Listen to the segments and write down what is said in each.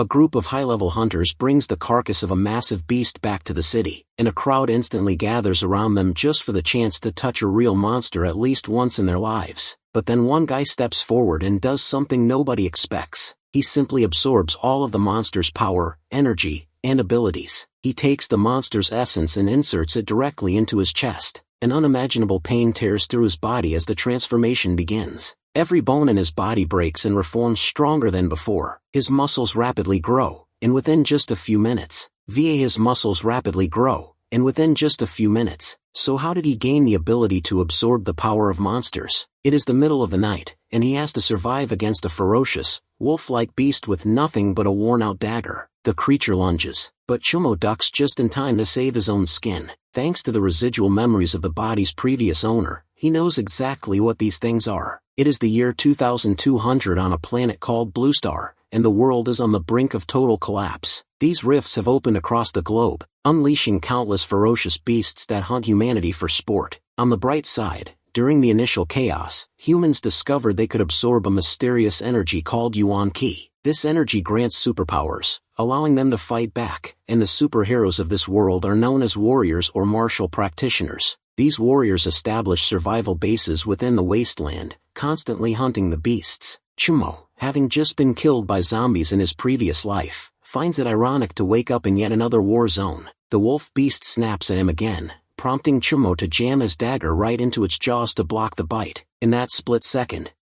A group of high-level hunters brings the carcass of a massive beast back to the city, and a crowd instantly gathers around them just for the chance to touch a real monster at least once in their lives. But then one guy steps forward and does something nobody expects. He simply absorbs all of the monster's power, energy, and abilities. He takes the monster's essence and inserts it directly into his chest. An unimaginable pain tears through his body as the transformation begins. Every bone in his body breaks and reforms stronger than before. His muscles rapidly grow, and within just a few minutes, his muscles rapidly grow, and within just a few minutes. So how did he gain the ability to absorb the power of monsters? It is the middle of the night, and he has to survive against a ferocious, wolf-like beast with nothing but a worn-out dagger. The creature lunges, but Chumo ducks just in time to save his own skin. Thanks to the residual memories of the body's previous owner, he knows exactly what these things are. It is the year 2200 on a planet called Blue Star, and the world is on the brink of total collapse. These rifts have opened across the globe, unleashing countless ferocious beasts that hunt humanity for sport. On the bright side, during the initial chaos, humans discovered they could absorb a mysterious energy called Yuan Qi. This energy grants superpowers, allowing them to fight back, and the superheroes of this world are known as warriors or martial practitioners. These warriors establish survival bases within the wasteland, constantly hunting the beasts. Chumo, having just been killed by zombies in his previous life, finds it ironic to wake up in yet another war zone. The wolf beast snaps at him again, prompting Chumo to jam his dagger right into its jaws to block the bite. In that split second,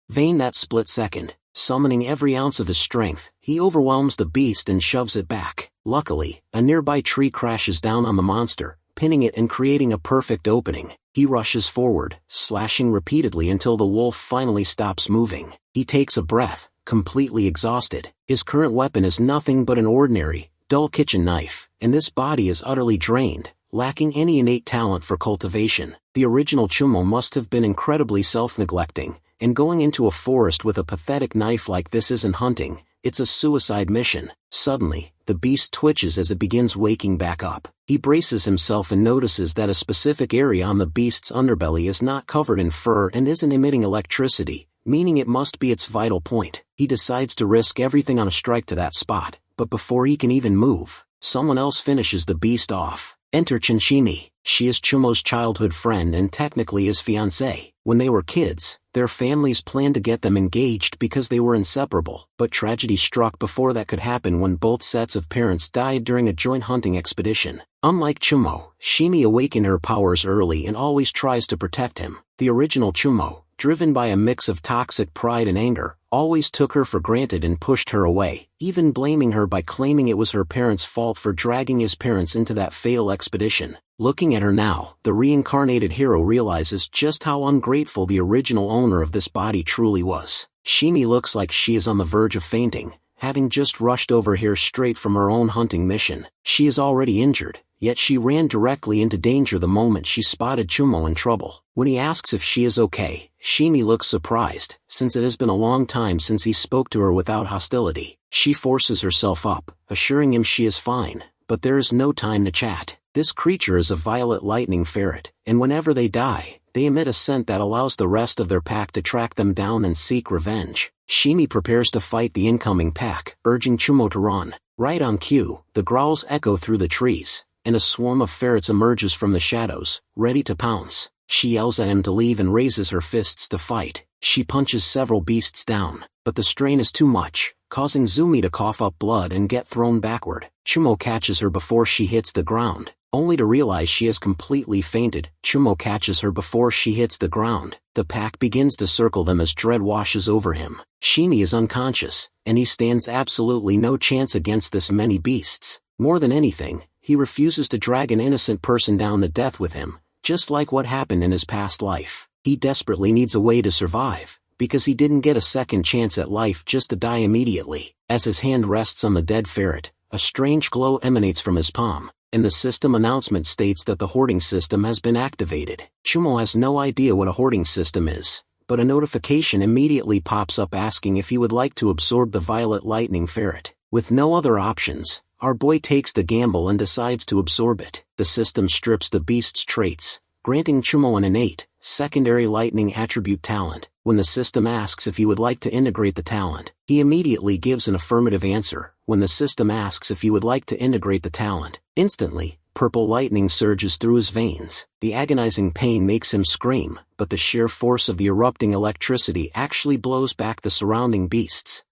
summoning every ounce of his strength, he overwhelms the beast and shoves it back. Luckily, a nearby tree crashes down on the monster, pinning it and creating a perfect opening. He rushes forward, slashing repeatedly until the wolf finally stops moving. He takes a breath, completely exhausted. His current weapon is nothing but an ordinary, dull kitchen knife, and this body is utterly drained, lacking any innate talent for cultivation. The original Chumo must have been incredibly self-neglecting, and going into a forest with a pathetic knife like this isn't hunting, it's a suicide mission. Suddenly, the beast twitches as it begins waking back up. He braces himself and notices that a specific area on the beast's underbelly is not covered in fur and isn't emitting electricity, meaning it must be its vital point. He decides to risk everything on a strike to that spot, but before he can even move, someone else finishes the beast off. Enter Chinchini. She is Chumo's childhood friend and technically his fiancée. When they were kids, their families planned to get them engaged because they were inseparable. But tragedy struck before that could happen when both sets of parents died during a joint hunting expedition. Unlike Chumo, Shimi awakened her powers early and always tries to protect him. The original Chumo, driven by a mix of toxic pride and anger, always took her for granted and pushed her away, even blaming her by claiming it was her parents' fault for dragging his parents into that failed expedition. Looking at her now, the reincarnated hero realizes just how ungrateful the original owner of this body truly was. Shimi looks like she is on the verge of fainting, having just rushed over here straight from her own hunting mission. She is already injured, yet she ran directly into danger the moment she spotted Chumo in trouble. When he asks if she is okay, Shimi looks surprised, since it has been a long time since he spoke to her without hostility. She forces herself up, assuring him she is fine, but there is no time to chat. This creature is a violet lightning ferret, and whenever they die, they emit a scent that allows the rest of their pack to track them down and seek revenge. Shimi prepares to fight the incoming pack, urging Chumo to run. Right on cue, the growls echo through the trees, and a swarm of ferrets emerges from the shadows, ready to pounce. She yells at him to leave and raises her fists to fight. She punches several beasts down, but the strain is too much, causing Zumi to cough up blood and get thrown backward. Chumo catches her before she hits the ground, only to realize she has completely fainted. Chumo catches her before she hits the ground. The pack begins to circle them as dread washes over him. Shimi is unconscious, and he stands absolutely no chance against this many beasts. More than anything, he refuses to drag an innocent person down to death with him, just like what happened in his past life. He desperately needs a way to survive, because he didn't get a second chance at life just to die immediately. As his hand rests on the dead ferret, a strange glow emanates from his palm, and the system announcement states that the hoarding system has been activated. Chumo has no idea what a hoarding system is, but a notification immediately pops up asking if he would like to absorb the violet lightning ferret. With no other options, our boy takes the gamble and decides to absorb it. The system strips the beast's traits, granting Chumo an innate, secondary lightning attribute talent. When the system asks if he would like to integrate the talent, he immediately gives an affirmative answer. When the system asks if he would like to integrate the talent, instantly, purple lightning surges through his veins. The agonizing pain makes him scream, but the sheer force of the erupting electricity actually blows back the surrounding beasts.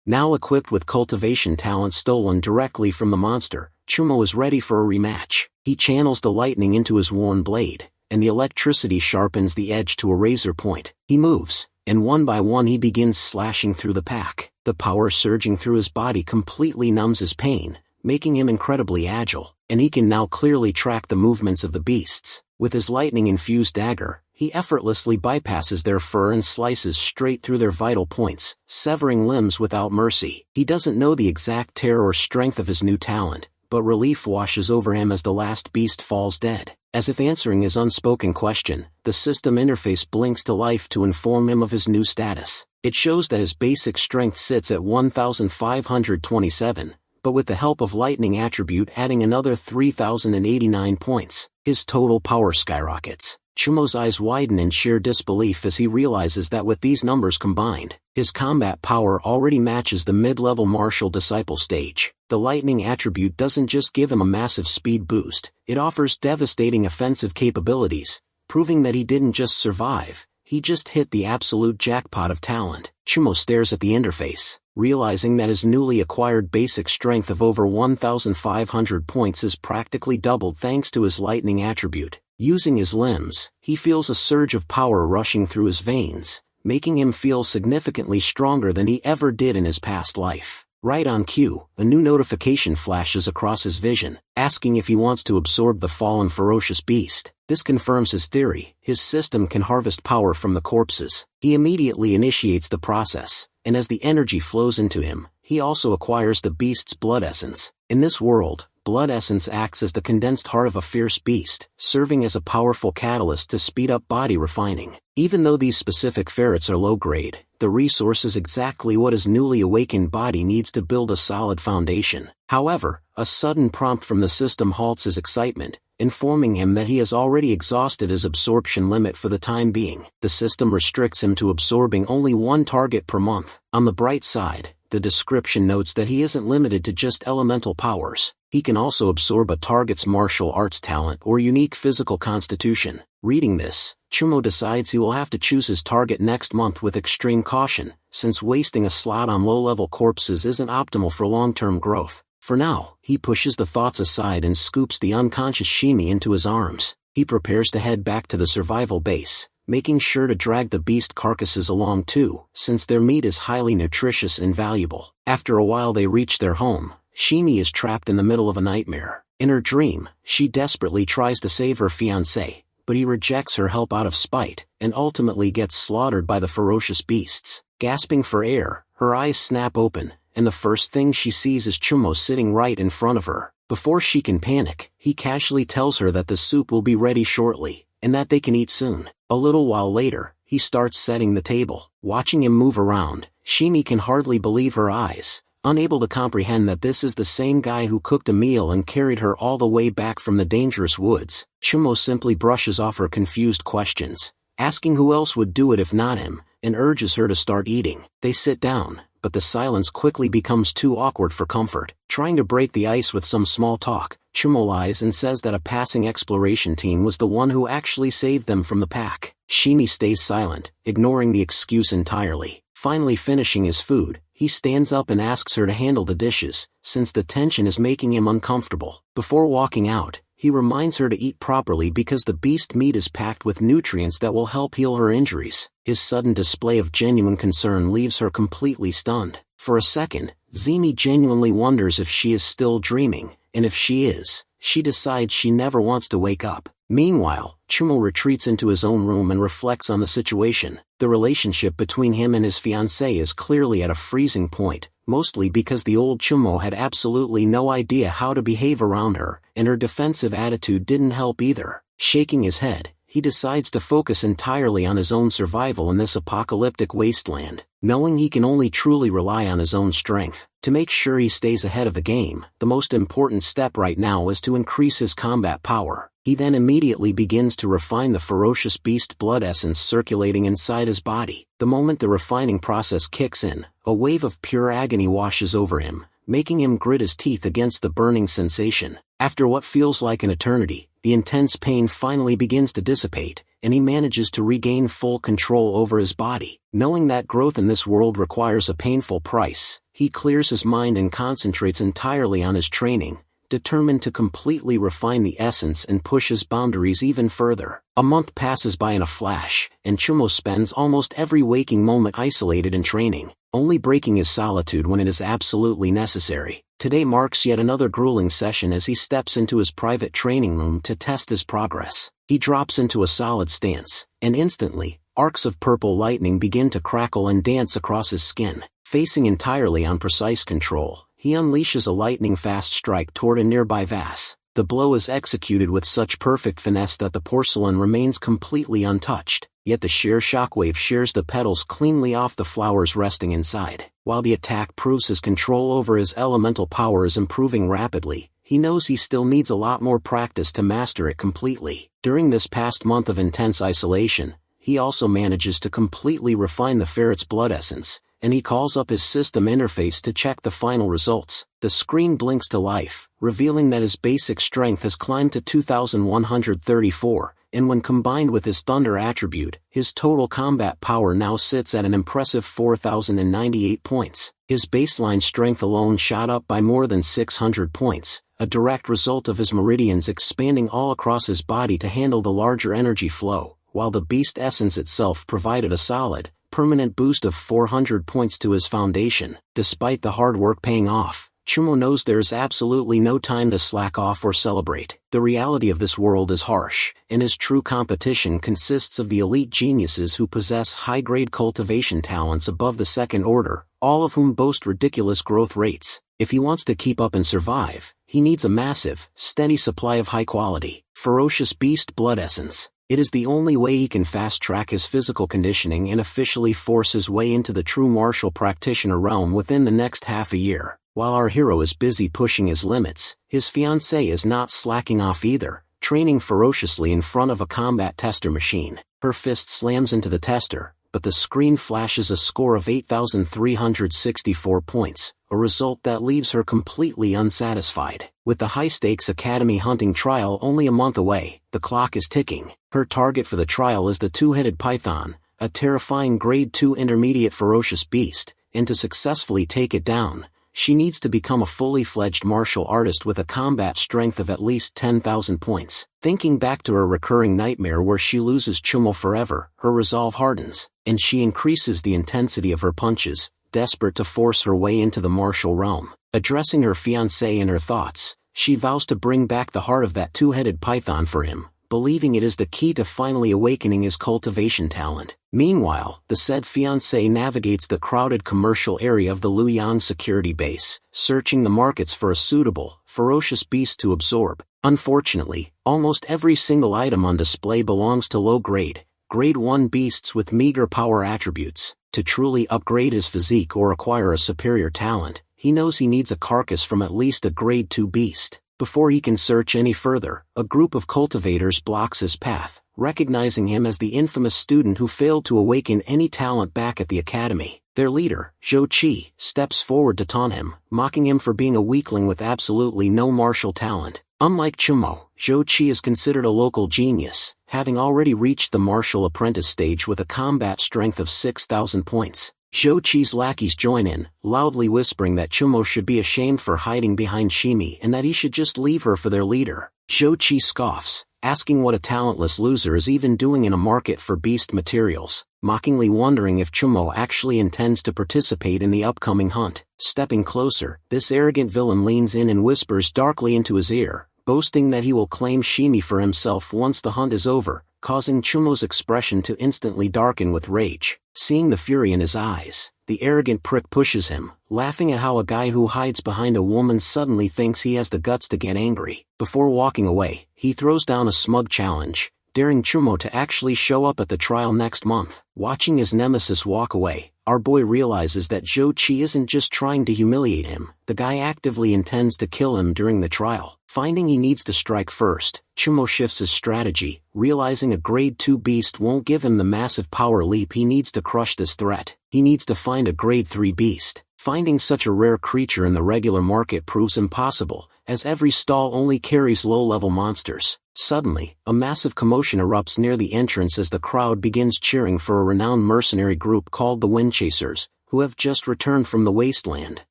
Now equipped with cultivation talent stolen directly from the monster, Chumo is ready for a rematch. He channels the lightning into his worn blade, and the electricity sharpens the edge to a razor point. He moves, and one by one he begins slashing through the pack. The power surging through his body completely numbs his pain, making him incredibly agile, and he can now clearly track the movements of the beasts. With his lightning-infused dagger, he effortlessly bypasses their fur and slices straight through their vital points, severing limbs without mercy. He doesn't know the exact terror or strength of his new talent, but relief washes over him as the last beast falls dead. As if answering his unspoken question, the system interface blinks to life to inform him of his new status. It shows that his basic strength sits at 1,527, but with the help of lightning attribute adding another 3,089 points, his total power skyrockets. Chumo's eyes widen in sheer disbelief as he realizes that with these numbers combined, his combat power already matches the mid-level martial disciple stage. The lightning attribute doesn't just give him a massive speed boost, it offers devastating offensive capabilities, proving that he didn't just survive, he just hit the absolute jackpot of talent. Chumo stares at the interface, realizing that his newly acquired basic strength of over 1,500 points is practically doubled thanks to his lightning attribute. Using his limbs, he feels a surge of power rushing through his veins, making him feel significantly stronger than he ever did in his past life. Right on cue, a new notification flashes across his vision, asking if he wants to absorb the fallen ferocious beast. This confirms his theory. His system can harvest power from the corpses. He immediately initiates the process, and as the energy flows into him, he also acquires the beast's blood essence. In this world, blood essence acts as the condensed heart of a fierce beast, serving as a powerful catalyst to speed up body refining. Even though these specific ferrets are low-grade, the resource is exactly what his newly awakened body needs to build a solid foundation. However, a sudden prompt from the system halts his excitement, informing him that he has already exhausted his absorption limit for the time being. The system restricts him to absorbing only one target per month. On the bright side, the description notes that he isn't limited to just elemental powers. He can also absorb a target's martial arts talent or unique physical constitution. Reading this, Chumo decides he will have to choose his target next month with extreme caution, since wasting a slot on low-level corpses isn't optimal for long-term growth. For now, he pushes the thoughts aside and scoops the unconscious Shimi into his arms. He prepares to head back to the survival base, making sure to drag the beast carcasses along too, since their meat is highly nutritious and valuable. After a while they reach their home. Shimi is trapped in the middle of a nightmare. In her dream, she desperately tries to save her fiancé, but he rejects her help out of spite, and ultimately gets slaughtered by the ferocious beasts. Gasping for air, her eyes snap open, and the first thing she sees is Chumo sitting right in front of her. Before she can panic, he casually tells her that the soup will be ready shortly, and that they can eat soon. A little while later, he starts setting the table. Watching him move around, Shimi can hardly believe her eyes, unable to comprehend that this is the same guy who cooked a meal and carried her all the way back from the dangerous woods. Chumo simply brushes off her confused questions, asking who else would do it if not him, and urges her to start eating. They sit down, but the silence quickly becomes too awkward for comfort. Trying to break the ice with some small talk, Chumo lies and says that a passing exploration team was the one who actually saved them from the pack. Shimi stays silent, ignoring the excuse entirely. Finally finishing his food, he stands up and asks her to handle the dishes, since the tension is making him uncomfortable. Before walking out, he reminds her to eat properly because the beast meat is packed with nutrients that will help heal her injuries. His sudden display of genuine concern leaves her completely stunned. For a second, Zimi genuinely wonders if she is still dreaming, and if she is, she decides she never wants to wake up. Meanwhile, Chumo retreats into his own room and reflects on the situation. The relationship between him and his fiancée is clearly at a freezing point, mostly because the old Chumo had absolutely no idea how to behave around her, and her defensive attitude didn't help either. Shaking his head, he decides to focus entirely on his own survival in this apocalyptic wasteland, knowing he can only truly rely on his own strength. To make sure he stays ahead of the game, the most important step right now is to increase his combat power. He then immediately begins to refine the ferocious beast blood essence circulating inside his body. The moment the refining process kicks in, a wave of pure agony washes over him, making him grit his teeth against the burning sensation. After what feels like an eternity, the intense pain finally begins to dissipate, and he manages to regain full control over his body. Knowing that growth in this world requires a painful price, he clears his mind and concentrates entirely on his training, determined to completely refine the essence and push his boundaries even further. A month passes by in a flash, and Chumo spends almost every waking moment isolated in training, only breaking his solitude when it is absolutely necessary. Today marks yet another grueling session as he steps into his private training room to test his progress. He drops into a solid stance, and instantly, arcs of purple lightning begin to crackle and dance across his skin. Facing entirely on precise control, he unleashes a lightning-fast strike toward a nearby vase. The blow is executed with such perfect finesse that the porcelain remains completely untouched, yet the sheer shockwave shears the petals cleanly off the flowers resting inside. While the attack proves his control over his elemental power is improving rapidly, he knows he still needs a lot more practice to master it completely. During this past month of intense isolation, he also manages to completely refine the ferret's blood essence, and he calls up his system interface to check the final results. The screen blinks to life, revealing that his basic strength has climbed to 2,134, and when combined with his thunder attribute, his total combat power now sits at an impressive 4,098 points. His baseline strength alone shot up by more than 600 points, a direct result of his meridians expanding all across his body to handle the larger energy flow, while the beast essence itself provided a solid, permanent boost of 400 points to his foundation. Despite the hard work paying off, Chumo knows there is absolutely no time to slack off or celebrate. The reality of this world is harsh, and his true competition consists of the elite geniuses who possess high-grade cultivation talents above the second order, all of whom boast ridiculous growth rates. If he wants to keep up and survive, he needs a massive, steady supply of high-quality, ferocious beast blood essence. It is the only way he can fast-track his physical conditioning and officially force his way into the true martial practitioner realm within the next half a year. While our hero is busy pushing his limits, his fiancée is not slacking off either, training ferociously in front of a combat tester machine. Her fist slams into the tester, but the screen flashes a score of 8,364 points, a result that leaves her completely unsatisfied. With the high-stakes academy hunting trial only a month away, the clock is ticking. Her target for the trial is the two-headed python, a terrifying grade 2 intermediate ferocious beast, and to successfully take it down, she needs to become a fully fledged martial artist with a combat strength of at least 10,000 points. Thinking back to her recurring nightmare where she loses Chumo forever, her resolve hardens, and she increases the intensity of her punches, desperate to force her way into the martial realm. Addressing her fiancé in her thoughts, she vows to bring back the heart of that two-headed python for him, believing it is the key to finally awakening his cultivation talent. Meanwhile, the said fiancé navigates the crowded commercial area of the Luoyang security base, searching the markets for a suitable, ferocious beast to absorb. Unfortunately, almost every single item on display belongs to low-grade, Grade 1 beasts with meager power attributes. To truly upgrade his physique or acquire a superior talent, he knows he needs a carcass from at least a Grade 2 beast. Before he can search any further, a group of cultivators blocks his path, recognizing him as the infamous student who failed to awaken any talent back at the academy. Their leader, Zhou Qi, steps forward to taunt him, mocking him for being a weakling with absolutely no martial talent. Unlike Chumo, Zhou Qi is considered a local genius, having already reached the martial apprentice stage with a combat strength of 6,000 points. Zhou Qi's lackeys join in, loudly whispering that Chumo should be ashamed for hiding behind Shimi and that he should just leave her for their leader. Zhou Qi scoffs, asking what a talentless loser is even doing in a market for beast materials, mockingly wondering if Chumo actually intends to participate in the upcoming hunt. Stepping closer, this arrogant villain leans in and whispers darkly into his ear, boasting that he will claim Shimi for himself once the hunt is over, causing Chumo's expression to instantly darken with rage. Seeing the fury in his eyes, the arrogant prick pushes him, laughing at how a guy who hides behind a woman suddenly thinks he has the guts to get angry. Before walking away, he throws down a smug challenge, daring Chumo to actually show up at the trial next month. Watching his nemesis walk away, our boy realizes that Zhou Qi isn't just trying to humiliate him, the guy actively intends to kill him during the trial. Finding he needs to strike first, Chumo shifts his strategy, realizing a grade 2 beast won't give him the massive power leap he needs to crush this threat. He needs to find a grade 3 beast. Finding such a rare creature in the regular market proves impossible, as every stall only carries low-level monsters. Suddenly, a massive commotion erupts near the entrance as the crowd begins cheering for a renowned mercenary group called the Windchasers, who have just returned from the wasteland.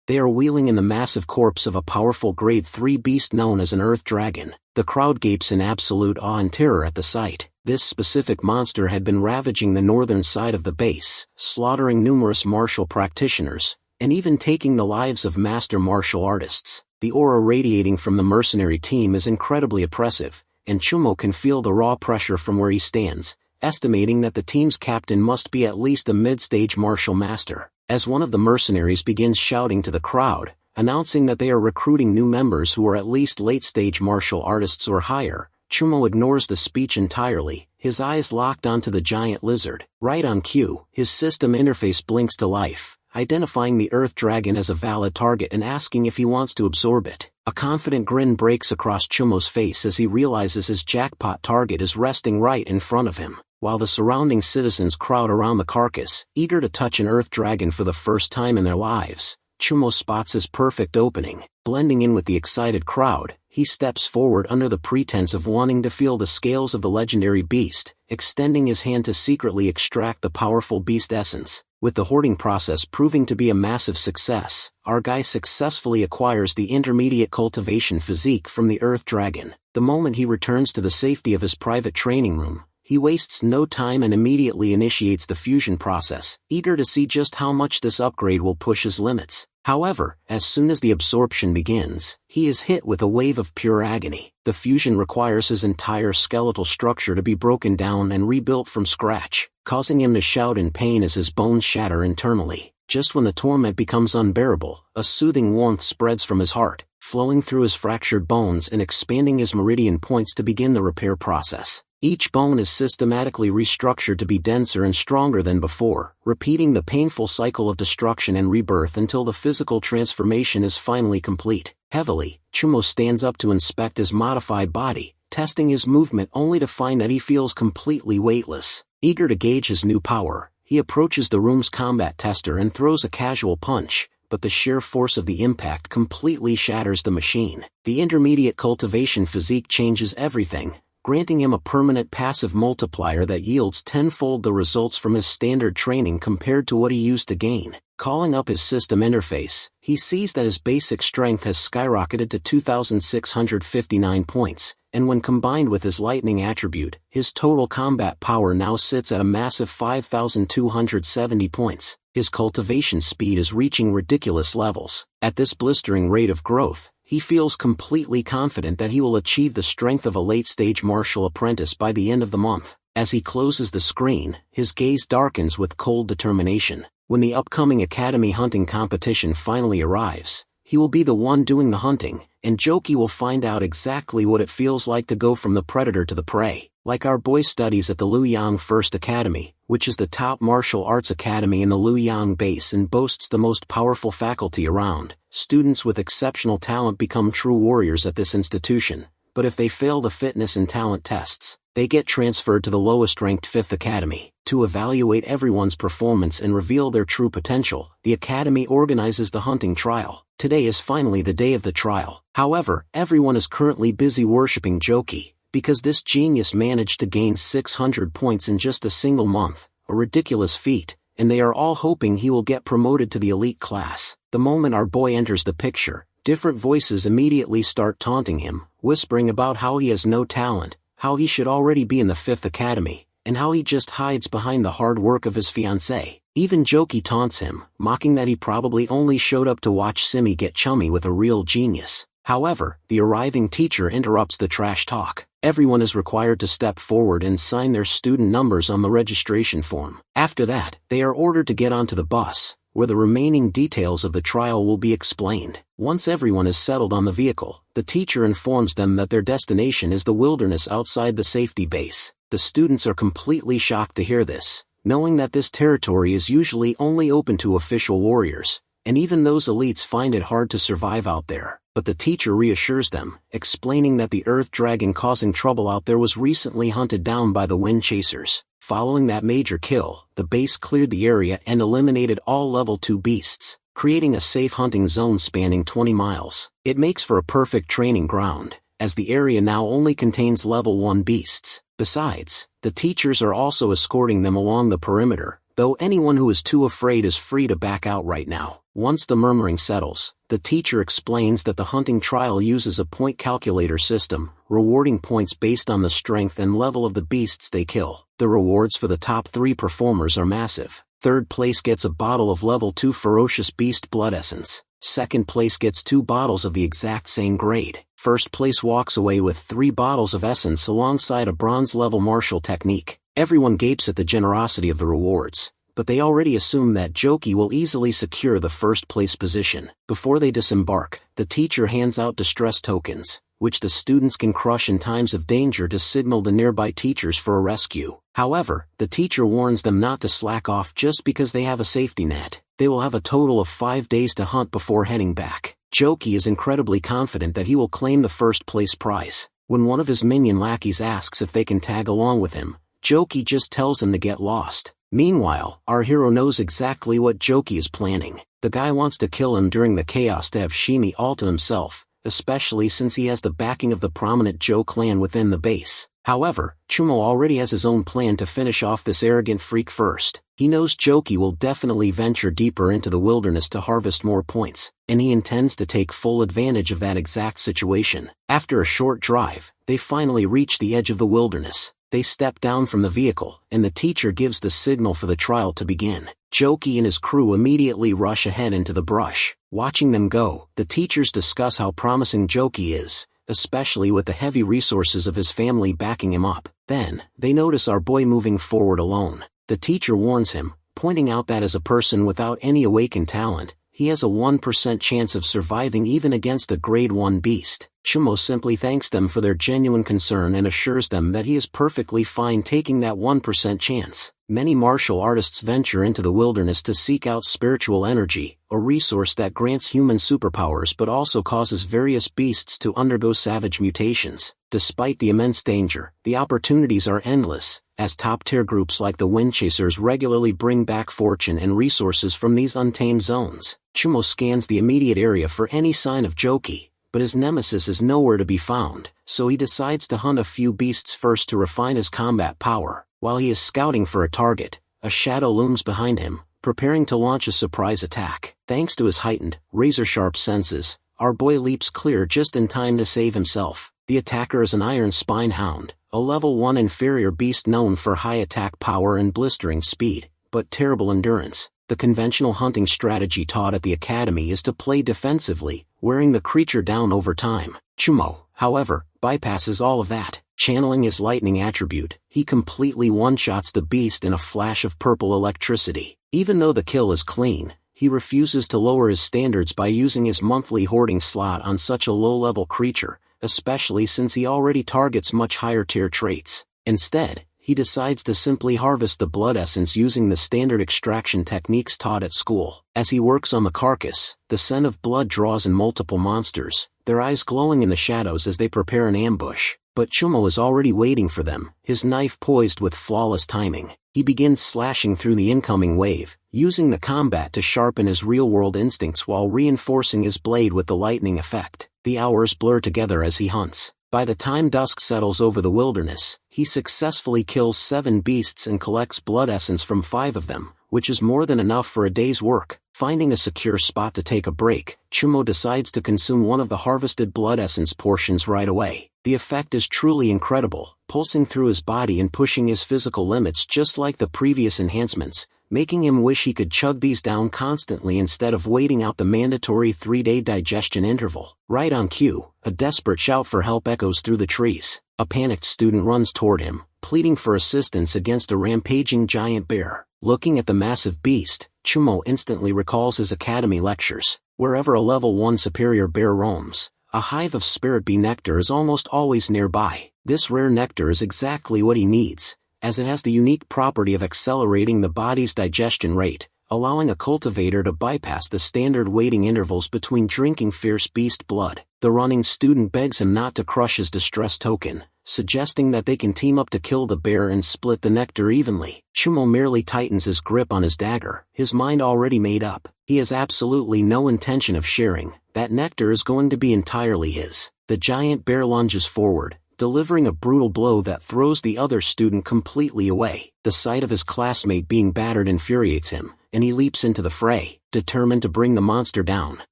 They are wheeling in the massive corpse of a powerful grade 3 beast known as an Earth Dragon. The crowd gapes in absolute awe and terror at the sight. This specific monster had been ravaging the northern side of the base, slaughtering numerous martial practitioners, and even taking the lives of master martial artists. The aura radiating from the mercenary team is incredibly oppressive, and Chumo can feel the raw pressure from where he stands, estimating that the team's captain must be at least a mid-stage martial master. As one of the mercenaries begins shouting to the crowd, announcing that they are recruiting new members who are at least late-stage martial artists or higher, Chumo ignores the speech entirely, his eyes locked onto the giant lizard. Right on cue, his system interface blinks to life, identifying the Earth Dragon as a valid target and asking if he wants to absorb it. A confident grin breaks across Chumo's face as he realizes his jackpot target is resting right in front of him. While the surrounding citizens crowd around the carcass, eager to touch an Earth Dragon for the first time in their lives, Chumo spots his perfect opening. Blending in with the excited crowd, he steps forward under the pretense of wanting to feel the scales of the legendary beast, extending his hand to secretly extract the powerful beast essence. With the hoarding process proving to be a massive success, our guy successfully acquires the intermediate cultivation physique from the Earth Dragon. The moment he returns to the safety of his private training room, he wastes no time and immediately initiates the fusion process, eager to see just how much this upgrade will push his limits. However, as soon as the absorption begins, he is hit with a wave of pure agony. The fusion requires his entire skeletal structure to be broken down and rebuilt from scratch, causing him to shout in pain as his bones shatter internally. Just when the torment becomes unbearable, a soothing warmth spreads from his heart, flowing through his fractured bones and expanding his meridian points to begin the repair process. Each bone is systematically restructured to be denser and stronger than before, repeating the painful cycle of destruction and rebirth until the physical transformation is finally complete. Heavily, Chumo stands up to inspect his modified body, testing his movement only to find that he feels completely weightless. Eager to gauge his new power, he approaches the room's combat tester and throws a casual punch, but the sheer force of the impact completely shatters the machine. The intermediate cultivation physique changes everything, granting him a permanent passive multiplier that yields tenfold the results from his standard training compared to what he used to gain. Calling up his system interface, he sees that his basic strength has skyrocketed to 2,659 points, and when combined with his lightning attribute, his total combat power now sits at a massive 5,270 points. His cultivation speed is reaching ridiculous levels. At this blistering rate of growth, he feels completely confident that he will achieve the strength of a late-stage martial apprentice by the end of the month. As he closes the screen, his gaze darkens with cold determination. When the upcoming Academy hunting competition finally arrives, he will be the one doing the hunting, and Joki will find out exactly what it feels like to go from the predator to the prey. Like our boy studies at the Luoyang First Academy, which is the top martial arts academy in the Luoyang base and boasts the most powerful faculty around. Students with exceptional talent become true warriors at this institution, but if they fail the fitness and talent tests, they get transferred to the lowest-ranked 5th Academy. To evaluate everyone's performance and reveal their true potential, the Academy organizes the hunting trial. Today is finally the day of the trial. However, everyone is currently busy worshipping Joki, because this genius managed to gain 600 points in just a single month, a ridiculous feat, and they are all hoping he will get promoted to the elite class. The moment our boy enters the picture, different voices immediately start taunting him, whispering about how he has no talent, how he should already be in the 5th Academy, and how he just hides behind the hard work of his fiancée. Even Joki taunts him, mocking that he probably only showed up to watch Simi get chummy with a real genius. However, the arriving teacher interrupts the trash talk. Everyone is required to step forward and sign their student numbers on the registration form. After that, they are ordered to get onto the bus, where the remaining details of the trial will be explained. Once everyone is settled on the vehicle, the teacher informs them that their destination is the wilderness outside the safety base. The students are completely shocked to hear this, knowing that this territory is usually only open to official warriors, and even those elites find it hard to survive out there. But the teacher reassures them, explaining that the earth dragon causing trouble out there was recently hunted down by the wind chasers. Following that major kill, the base cleared the area and eliminated all level 2 beasts, creating a safe hunting zone spanning 20 miles. It makes for a perfect training ground, as the area now only contains level 1 beasts. Besides, the teachers are also escorting them along the perimeter, though anyone who is too afraid is free to back out right now. Once the murmuring settles, the teacher explains that the hunting trial uses a point calculator system, rewarding points based on the strength and level of the beasts they kill. The rewards for the top 3 performers are massive. Third place gets a bottle of level 2 ferocious beast blood essence. Second place gets 2 bottles of the exact same grade. First place walks away with 3 bottles of essence alongside a bronze level martial technique. Everyone gapes at the generosity of the rewards, but they already assume that Joki will easily secure the first place position. Before they disembark, the teacher hands out distress tokens, which the students can crush in times of danger to signal the nearby teachers for a rescue. However, the teacher warns them not to slack off just because they have a safety net. They will have a total of 5 days to hunt before heading back. Joki is incredibly confident that he will claim the first place prize. When one of his minion lackeys asks if they can tag along with him, Joki just tells him to get lost. Meanwhile, our hero knows exactly what Joki is planning. The guy wants to kill him during the chaos to have Shimi all to himself, especially since he has the backing of the prominent Joe clan within the base. However, Chumo already has his own plan to finish off this arrogant freak first. He knows Joki will definitely venture deeper into the wilderness to harvest more points, and he intends to take full advantage of that exact situation. After a short drive, they finally reach the edge of the wilderness. They step down from the vehicle, and the teacher gives the signal for the trial to begin. Joki and his crew immediately rush ahead into the brush. Watching them go, the teachers discuss how promising Joki is, especially with the heavy resources of his family backing him up. Then, they notice our boy moving forward alone. The teacher warns him, pointing out that as a person without any awakened talent, he has a 1% chance of surviving even against a grade 1 beast. Chumo simply thanks them for their genuine concern and assures them that he is perfectly fine taking that 1% chance. Many martial artists venture into the wilderness to seek out spiritual energy, a resource that grants human superpowers but also causes various beasts to undergo savage mutations. Despite the immense danger, the opportunities are endless, as top-tier groups like the Windchasers regularly bring back fortune and resources from these untamed zones. Chumo scans the immediate area for any sign of Joki, but his nemesis is nowhere to be found, so he decides to hunt a few beasts first to refine his combat power. While he is scouting for a target, a shadow looms behind him, preparing to launch a surprise attack. Thanks to his heightened, razor-sharp senses, our boy leaps clear just in time to save himself. The attacker is an iron spine hound, a level 1 inferior beast known for high attack power and blistering speed, but terrible endurance. The conventional hunting strategy taught at the academy is to play defensively, wearing the creature down over time. Chumo, however, bypasses all of that. Channeling his lightning attribute, he completely one-shots the beast in a flash of purple electricity. Even though the kill is clean, he refuses to lower his standards by using his monthly hoarding slot on such a low-level creature, especially since he already targets much higher-tier traits. Instead, he decides to simply harvest the blood essence using the standard extraction techniques taught at school. As he works on the carcass, the scent of blood draws in multiple monsters, their eyes glowing in the shadows as they prepare an ambush. But Chumo is already waiting for them, his knife poised with flawless timing. He begins slashing through the incoming wave, using the combat to sharpen his real-world instincts while reinforcing his blade with the lightning effect. The hours blur together as he hunts. By the time dusk settles over the wilderness, he successfully kills 7 beasts and collects blood essence from 5 of them, which is more than enough for a day's work. Finding a secure spot to take a break, Chumo decides to consume one of the harvested blood essence portions right away. The effect is truly incredible, pulsing through his body and pushing his physical limits just like the previous enhancements, making him wish he could chug these down constantly instead of waiting out the mandatory 3-day digestion interval. Right on cue, a desperate shout for help echoes through the trees. A panicked student runs toward him, pleading for assistance against a rampaging giant bear. Looking at the massive beast, Chumo instantly recalls his academy lectures. Wherever a level 1 superior bear roams, a hive of spirit bee nectar is almost always nearby. This rare nectar is exactly what he needs, as it has the unique property of accelerating the body's digestion rate, allowing a cultivator to bypass the standard waiting intervals between drinking fierce beast blood. The running student begs him not to crush his distress token, suggesting that they can team up to kill the bear and split the nectar evenly. Chumo merely tightens his grip on his dagger, his mind already made up. He has absolutely no intention of sharing. That nectar is going to be entirely his. The giant bear lunges forward, delivering a brutal blow that throws the other student completely away. The sight of his classmate being battered infuriates him, and he leaps into the fray, determined to bring the monster down.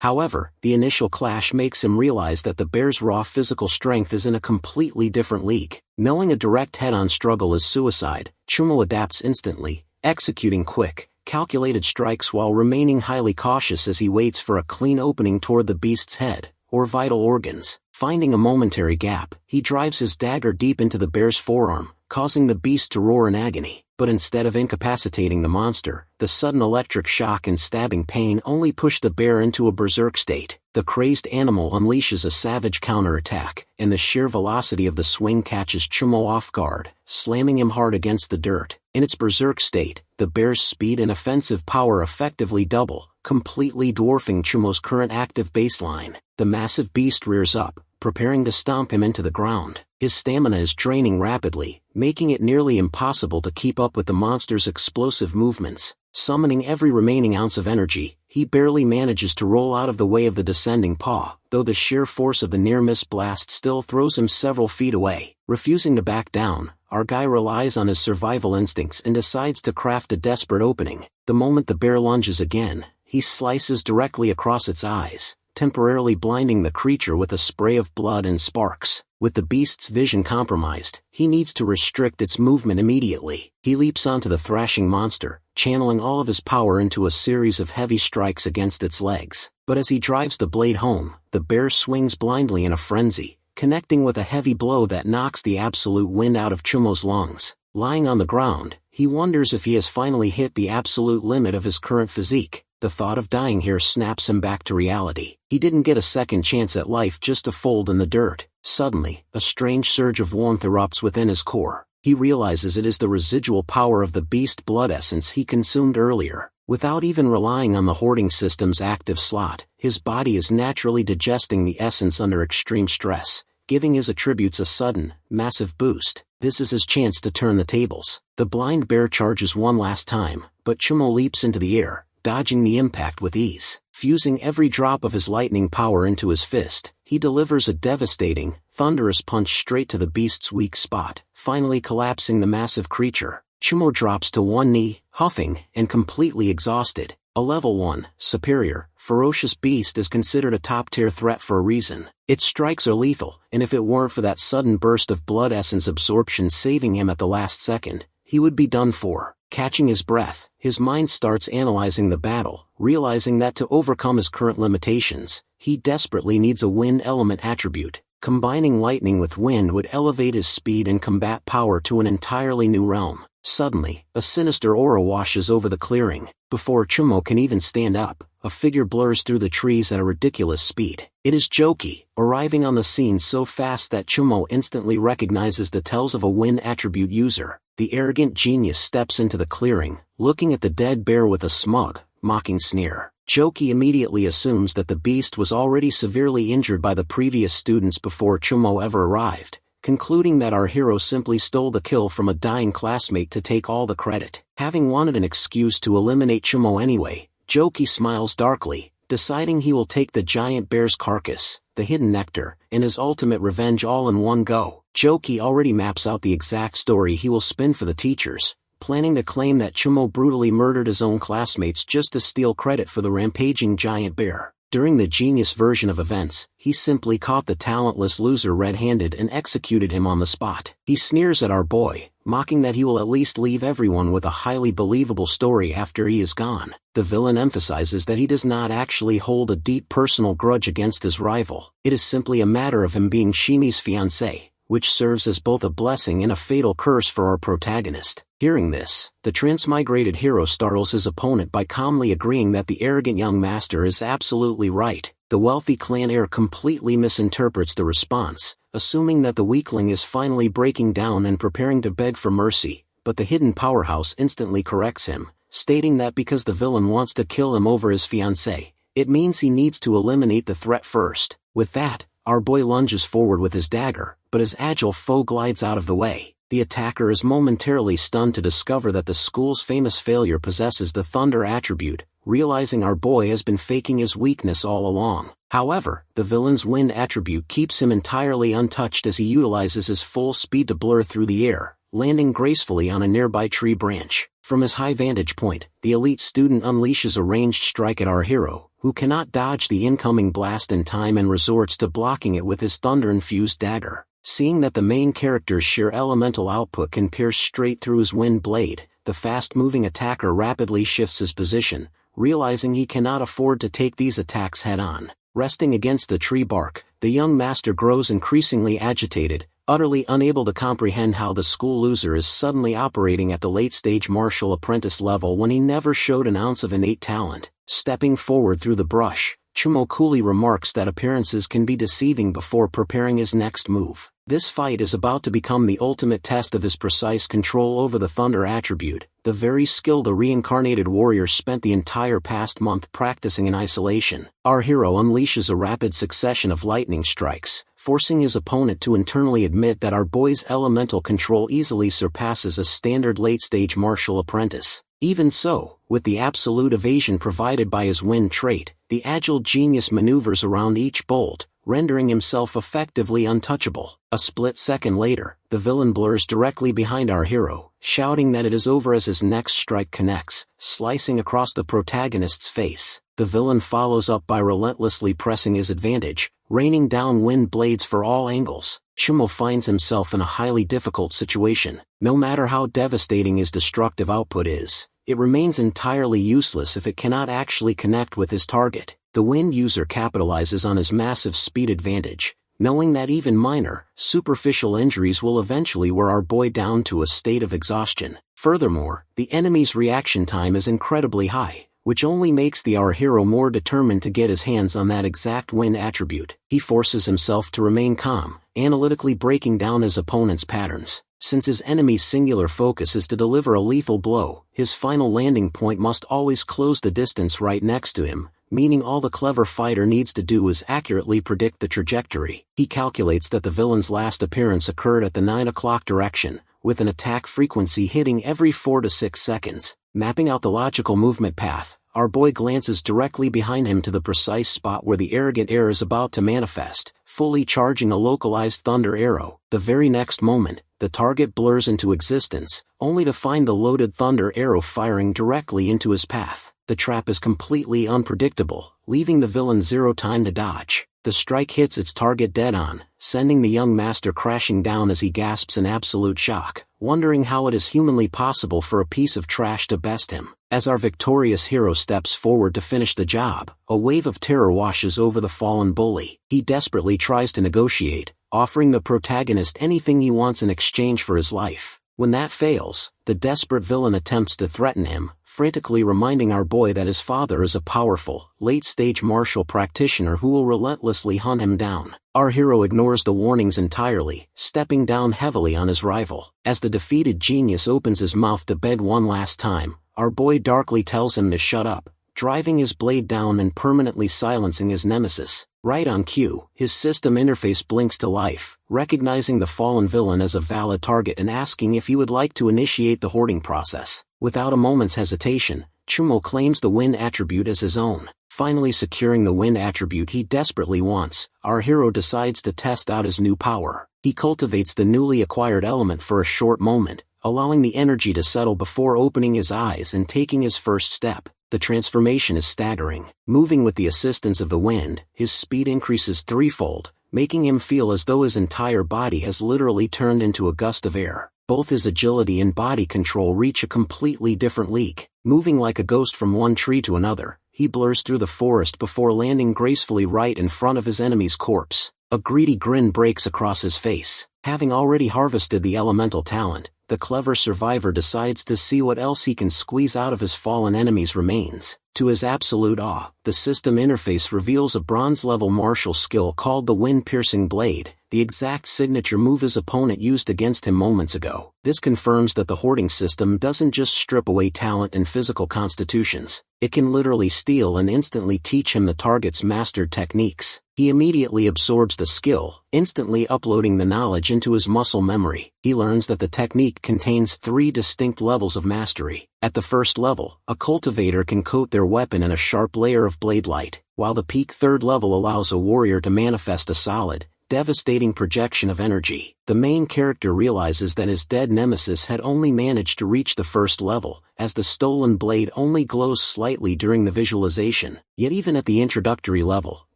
However, the initial clash makes him realize that the bear's raw physical strength is in a completely different league. Knowing a direct head-on struggle is suicide, Chumo adapts instantly, executing quick, calculated strikes while remaining highly cautious as he waits for a clean opening toward the beast's head, or vital organs. Finding a momentary gap, he drives his dagger deep into the bear's forearm, causing the beast to roar in agony. But instead of incapacitating the monster, the sudden electric shock and stabbing pain only push the bear into a berserk state. The crazed animal unleashes a savage counterattack, and the sheer velocity of the swing catches Chumo off guard, slamming him hard against the dirt. In its berserk state, the bear's speed and offensive power effectively double, completely dwarfing Chumo's current active baseline. The massive beast rears up, preparing to stomp him into the ground. His stamina is draining rapidly, making it nearly impossible to keep up with the monster's explosive movements. Summoning every remaining ounce of energy, he barely manages to roll out of the way of the descending paw, though the sheer force of the near-miss blast still throws him several feet away. Refusing to back down, our guy relies on his survival instincts and decides to craft a desperate opening. The moment the bear lunges again, he slices directly across its eyes, temporarily blinding the creature with a spray of blood and sparks. With the beast's vision compromised, he needs to restrict its movement immediately. He leaps onto the thrashing monster, channeling all of his power into a series of heavy strikes against its legs. But as he drives the blade home, the bear swings blindly in a frenzy, connecting with a heavy blow that knocks the absolute wind out of Chumo's lungs. Lying on the ground, he wonders if he has finally hit the absolute limit of his current physique. The thought of dying here snaps him back to reality. He didn't get a second chance at life just to fold in the dirt. Suddenly, a strange surge of warmth erupts within his core. He realizes it is the residual power of the beast blood essence he consumed earlier. Without even relying on the hoarding system's active slot, his body is naturally digesting the essence under extreme stress, giving his attributes a sudden, massive boost. This is his chance to turn the tables. The blind bear charges one last time, but Chumo leaps into the air, dodging the impact with ease. Fusing every drop of his lightning power into his fist, he delivers a devastating, thunderous punch straight to the beast's weak spot, finally collapsing the massive creature. Chumo drops to one knee, huffing, and completely exhausted. A level 1, superior, ferocious beast is considered a top-tier threat for a reason. Its strikes are lethal, and if it weren't for that sudden burst of blood essence absorption saving him at the last second, he would be done for. Catching his breath, his mind starts analyzing the battle, realizing that to overcome his current limitations, he desperately needs a wind element attribute. Combining lightning with wind would elevate his speed and combat power to an entirely new realm. Suddenly, a sinister aura washes over the clearing. Before Chumo can even stand up, a figure blurs through the trees at a ridiculous speed. It is Joki, arriving on the scene so fast that Chumo instantly recognizes the tells of a wind attribute user. The arrogant genius steps into the clearing, looking at the dead bear with a smug, mocking sneer. Joki immediately assumes that the beast was already severely injured by the previous students before Chumo ever arrived, concluding that our hero simply stole the kill from a dying classmate to take all the credit. Having wanted an excuse to eliminate Chumo anyway, Joki smiles darkly, deciding he will take the giant bear's carcass, the hidden nectar, and his ultimate revenge all in one go. Joki already maps out the exact story he will spin for the teachers, planning to claim that Chumo brutally murdered his own classmates just to steal credit for the rampaging giant bear. During the genius version of events, he simply caught the talentless loser red-handed and executed him on the spot. He sneers at our boy, mocking that he will at least leave everyone with a highly believable story after he is gone. The villain emphasizes that he does not actually hold a deep personal grudge against his rival. It is simply a matter of him being Shimi's fiancé, which serves as both a blessing and a fatal curse for our protagonist. Hearing this, the transmigrated hero startles his opponent by calmly agreeing that the arrogant young master is absolutely right. The wealthy clan heir completely misinterprets the response, assuming that the weakling is finally breaking down and preparing to beg for mercy, but the hidden powerhouse instantly corrects him, stating that because the villain wants to kill him over his fiancée, it means he needs to eliminate the threat first. With that, our boy lunges forward with his dagger, but his agile foe glides out of the way. The attacker is momentarily stunned to discover that the school's famous failure possesses the thunder attribute, realizing our boy has been faking his weakness all along. However, the villain's wind attribute keeps him entirely untouched as he utilizes his full speed to blur through the air, landing gracefully on a nearby tree branch. From his high vantage point, the elite student unleashes a ranged strike at our hero, who cannot dodge the incoming blast in time and resorts to blocking it with his thunder-infused dagger. Seeing that the main character's sheer elemental output can pierce straight through his wind blade, the fast-moving attacker rapidly shifts his position, realizing he cannot afford to take these attacks head-on. Resting against the tree bark, the young master grows increasingly agitated, utterly unable to comprehend how the school loser is suddenly operating at the late-stage martial apprentice level when he never showed an ounce of innate talent. Stepping forward through the brush, Chumo coolly remarks that appearances can be deceiving before preparing his next move. This fight is about to become the ultimate test of his precise control over the thunder attribute, the very skill the reincarnated warrior spent the entire past month practicing in isolation. Our hero unleashes a rapid succession of lightning strikes, forcing his opponent to internally admit that our boy's elemental control easily surpasses a standard late-stage martial apprentice. Even so, with the absolute evasion provided by his wind trait, the agile genius maneuvers around each bolt, rendering himself effectively untouchable. A split second later, the villain blurs directly behind our hero, shouting that it is over as his next strike connects, slicing across the protagonist's face. The villain follows up by relentlessly pressing his advantage, raining down wind blades for all angles. Chumo finds himself in a highly difficult situation. No matter how devastating his destructive output is, it remains entirely useless if it cannot actually connect with his target. The wind user capitalizes on his massive speed advantage, knowing that even minor, superficial injuries will eventually wear our boy down to a state of exhaustion. Furthermore, the enemy's reaction time is incredibly high, which only makes our hero more determined to get his hands on that exact wind attribute. He forces himself to remain calm, analytically breaking down his opponent's patterns. Since his enemy's singular focus is to deliver a lethal blow, his final landing point must always close the distance right next to him, meaning all the clever fighter needs to do is accurately predict the trajectory. He calculates that the villain's last appearance occurred at the 9 o'clock direction, with an attack frequency hitting every 4 to 6 seconds. Mapping out the logical movement path, our boy glances directly behind him to the precise spot where the arrogant heir is about to manifest, fully charging a localized thunder arrow. The very next moment, the target blurs into existence, only to find the loaded thunder arrow firing directly into his path. The trap is completely unpredictable, leaving the villain zero time to dodge. The strike hits its target dead on, sending the young master crashing down as he gasps in absolute shock, wondering how it is humanly possible for a piece of trash to best him. As our victorious hero steps forward to finish the job, a wave of terror washes over the fallen bully. He desperately tries to negotiate, offering the protagonist anything he wants in exchange for his life. When that fails, the desperate villain attempts to threaten him, frantically reminding our boy that his father is a powerful, late-stage martial practitioner who will relentlessly hunt him down. Our hero ignores the warnings entirely, stepping down heavily on his rival. As the defeated genius opens his mouth to beg one last time, our boy darkly tells him to shut up, driving his blade down and permanently silencing his nemesis. Right on cue, his system interface blinks to life, recognizing the fallen villain as a valid target and asking if he would like to initiate the hoarding process. Without a moment's hesitation, Chumo claims the wind attribute as his own. Finally securing the wind attribute he desperately wants, our hero decides to test out his new power. He cultivates the newly acquired element for a short moment, allowing the energy to settle before opening his eyes and taking his first step. The transformation is staggering. Moving with the assistance of the wind, his speed increases threefold, making him feel as though his entire body has literally turned into a gust of air. Both his agility and body control reach a completely different league. Moving like a ghost from one tree to another, he blurs through the forest before landing gracefully right in front of his enemy's corpse. A greedy grin breaks across his face. Having already harvested the elemental talent, the clever survivor decides to see what else he can squeeze out of his fallen enemy's remains. To his absolute awe, the system interface reveals a bronze-level martial skill called the Wind-Piercing Blade, the exact signature move his opponent used against him moments ago. This confirms that the hoarding system doesn't just strip away talent and physical constitutions, it can literally steal and instantly teach him the target's mastered techniques. He immediately absorbs the skill, instantly uploading the knowledge into his muscle memory. He learns that the technique contains 3 distinct levels of mastery. At the first level, a cultivator can coat their weapon in a sharp layer of blade light, while the peak 3rd level allows a warrior to manifest a solid, devastating projection of energy. The main character realizes that his dead nemesis had only managed to reach the 1st level, as the stolen blade only glows slightly during the visualization. Yet even at the introductory level,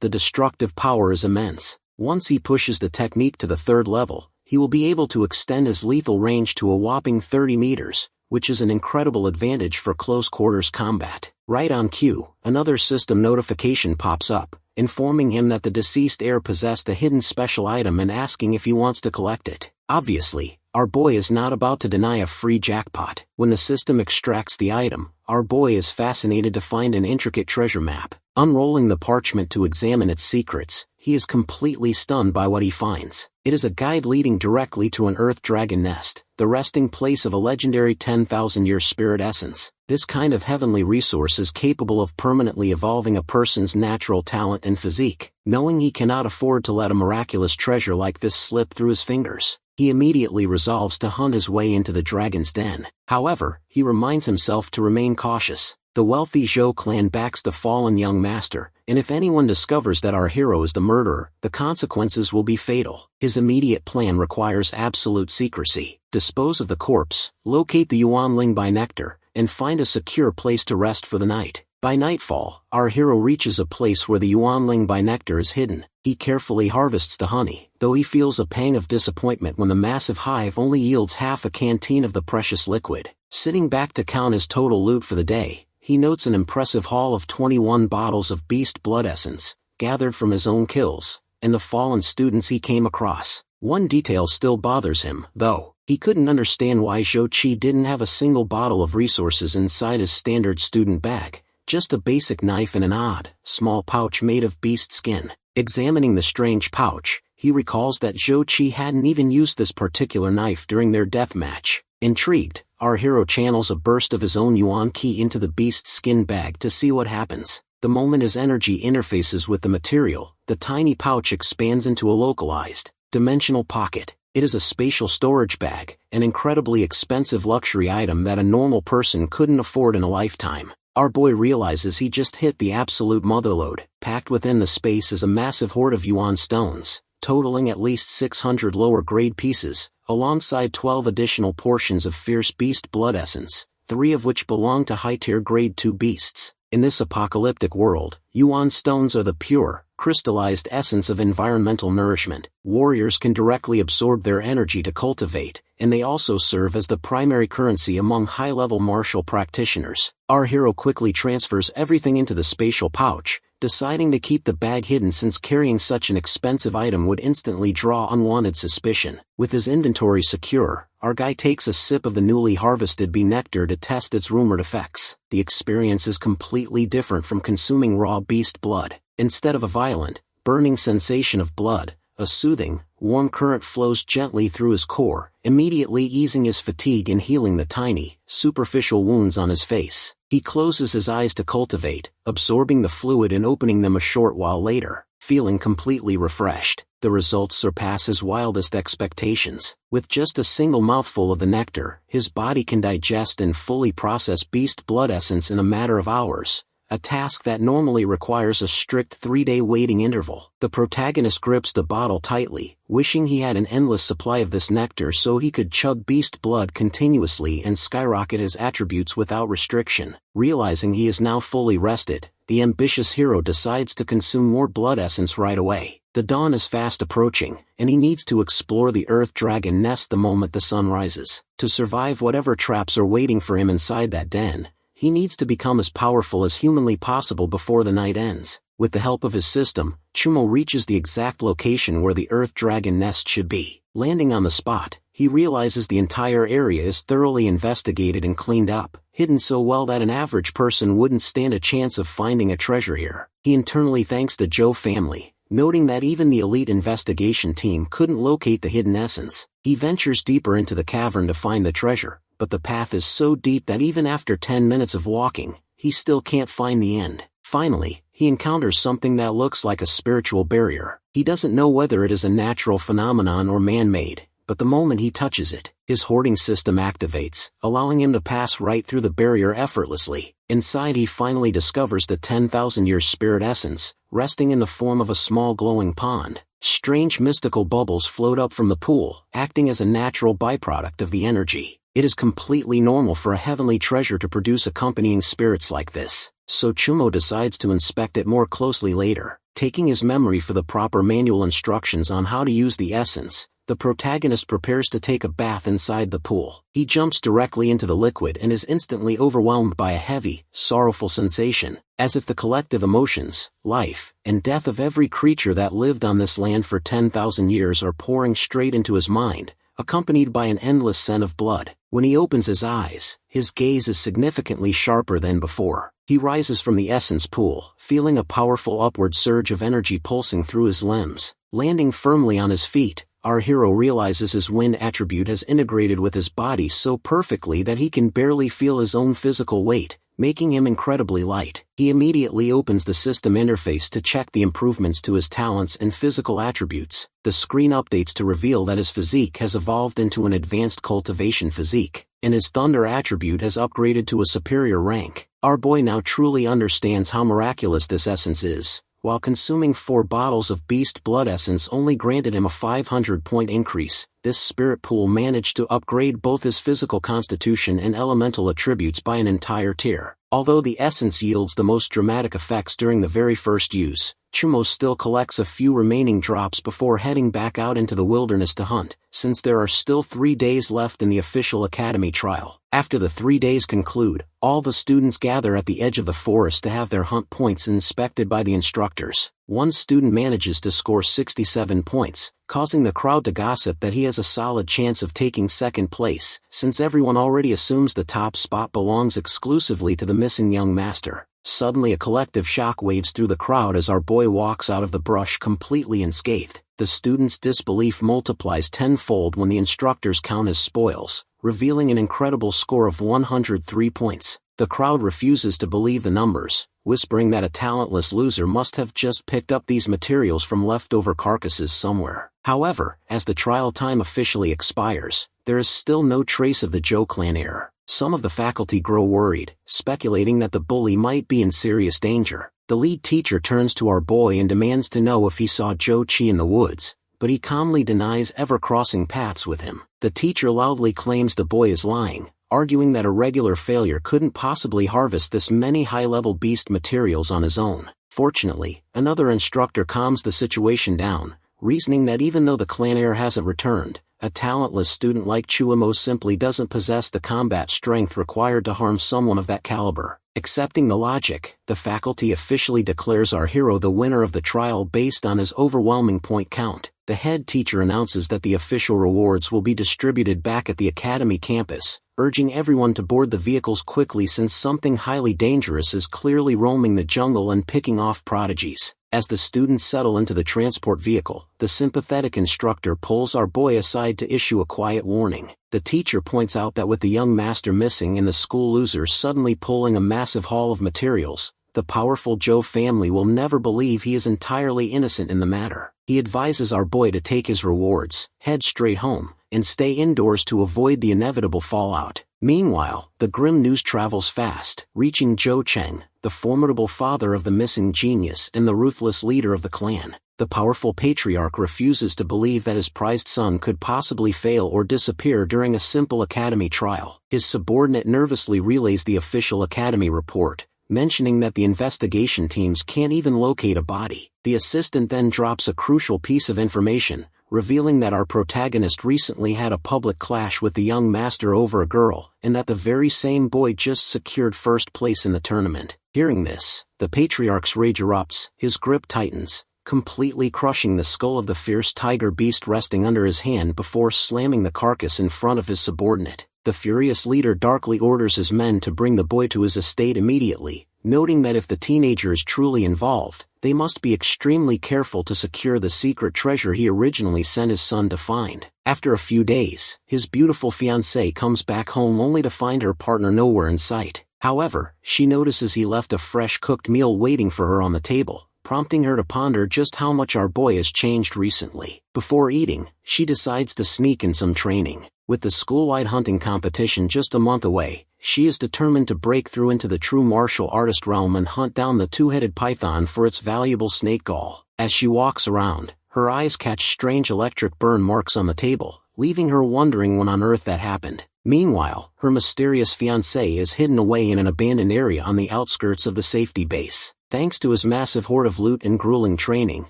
the destructive power is immense. Once he pushes the technique to the 3rd level, he will be able to extend his lethal range to a whopping 30 meters, which is an incredible advantage for close-quarters combat. Right on cue, another system notification pops up, informing him that the deceased heir possessed a hidden special item and asking if he wants to collect it. Obviously, our boy is not about to deny a free jackpot. When the system extracts the item, our boy is fascinated to find an intricate treasure map. Unrolling the parchment to examine its secrets, he is completely stunned by what he finds. It is a guide leading directly to an earth dragon nest, the resting place of a legendary 10,000-year spirit essence. This kind of heavenly resource is capable of permanently evolving a person's natural talent and physique. Knowing he cannot afford to let a miraculous treasure like this slip through his fingers, he immediately resolves to hunt his way into the dragon's den. However, he reminds himself to remain cautious. The wealthy Zhou clan backs the fallen young master, and if anyone discovers that our hero is the murderer, the consequences will be fatal. His immediate plan requires absolute secrecy. Dispose of the corpse, locate the Yuanling by nectar, and find a secure place to rest for the night. By nightfall, our hero reaches a place where the Yuanling by nectar is hidden. He carefully harvests the honey, though he feels a pang of disappointment when the massive hive only yields half a canteen of the precious liquid. Sitting back to count his total loot for the day, he notes an impressive haul of 21 bottles of beast blood essence, gathered from his own kills, and the fallen students he came across. One detail still bothers him, though. He couldn't understand why Zhou Qi didn't have a single bottle of resources inside his standard student bag, just a basic knife and an odd, small pouch made of beast skin. Examining the strange pouch, he recalls that Zhou Qi hadn't even used this particular knife during their death match. Intrigued, our hero channels a burst of his own Yuan Qi into the beast skin bag to see what happens. The moment his energy interfaces with the material, the tiny pouch expands into a localized, dimensional pocket. It is a spatial storage bag, an incredibly expensive luxury item that a normal person couldn't afford in a lifetime. Our boy realizes he just hit the absolute motherlode. Packed within the space is a massive hoard of Yuan stones, totaling at least 600 lower-grade pieces, alongside 12 additional portions of fierce beast blood essence, 3 of which belong to high-tier grade 2 beasts. In this apocalyptic world, Yuan stones are the pure, crystallized essence of environmental nourishment. Warriors can directly absorb their energy to cultivate, and they also serve as the primary currency among high-level martial practitioners. Our hero quickly transfers everything into the spatial pouch, deciding to keep the bag hidden since carrying such an expensive item would instantly draw unwanted suspicion. With his inventory secure, our guy takes a sip of the newly harvested bee nectar to test its rumored effects. The experience is completely different from consuming raw beast blood. Instead of a violent, burning sensation of blood, a soothing, warm current flows gently through his core, immediately easing his fatigue and healing the tiny, superficial wounds on his face. He closes his eyes to cultivate, absorbing the fluid and opening them a short while later, feeling completely refreshed. The results surpass his wildest expectations. With just a single mouthful of the nectar, his body can digest and fully process beast blood essence in a matter of hours, a task that normally requires a strict 3-day waiting interval. The protagonist grips the bottle tightly, wishing he had an endless supply of this nectar so he could chug beast blood continuously and skyrocket his attributes without restriction. Realizing he is now fully rested, the ambitious hero decides to consume more blood essence right away. The dawn is fast approaching, and he needs to explore the Earth Dragon nest the moment the sun rises. To survive whatever traps are waiting for him inside that den, he needs to become as powerful as humanly possible before the night ends. With the help of his system, Chumo reaches the exact location where the Earth Dragon nest should be. Landing on the spot, he realizes the entire area is thoroughly investigated and cleaned up, hidden so well that an average person wouldn't stand a chance of finding a treasure here. He internally thanks the Zhou family, noting that even the elite investigation team couldn't locate the hidden essence. He ventures deeper into the cavern to find the treasure, but the path is so deep that even after 10 minutes of walking, he still can't find the end. Finally, he encounters something that looks like a spiritual barrier. He doesn't know whether it is a natural phenomenon or man-made, but the moment he touches it, his hoarding system activates, allowing him to pass right through the barrier effortlessly. Inside he finally discovers the 10,000-year spirit essence, resting in the form of a small glowing pond. Strange mystical bubbles float up from the pool, acting as a natural byproduct of the energy. It is completely normal for a heavenly treasure to produce accompanying spirits like this, so Chumo decides to inspect it more closely later. Taking his memory for the proper manual instructions on how to use the essence, the protagonist prepares to take a bath inside the pool. He jumps directly into the liquid and is instantly overwhelmed by a heavy, sorrowful sensation, as if the collective emotions, life, and death of every creature that lived on this land for 10,000 years are pouring straight into his mind, accompanied by an endless scent of blood. When he opens his eyes, his gaze is significantly sharper than before. He rises from the essence pool, feeling a powerful upward surge of energy pulsing through his limbs. Landing firmly on his feet, our hero realizes his wind attribute has integrated with his body so perfectly that he can barely feel his own physical weight, making him incredibly light. He immediately opens the system interface to check the improvements to his talents and physical attributes. The screen updates to reveal that his physique has evolved into an advanced cultivation physique, and his thunder attribute has upgraded to a superior rank. Our boy now truly understands how miraculous this essence is. While consuming 4 bottles of beast blood essence only granted him a 500-point increase, this spirit pool managed to upgrade both his physical constitution and elemental attributes by an entire tier. Although the essence yields the most dramatic effects during the very first use, Chumo still collects a few remaining drops before heading back out into the wilderness to hunt, since there are still 3 days left in the official academy trial. After the 3 days conclude, all the students gather at the edge of the forest to have their hunt points inspected by the instructors. One student manages to score 67 points, causing the crowd to gossip that he has a solid chance of taking second place, since everyone already assumes the top spot belongs exclusively to the missing young master. Suddenly a collective shock waves through the crowd as our boy walks out of the brush completely unscathed. The students' disbelief multiplies tenfold when the instructors count his spoils, revealing an incredible score of 103 points. The crowd refuses to believe the numbers, whispering that a talentless loser must have just picked up these materials from leftover carcasses somewhere. However, as the trial time officially expires, there is still no trace of the Zhou clan heir. Some of the faculty grow worried, speculating that the bully might be in serious danger. The lead teacher turns to our boy and demands to know if he saw Zhou Qi in the woods, but he calmly denies ever crossing paths with him. The teacher loudly claims the boy is lying, arguing that a regular failure couldn't possibly harvest this many high-level beast materials on his own. Fortunately, another instructor calms the situation down, reasoning that even though the clan heir hasn't returned, a talentless student like Chuimo simply doesn't possess the combat strength required to harm someone of that caliber. Accepting the logic, the faculty officially declares our hero the winner of the trial based on his overwhelming point count. The head teacher announces that the official rewards will be distributed back at the academy campus, urging everyone to board the vehicles quickly since something highly dangerous is clearly roaming the jungle and picking off prodigies. As the students settle into the transport vehicle, the sympathetic instructor pulls our boy aside to issue a quiet warning. The teacher points out that with the young master missing and the school losers suddenly pulling a massive haul of materials, the powerful Zhou family will never believe he is entirely innocent in the matter. He advises our boy to take his rewards, head straight home, and stay indoors to avoid the inevitable fallout. Meanwhile, the grim news travels fast, reaching Zhou Cheng, the formidable father of the missing genius and the ruthless leader of the clan. The powerful patriarch refuses to believe that his prized son could possibly fail or disappear during a simple academy trial. His subordinate nervously relays the official academy report, mentioning that the investigation teams can't even locate a body. The assistant then drops a crucial piece of information, revealing that our protagonist recently had a public clash with the young master over a girl, and that the very same boy just secured first place in the tournament. Hearing this, the patriarch's rage erupts, his grip tightens, completely crushing the skull of the fierce tiger beast resting under his hand before slamming the carcass in front of his subordinate. The furious leader darkly orders his men to bring the boy to his estate immediately, noting that if the teenager is truly involved, they must be extremely careful to secure the secret treasure he originally sent his son to find. After a few days, his beautiful fiancée comes back home only to find her partner nowhere in sight. However, she notices he left a fresh cooked meal waiting for her on the table, prompting her to ponder just how much our boy has changed recently. Before eating, she decides to sneak in some training. With the school-wide hunting competition just a month away, she is determined to break through into the true martial artist realm and hunt down the two-headed python for its valuable snake gall. As she walks around, her eyes catch strange electric burn marks on the table, leaving her wondering when on earth that happened. Meanwhile, her mysterious fiancé is hidden away in an abandoned area on the outskirts of the safety base. Thanks to his massive hoard of loot and grueling training,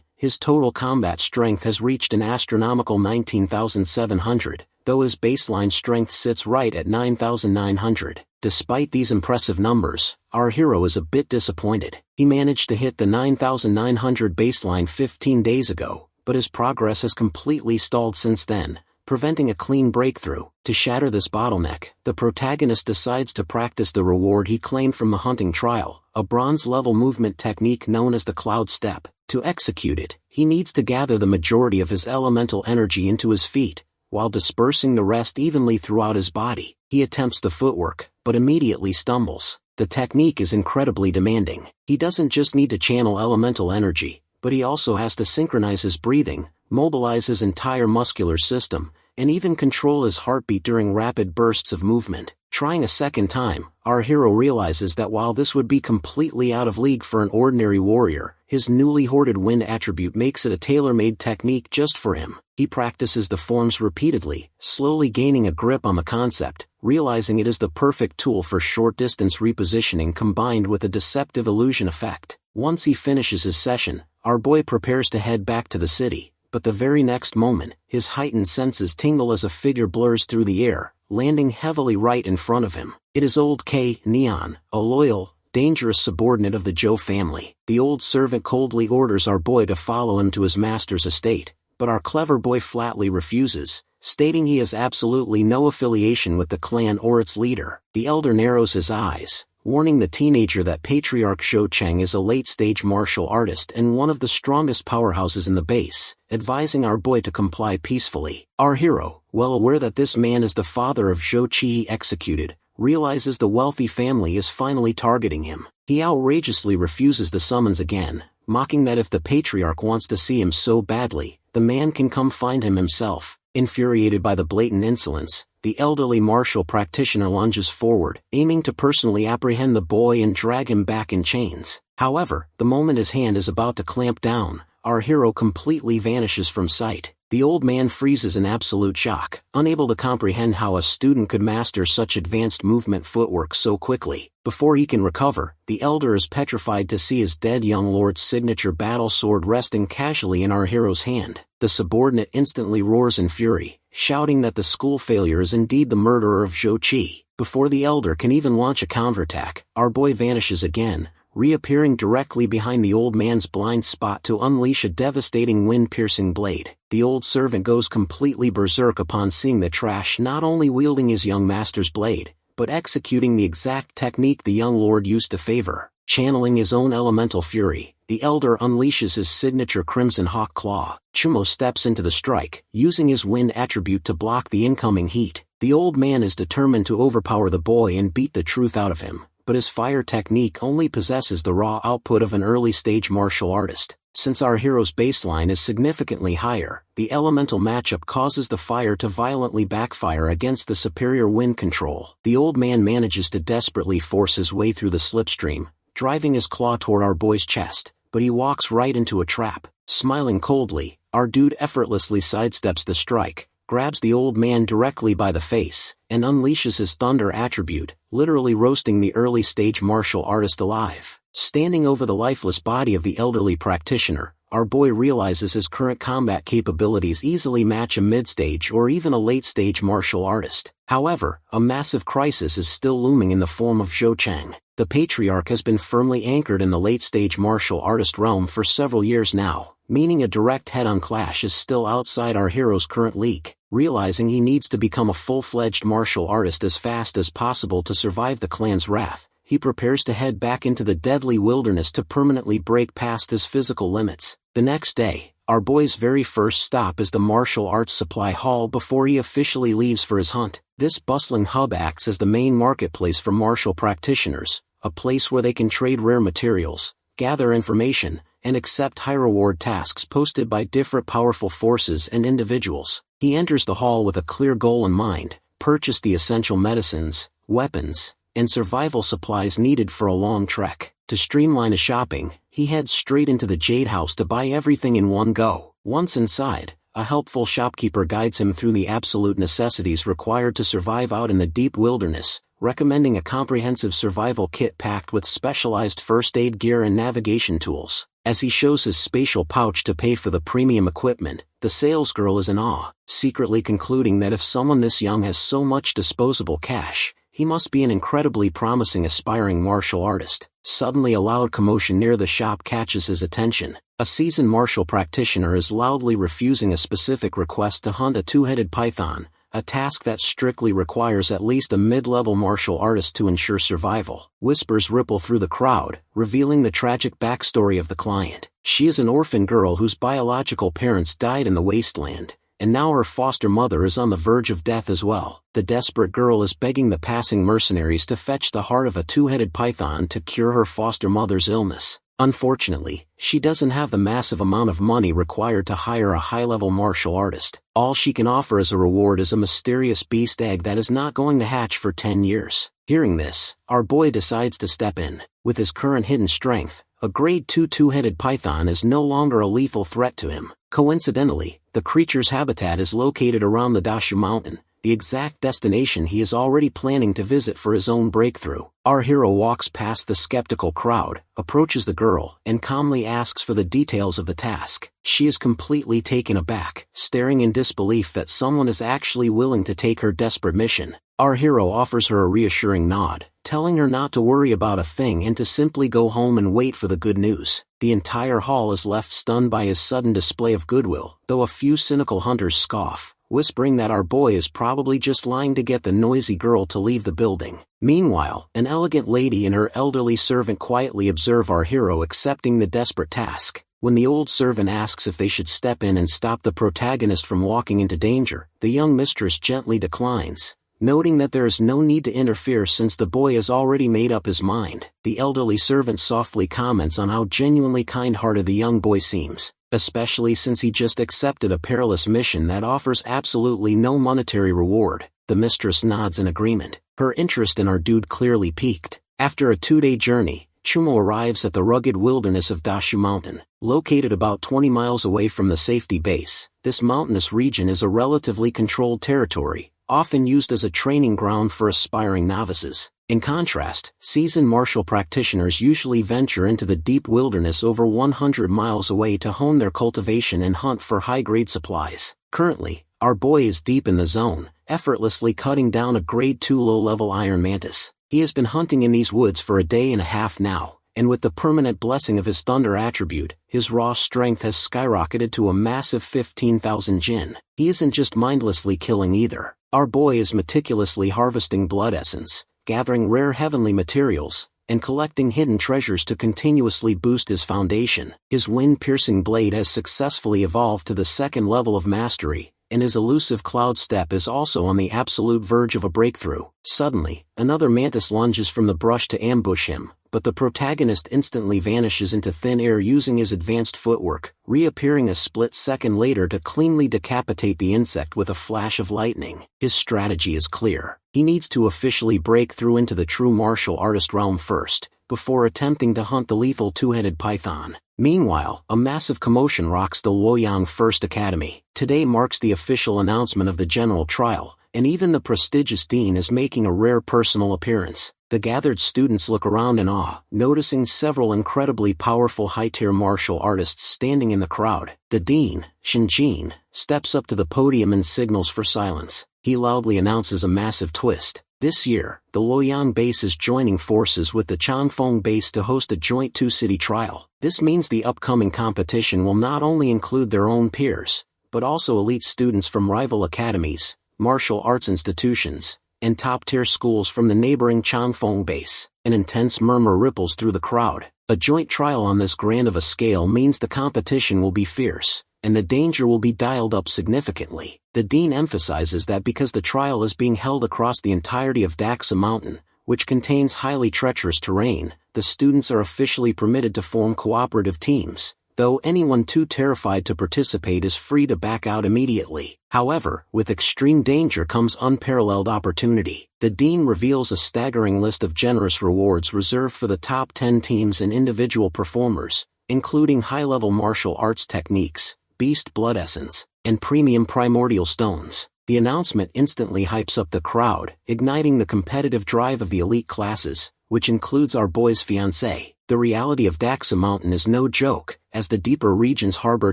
his total combat strength has reached an astronomical 19,700, though his baseline strength sits right at 9,900. Despite these impressive numbers, our hero is a bit disappointed. He managed to hit the 9,900 baseline 15 days ago, but his progress has completely stalled since then, preventing a clean breakthrough. To shatter this bottleneck, the protagonist decides to practice the reward he claimed from the hunting trial, a bronze-level movement technique known as the Cloud Step. To execute it, he needs to gather the majority of his elemental energy into his feet, while dispersing the rest evenly throughout his body. He attempts the footwork, but immediately stumbles. The technique is incredibly demanding. He doesn't just need to channel elemental energy, but he also has to synchronize his breathing, mobilize his entire muscular system, and even control his heartbeat during rapid bursts of movement. Trying a second time, our hero realizes that while this would be completely out of league for an ordinary warrior, his newly hoarded wind attribute makes it a tailor-made technique just for him. He practices the forms repeatedly, slowly gaining a grip on the concept, realizing it is the perfect tool for short-distance repositioning combined with a deceptive illusion effect. Once he finishes his session, our boy prepares to head back to the city, but the very next moment, his heightened senses tingle as a figure blurs through the air, landing heavily right in front of him. It is old K. Neon, a loyal, dangerous subordinate of the Joe family. The old servant coldly orders our boy to follow him to his master's estate, but our clever boy flatly refuses, stating he has absolutely no affiliation with the clan or its leader. The elder narrows his eyes, warning the teenager that Patriarch Zhou Cheng is a late-stage martial artist and one of the strongest powerhouses in the base, advising our boy to comply peacefully. Our hero, well aware that this man is the father of Zhou Qi he executed, realizes the wealthy family is finally targeting him. He outrageously refuses the summons again, mocking that if the Patriarch wants to see him so badly, the man can come find him himself. Infuriated by the blatant insolence, the elderly martial practitioner lunges forward, aiming to personally apprehend the boy and drag him back in chains. However, the moment his hand is about to clamp down, our hero completely vanishes from sight. The old man freezes in absolute shock, unable to comprehend how a student could master such advanced movement footwork so quickly. Before he can recover, the elder is petrified to see his dead young lord's signature battle sword resting casually in our hero's hand. The subordinate instantly roars in fury, shouting that the school failure is indeed the murderer of Zhou Qi. Before the elder can even launch a counterattack, our boy vanishes again, reappearing directly behind the old man's blind spot to unleash a devastating wind-piercing blade. The old servant goes completely berserk upon seeing the trash not only wielding his young master's blade, but executing the exact technique the young lord used to favor. Channeling his own elemental fury, the elder unleashes his signature Crimson Hawk Claw. Chumo steps into the strike, using his wind attribute to block the incoming heat. The old man is determined to overpower the boy and beat the truth out of him, but his fire technique only possesses the raw output of an early-stage martial artist. Since our hero's baseline is significantly higher, the elemental matchup causes the fire to violently backfire against the superior wind control. The old man manages to desperately force his way through the slipstream, driving his claw toward our boy's chest, but he walks right into a trap. Smiling coldly, our dude effortlessly sidesteps the strike, grabs the old man directly by the face, and unleashes his thunder attribute, literally roasting the early-stage martial artist alive. Standing over the lifeless body of the elderly practitioner, our boy realizes his current combat capabilities easily match a mid-stage or even a late-stage martial artist. However, a massive crisis is still looming in the form of Zhou Cheng. The Patriarch has been firmly anchored in the late-stage martial artist realm for several years now, meaning a direct head-on clash is still outside our hero's current league. Realizing he needs to become a full-fledged martial artist as fast as possible to survive the clan's wrath, he prepares to head back into the deadly wilderness to permanently break past his physical limits. The next day, our boy's very first stop is the martial arts supply hall before he officially leaves for his hunt. This bustling hub acts as the main marketplace for martial practitioners, a place where they can trade rare materials, gather information, and accept high-reward tasks posted by different powerful forces and individuals. He enters the hall with a clear goal in mind: purchase the essential medicines, weapons, and survival supplies needed for a long trek. To streamline his shopping, he heads straight into the Jade House to buy everything in one go. Once inside, a helpful shopkeeper guides him through the absolute necessities required to survive out in the deep wilderness, recommending a comprehensive survival kit packed with specialized first aid gear and navigation tools. As he shows his spatial pouch to pay for the premium equipment, the salesgirl is in awe, secretly concluding that if someone this young has so much disposable cash, he must be an incredibly promising aspiring martial artist. Suddenly a loud commotion near the shop catches his attention. A seasoned martial practitioner is loudly refusing a specific request to hunt a two-headed python, a task that strictly requires at least a mid-level martial artist to ensure survival. Whispers ripple through the crowd, revealing the tragic backstory of the client. She is an orphan girl whose biological parents died in the wasteland, and now her foster mother is on the verge of death as well. The desperate girl is begging the passing mercenaries to fetch the heart of a two-headed python to cure her foster mother's illness. Unfortunately, she doesn't have the massive amount of money required to hire a high-level martial artist. All she can offer as a reward is a mysterious beast egg that is not going to hatch for 10 years. Hearing this, our boy decides to step in. With his current hidden strength, a grade 2 two-headed python is no longer a lethal threat to him. Coincidentally, the creature's habitat is located around the Dashu Mountain, the exact destination he is already planning to visit for his own breakthrough. Our hero walks past the skeptical crowd, approaches the girl, and calmly asks for the details of the task. She is completely taken aback, staring in disbelief that someone is actually willing to take her desperate mission. Our hero offers her a reassuring nod, telling her not to worry about a thing and to simply go home and wait for the good news. The entire hall is left stunned by his sudden display of goodwill, though a few cynical hunters scoff, whispering that our boy is probably just lying to get the noisy girl to leave the building. Meanwhile, an elegant lady and her elderly servant quietly observe our hero accepting the desperate task. When the old servant asks if they should step in and stop the protagonist from walking into danger, the young mistress gently declines, noting that there is no need to interfere since the boy has already made up his mind. The elderly servant softly comments on how genuinely kind-hearted the young boy seems, especially since he just accepted a perilous mission that offers absolutely no monetary reward. The mistress nods in agreement, her interest in our dude clearly piqued. After a 2-day journey, Chumo arrives at the rugged wilderness of Dashu Mountain. Located about 20 miles away from the safety base, this mountainous region is a relatively controlled territory, often used as a training ground for aspiring novices. In contrast, seasoned martial practitioners usually venture into the deep wilderness over 100 miles away to hone their cultivation and hunt for high-grade supplies. Currently, our boy is deep in the zone, effortlessly cutting down a grade 2 low-level iron mantis. He has been hunting in these woods for a day and a half now, and with the permanent blessing of his thunder attribute, his raw strength has skyrocketed to a massive 15,000 jin. He isn't just mindlessly killing either. Our boy is meticulously harvesting blood essence, gathering rare heavenly materials, and collecting hidden treasures to continuously boost his foundation. His wind-piercing blade has successfully evolved to the second level of mastery, and his elusive cloud step is also on the absolute verge of a breakthrough. Suddenly, another mantis lunges from the brush to ambush him, but the protagonist instantly vanishes into thin air using his advanced footwork, reappearing a split second later to cleanly decapitate the insect with a flash of lightning. His strategy is clear. He needs to officially break through into the true martial artist realm first, before attempting to hunt the lethal two-headed python. Meanwhile, a massive commotion rocks the Luoyang First Academy. Today marks the official announcement of the general trial, and even the prestigious dean is making a rare personal appearance. The gathered students look around in awe, noticing several incredibly powerful high-tier martial artists standing in the crowd. The dean, Shinjin, steps up to the podium and signals for silence. He loudly announces a massive twist. This year, the Luoyang base is joining forces with the Changfeng base to host a joint two-city trial. This means the upcoming competition will not only include their own peers, but also elite students from rival academies, martial arts institutions, and top-tier schools from the neighboring Changfeng base. An intense murmur ripples through the crowd. A joint trial on this grand of a scale means the competition will be fierce, and the danger will be dialed up significantly. The dean emphasizes that because the trial is being held across the entirety of Daxa Mountain, which contains highly treacherous terrain, the students are officially permitted to form cooperative teams, though anyone too terrified to participate is free to back out immediately. However, with extreme danger comes unparalleled opportunity. The dean reveals a staggering list of generous rewards reserved for the top 10 teams and individual performers, including high-level martial arts techniques, beast blood essence, and premium primordial stones. The announcement instantly hypes up the crowd, igniting the competitive drive of the elite classes, which includes our boy's fiancé. The reality of Daxa Mountain is no joke, as the deeper regions harbor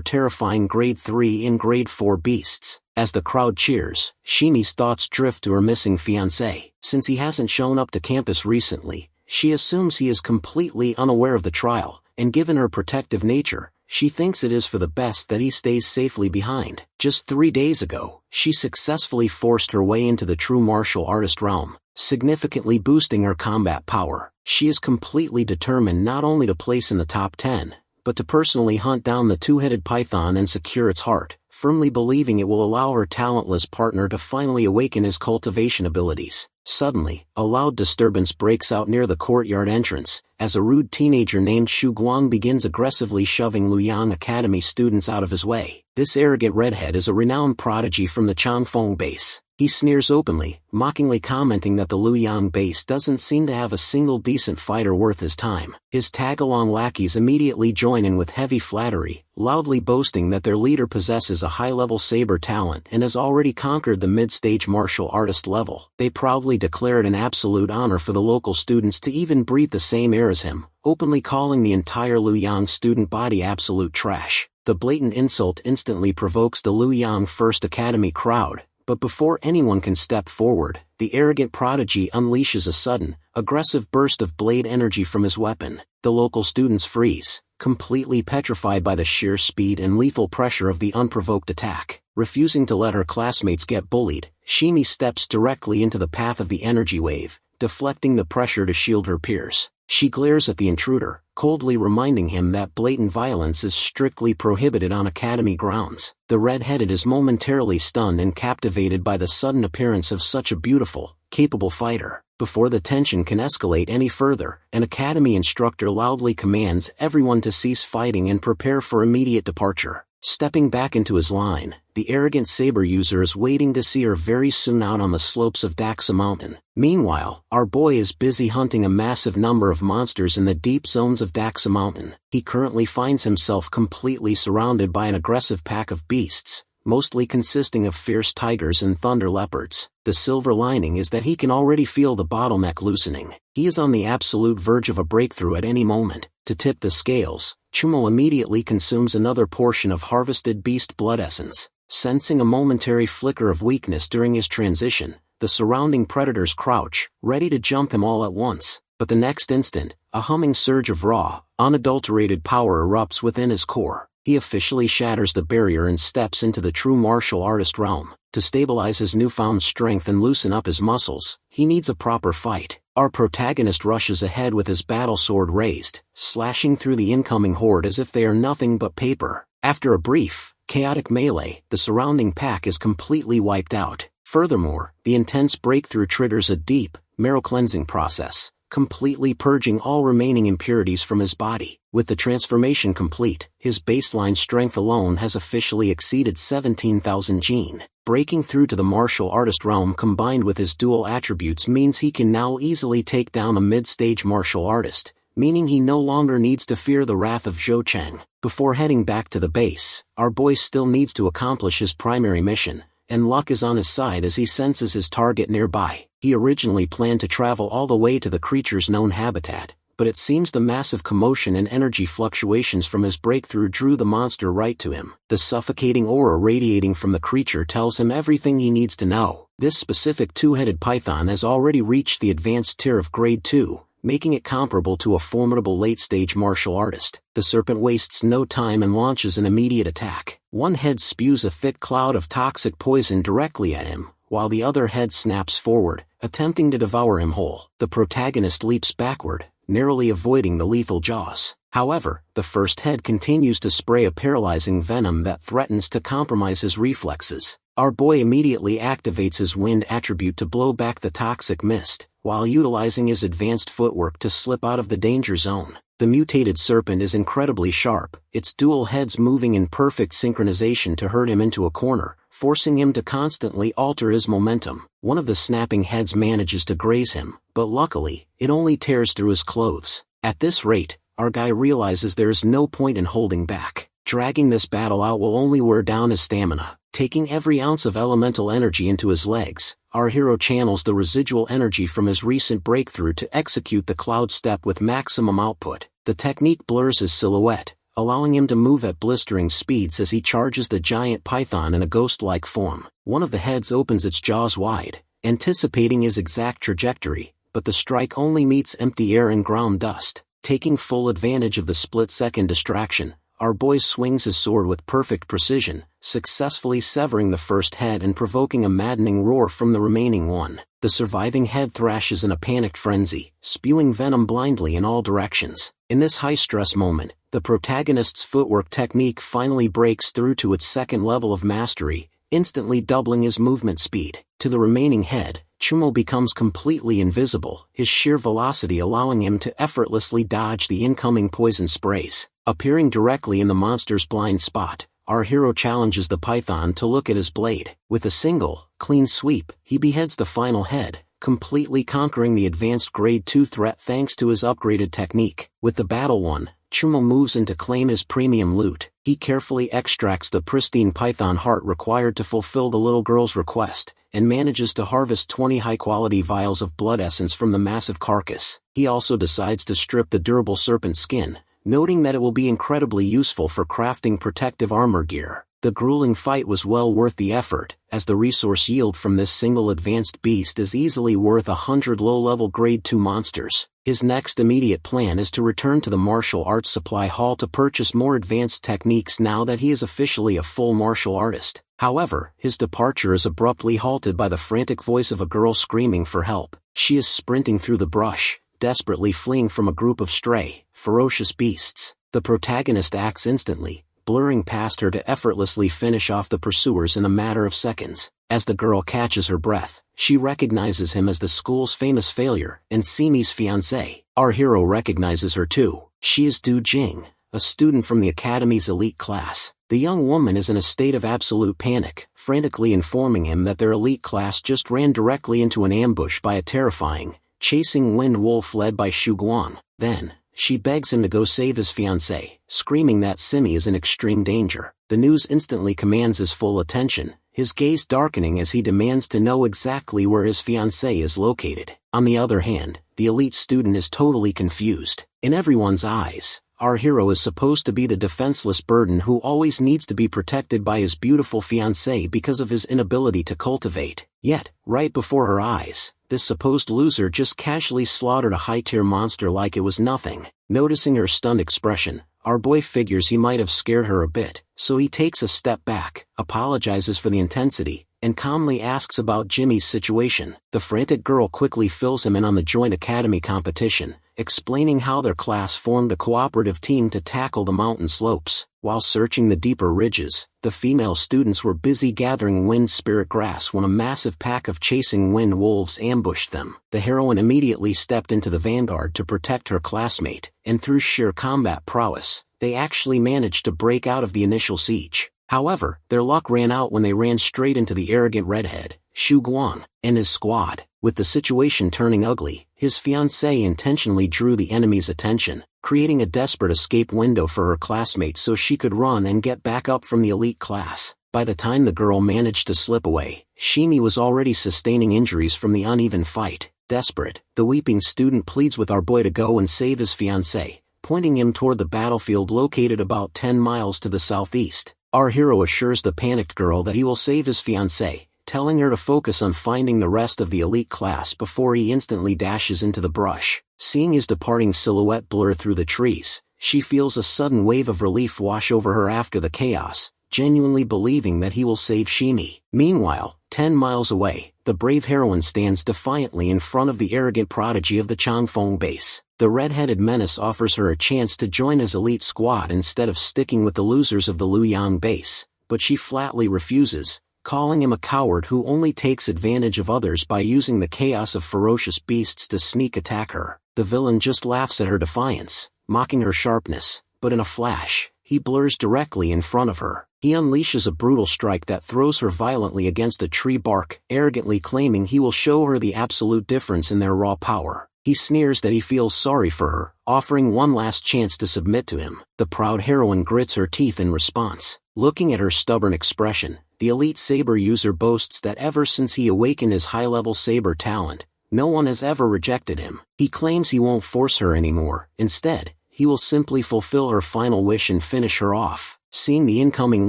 terrifying Grade 3 and Grade 4 beasts. As the crowd cheers, Shimi's thoughts drift to her missing fiancé. Since he hasn't shown up to campus recently, she assumes he is completely unaware of the trial, and given her protective nature, she thinks it is for the best that he stays safely behind. Just 3 days ago, she successfully forced her way into the true martial artist realm, significantly boosting her combat power. She is completely determined not only to place in the top 10, but to personally hunt down the two-headed python and secure its heart, firmly believing it will allow her talentless partner to finally awaken his cultivation abilities. Suddenly, a loud disturbance breaks out near the courtyard entrance, as a rude teenager named Xu Guang begins aggressively shoving Luoyang Academy students out of his way. This arrogant redhead is a renowned prodigy from the Changfeng base. He sneers openly, mockingly commenting that the Luoyang base doesn't seem to have a single decent fighter worth his time. His tag-along lackeys immediately join in with heavy flattery, loudly boasting that their leader possesses a high-level saber talent and has already conquered the mid-stage martial artist level. They proudly declare it an absolute honor for the local students to even breathe the same air as him, openly calling the entire Luoyang student body absolute trash. The blatant insult instantly provokes the Luoyang First Academy crowd, but before anyone can step forward, the arrogant prodigy unleashes a sudden, aggressive burst of blade energy from his weapon. The local students freeze, completely petrified by the sheer speed and lethal pressure of the unprovoked attack. Refusing to let her classmates get bullied, Shimi steps directly into the path of the energy wave, deflecting the pressure to shield her peers. She glares at the intruder, coldly reminding him that blatant violence is strictly prohibited on academy grounds. The red-headed is momentarily stunned and captivated by the sudden appearance of such a beautiful, capable fighter. Before the tension can escalate any further, an academy instructor loudly commands everyone to cease fighting and prepare for immediate departure. Stepping back into his line, the arrogant saber user is waiting to see her very soon out on the slopes of Daxa Mountain. Meanwhile, our boy is busy hunting a massive number of monsters in the deep zones of Daxa Mountain. He currently finds himself completely surrounded by an aggressive pack of beasts, mostly consisting of fierce tigers and thunder leopards. The silver lining is that he can already feel the bottleneck loosening. He is on the absolute verge of a breakthrough at any moment. To tip the scales, Chumo immediately consumes another portion of harvested beast blood essence. Sensing a momentary flicker of weakness during his transition, the surrounding predators crouch, ready to jump him all at once. But the next instant, a humming surge of raw, unadulterated power erupts within his core. He officially shatters the barrier and steps into the true martial artist realm. To stabilize his newfound strength and loosen up his muscles, he needs a proper fight. Our protagonist rushes ahead with his battle sword raised, slashing through the incoming horde as if they are nothing but paper. After a brief, chaotic melee, the surrounding pack is completely wiped out. Furthermore, the intense breakthrough triggers a deep, marrow-cleansing process, completely purging all remaining impurities from his body. With the transformation complete, his baseline strength alone has officially exceeded 17,000 gene. Breaking through to the martial artist realm combined with his dual attributes means he can now easily take down a mid-stage martial artist, meaning he no longer needs to fear the wrath of Zhou Cheng. Before heading back to the base, our boy still needs to accomplish his primary mission, and luck is on his side as he senses his target nearby. He originally planned to travel all the way to the creature's known habitat, but it seems the massive commotion and energy fluctuations from his breakthrough drew the monster right to him. The suffocating aura radiating from the creature tells him everything he needs to know. This specific two-headed python has already reached the advanced tier of Grade 2, making it comparable to a formidable late-stage martial artist. The serpent wastes no time and launches an immediate attack. One head spews a thick cloud of toxic poison directly at him, while the other head snaps forward, attempting to devour him whole. The protagonist leaps backward, narrowly avoiding the lethal jaws. However, the first head continues to spray a paralyzing venom that threatens to compromise his reflexes. Our boy immediately activates his wind attribute to blow back the toxic mist, while utilizing his advanced footwork to slip out of the danger zone. The mutated serpent is incredibly sharp, its dual heads moving in perfect synchronization to herd him into a corner, forcing him to constantly alter his momentum. One of the snapping heads manages to graze him, but luckily, it only tears through his clothes. At this rate, our guy realizes there is no point in holding back. Dragging this battle out will only wear down his stamina. Taking every ounce of elemental energy into his legs, our hero channels the residual energy from his recent breakthrough to execute the cloud step with maximum output. The technique blurs his silhouette, allowing him to move at blistering speeds as he charges the giant python in a ghost-like form. One of the heads opens its jaws wide, anticipating his exact trajectory, but the strike only meets empty air and ground dust. Taking full advantage of the split-second distraction, our boy swings his sword with perfect precision, successfully severing the first head and provoking a maddening roar from the remaining one. The surviving head thrashes in a panicked frenzy, spewing venom blindly in all directions. In this high-stress moment, the protagonist's footwork technique finally breaks through to its second level of mastery, instantly doubling his movement speed. To the remaining head, Chumo becomes completely invisible, his sheer velocity allowing him to effortlessly dodge the incoming poison sprays. Appearing directly in the monster's blind spot, our hero challenges the python to look at his blade. With a single, clean sweep, he beheads the final head, completely conquering the advanced Grade 2 threat thanks to his upgraded technique. With the battle won, Chumo moves in to claim his premium loot. He carefully extracts the pristine python heart required to fulfill the little girl's request, and manages to harvest 20 high-quality vials of blood essence from the massive carcass. He also decides to strip the durable serpent skin, noting that it will be incredibly useful for crafting protective armor gear. The grueling fight was well worth the effort, as the resource yield from this single advanced beast is easily worth 100 low-level Grade 2 monsters. His next immediate plan is to return to the martial arts supply hall to purchase more advanced techniques now that he is officially a full martial artist. However, his departure is abruptly halted by the frantic voice of a girl screaming for help. She is sprinting through the brush, desperately fleeing from a group of stray, ferocious beasts. The protagonist acts instantly, blurring past her to effortlessly finish off the pursuers in a matter of seconds. As the girl catches her breath, she recognizes him as the school's famous failure, and Simi's fiancée. Our hero recognizes her too. She is Du Jing, a student from the academy's elite class. The young woman is in a state of absolute panic, frantically informing him that their elite class just ran directly into an ambush by a terrifying, chasing wind wolf led by Shu Guang. Then, she begs him to go save his fiancée, screaming that Simi is in extreme danger. The news instantly commands his full attention, his gaze darkening as he demands to know exactly where his fiancée is located. On the other hand, the elite student is totally confused. In everyone's eyes, our hero is supposed to be the defenseless burden who always needs to be protected by his beautiful fiancée because of his inability to cultivate. Yet, right before her eyes, this supposed loser just casually slaughtered a high-tier monster like it was nothing. Noticing her stunned expression, our boy figures he might have scared her a bit, so he takes a step back, apologizes for the intensity, and calmly asks about Jimmy's situation. The frantic girl quickly fills him in on the joint academy competition, explaining how their class formed a cooperative team to tackle the mountain slopes. While searching the deeper ridges, the female students were busy gathering wind spirit grass when a massive pack of chasing wind wolves ambushed them. The heroine immediately stepped into the vanguard to protect her classmate, and through sheer combat prowess, they actually managed to break out of the initial siege. However, their luck ran out when they ran straight into the arrogant redhead, Shu Guang, and his squad. With the situation turning ugly, his fiancée intentionally drew the enemy's attention, creating a desperate escape window for her classmate so she could run and get back up from the elite class. By the time the girl managed to slip away, Shimi was already sustaining injuries from the uneven fight. Desperate, the weeping student pleads with our boy to go and save his fiancée, pointing him toward the battlefield located about 10 miles to the southeast. Our hero assures the panicked girl that he will save his fiancée, telling her to focus on finding the rest of the elite class before he instantly dashes into the brush. Seeing his departing silhouette blur through the trees, she feels a sudden wave of relief wash over her after the chaos, genuinely believing that he will save Shimi. Meanwhile, 10 miles away, the brave heroine stands defiantly in front of the arrogant prodigy of the Changfeng base. The red-headed menace offers her a chance to join his elite squad instead of sticking with the losers of the Luoyang base, but she flatly refuses, calling him a coward who only takes advantage of others by using the chaos of ferocious beasts to sneak attack her. The villain just laughs at her defiance, mocking her sharpness, but in a flash, he blurs directly in front of her. He unleashes a brutal strike that throws her violently against a tree bark, arrogantly claiming he will show her the absolute difference in their raw power. He sneers that he feels sorry for her, offering one last chance to submit to him. The proud heroine grits her teeth in response. Looking at her stubborn expression, the elite saber user boasts that ever since he awakened his high-level saber talent, no one has ever rejected him. He claims he won't force her anymore. Instead, he will simply fulfill her final wish and finish her off. Seeing the incoming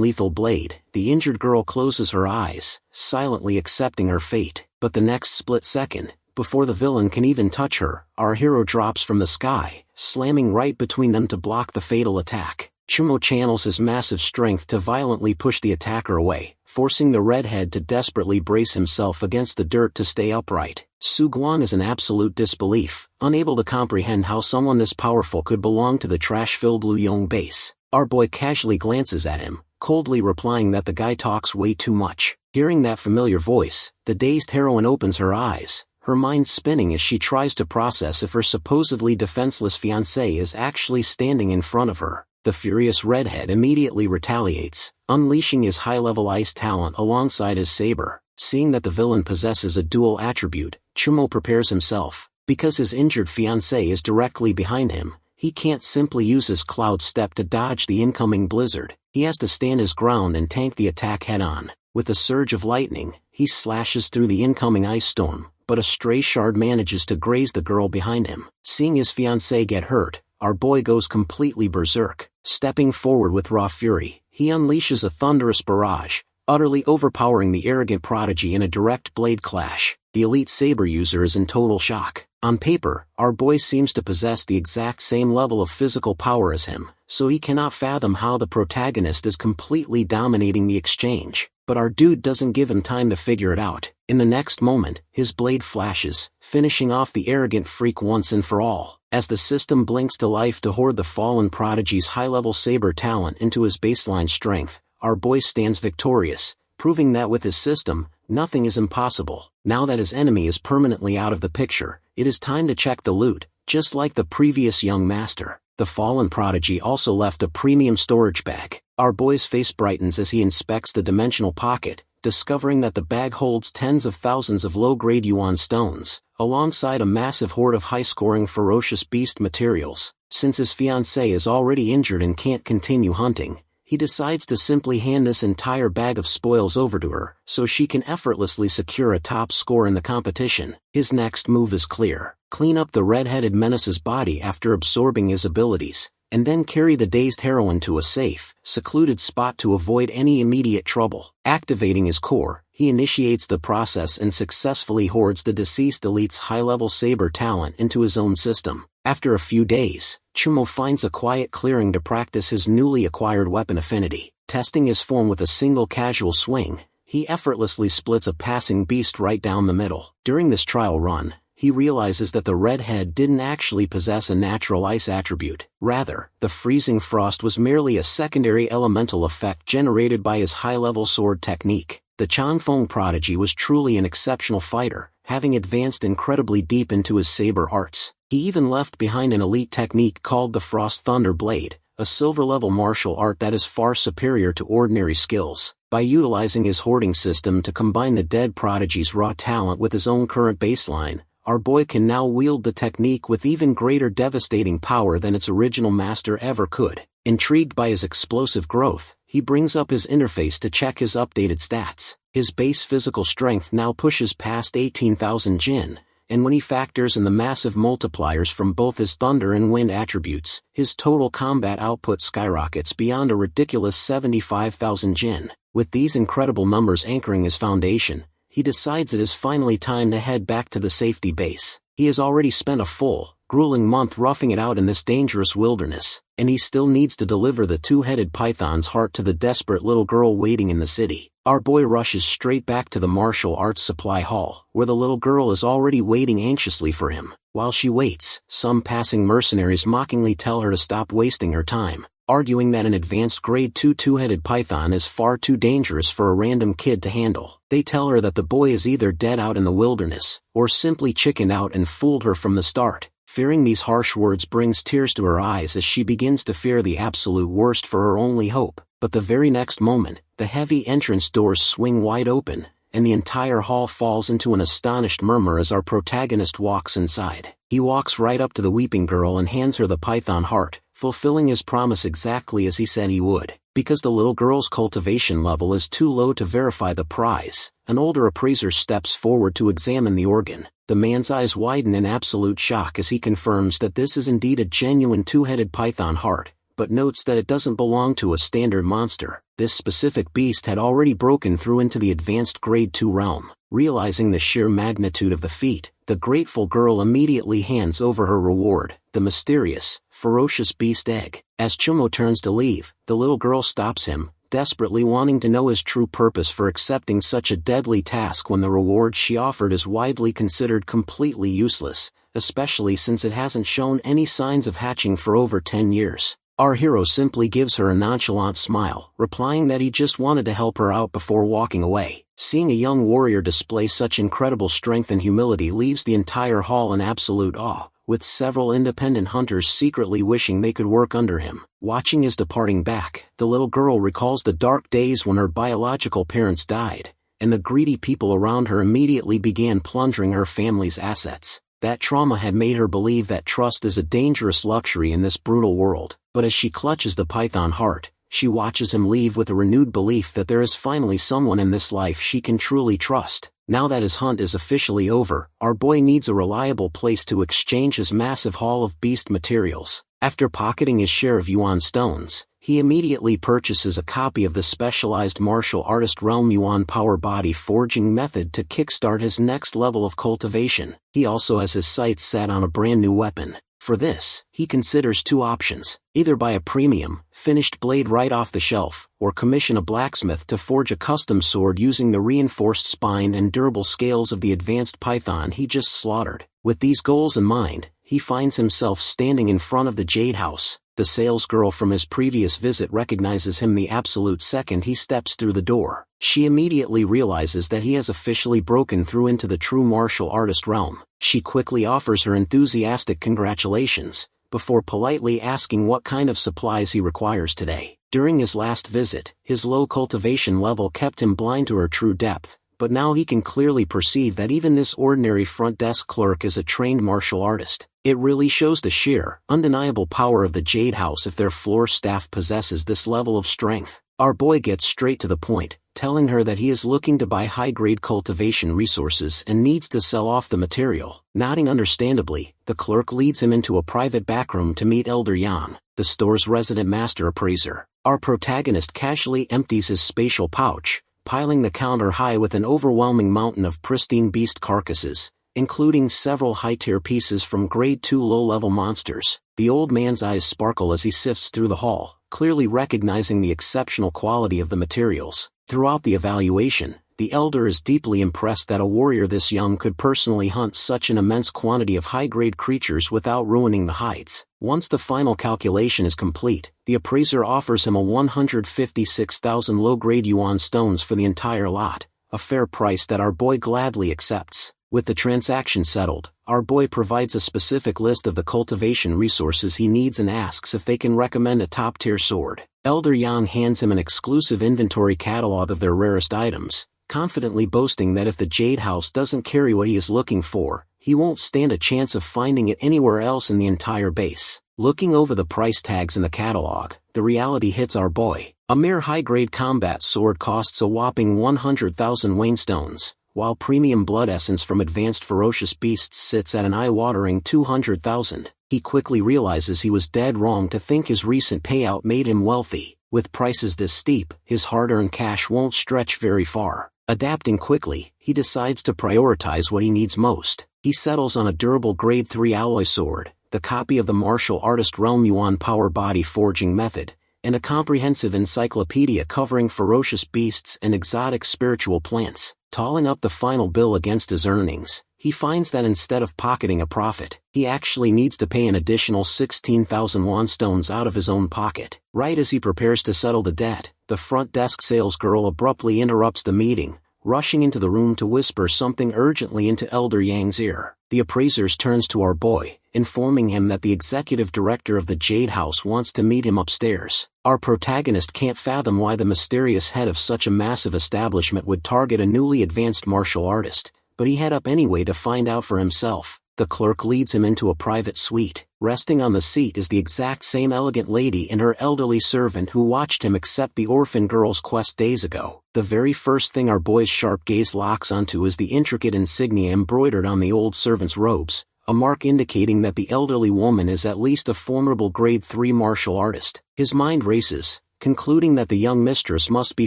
lethal blade, the injured girl closes her eyes, silently accepting her fate. But the next split second, before the villain can even touch her, our hero drops from the sky, slamming right between them to block the fatal attack. Chumo channels his massive strength to violently push the attacker away, forcing the redhead to desperately brace himself against the dirt to stay upright. Su Guan is in absolute disbelief, unable to comprehend how someone this powerful could belong to the trash-filled Luoyang base. Our boy casually glances at him, coldly replying that the guy talks way too much. Hearing that familiar voice, the dazed heroine opens her eyes, her mind spinning as she tries to process if her supposedly defenseless fiancé is actually standing in front of her. The furious redhead immediately retaliates, unleashing his high-level ice talent alongside his saber. Seeing that the villain possesses a dual attribute, Chumo prepares himself. Because his injured fiancé is directly behind him, he can't simply use his cloud step to dodge the incoming blizzard. He has to stand his ground and tank the attack head-on. With a surge of lightning, he slashes through the incoming ice storm, but a stray shard manages to graze the girl behind him. Seeing his fiancé get hurt, our boy goes completely berserk. Stepping forward with raw fury, he unleashes a thunderous barrage, utterly overpowering the arrogant prodigy in a direct blade clash. The elite saber user is in total shock. On paper, our boy seems to possess the exact same level of physical power as him, so he cannot fathom how the protagonist is completely dominating the exchange. But our dude doesn't give him time to figure it out. In the next moment, his blade flashes, finishing off the arrogant freak once and for all. As the system blinks to life to hoard the fallen prodigy's high-level saber talent into his baseline strength, our boy stands victorious, proving that with his system, nothing is impossible. Now that his enemy is permanently out of the picture, it is time to check the loot. Just like the previous young master, the fallen prodigy also left a premium storage bag. Our boy's face brightens as he inspects the dimensional pocket, discovering that the bag holds tens of thousands of low-grade yuan stones, alongside a massive hoard of high-scoring ferocious beast materials. Since his fiancée is already injured and can't continue hunting, he decides to simply hand this entire bag of spoils over to her, so she can effortlessly secure a top score in the competition. His next move is clear: clean up the red-headed menace's body after absorbing his abilities, and then carry the dazed heroine to a safe, secluded spot to avoid any immediate trouble. Activating his core, he initiates the process and successfully hoards the deceased elite's high-level saber talent into his own system. After a few days, Chumo finds a quiet clearing to practice his newly acquired weapon affinity. Testing his form with a single casual swing, he effortlessly splits a passing beast right down the middle. During this trial run, he realizes that the redhead didn't actually possess a natural ice attribute. Rather, the freezing frost was merely a secondary elemental effect generated by his high-level sword technique. The Changfeng prodigy was truly an exceptional fighter, having advanced incredibly deep into his saber arts. He even left behind an elite technique called the Frost Thunder Blade, a silver-level martial art that is far superior to ordinary skills. By utilizing his hoarding system to combine the dead prodigy's raw talent with his own current baseline, our boy can now wield the technique with even greater devastating power than its original master ever could. Intrigued by his explosive growth, he brings up his interface to check his updated stats. His base physical strength now pushes past 18,000 Jin, and when he factors in the massive multipliers from both his thunder and wind attributes, his total combat output skyrockets beyond a ridiculous 75,000 jin. With these incredible numbers anchoring his foundation, he decides it is finally time to head back to the safety base. He has already spent a full, grueling month roughing it out in this dangerous wilderness, and he still needs to deliver the two-headed python's heart to the desperate little girl waiting in the city. Our boy rushes straight back to the martial arts supply hall, where the little girl is already waiting anxiously for him. While she waits, some passing mercenaries mockingly tell her to stop wasting her time, arguing that an advanced grade 2 two-headed python is far too dangerous for a random kid to handle. They tell her that the boy is either dead out in the wilderness, or simply chickened out and fooled her from the start. Fearing these harsh words brings tears to her eyes as she begins to fear the absolute worst for her only hope. But the very next moment, the heavy entrance doors swing wide open, and the entire hall falls into an astonished murmur as our protagonist walks inside. He walks right up to the weeping girl and hands her the python heart, fulfilling his promise exactly as he said he would. Because the little girl's cultivation level is too low to verify the prize, an older appraiser steps forward to examine the organ. The man's eyes widen in absolute shock as he confirms that this is indeed a genuine two-headed python heart, but notes that it doesn't belong to a standard monster. This specific beast had already broken through into the advanced grade 2 realm. Realizing the sheer magnitude of the feat, the grateful girl immediately hands over her reward, the mysterious, ferocious beast egg. As Chumo turns to leave, the little girl stops him, desperately wanting to know his true purpose for accepting such a deadly task when the reward she offered is widely considered completely useless, especially since it hasn't shown any signs of hatching for over 10 years. Our hero simply gives her a nonchalant smile, replying that he just wanted to help her out before walking away. Seeing a young warrior display such incredible strength and humility leaves the entire hall in absolute awe, with several independent hunters secretly wishing they could work under him. Watching his departing back, the little girl recalls the dark days when her biological parents died, and the greedy people around her immediately began plundering her family's assets. That trauma had made her believe that trust is a dangerous luxury in this brutal world, but as she clutches the python heart, she watches him leave with a renewed belief that there is finally someone in this life she can truly trust. Now that his hunt is officially over, our boy needs a reliable place to exchange his massive haul of beast materials. After pocketing his share of yuan stones, he immediately purchases a copy of the specialized martial artist realm yuan power body forging method to kickstart his next level of cultivation. He also has his sights set on a brand new weapon. For this, he considers two options: either buy a premium, finished blade right off the shelf, or commission a blacksmith to forge a custom sword using the reinforced spine and durable scales of the advanced python he just slaughtered. With these goals in mind, he finds himself standing in front of the Jade House. The salesgirl from his previous visit recognizes him the absolute second he steps through the door. She immediately realizes that he has officially broken through into the true martial artist realm. She quickly offers her enthusiastic congratulations, before politely asking what kind of supplies he requires today. During his last visit, his low cultivation level kept him blind to her true depth, but now he can clearly perceive that even this ordinary front desk clerk is a trained martial artist. It really shows the sheer, undeniable power of the Jade House if their floor staff possesses this level of strength. Our boy gets straight to the point, telling her that he is looking to buy high-grade cultivation resources and needs to sell off the material. Nodding understandably, the clerk leads him into a private backroom to meet Elder Yan, the store's resident master appraiser. Our protagonist casually empties his spatial pouch, piling the counter high with an overwhelming mountain of pristine beast carcasses, including several high-tier pieces from grade 2 low-level monsters. The old man's eyes sparkle as he sifts through the hall, clearly recognizing the exceptional quality of the materials. Throughout the evaluation, the elder is deeply impressed that a warrior this young could personally hunt such an immense quantity of high-grade creatures without ruining the hides. Once the final calculation is complete, the appraiser offers him a 156,000 low-grade yuan stones for the entire lot, a fair price that our boy gladly accepts. With the transaction settled, our boy provides a specific list of the cultivation resources he needs and asks if they can recommend a top-tier sword. Elder Yang hands him an exclusive inventory catalog of their rarest items, confidently boasting that if the Jade House doesn't carry what he is looking for, he won't stand a chance of finding it anywhere else in the entire base. Looking over the price tags in the catalog, the reality hits our boy. A mere high-grade combat sword costs a whopping 100,000 Wayne stones, while premium blood essence from advanced ferocious beasts sits at an eye-watering 200,000. He quickly realizes he was dead wrong to think his recent payout made him wealthy. With prices this steep, his hard-earned cash won't stretch very far. Adapting quickly, he decides to prioritize what he needs most. He settles on a durable grade 3 alloy sword, the copy of the martial artist Realm Yuan power body forging method, and a comprehensive encyclopedia covering ferocious beasts and exotic spiritual plants. Tallying up the final bill against his earnings, he finds that instead of pocketing a profit, he actually needs to pay an additional 16,000 won stones out of his own pocket. Right as he prepares to settle the debt, the front desk sales girl abruptly interrupts the meeting, rushing into the room to whisper something urgently into Elder Yang's ear. The appraiser turns to our boy, informing him that the executive director of the Jade House wants to meet him upstairs. Our protagonist can't fathom why the mysterious head of such a massive establishment would target a newly advanced martial artist, but he head up anyway to find out for himself. The clerk leads him into a private suite. Resting on the seat is the exact same elegant lady and her elderly servant who watched him accept the orphan girl's quest days ago. The very first thing our boy's sharp gaze locks onto is the intricate insignia embroidered on the old servant's robes, a mark indicating that the elderly woman is at least a formidable grade 3 martial artist. His mind races, concluding that the young mistress must be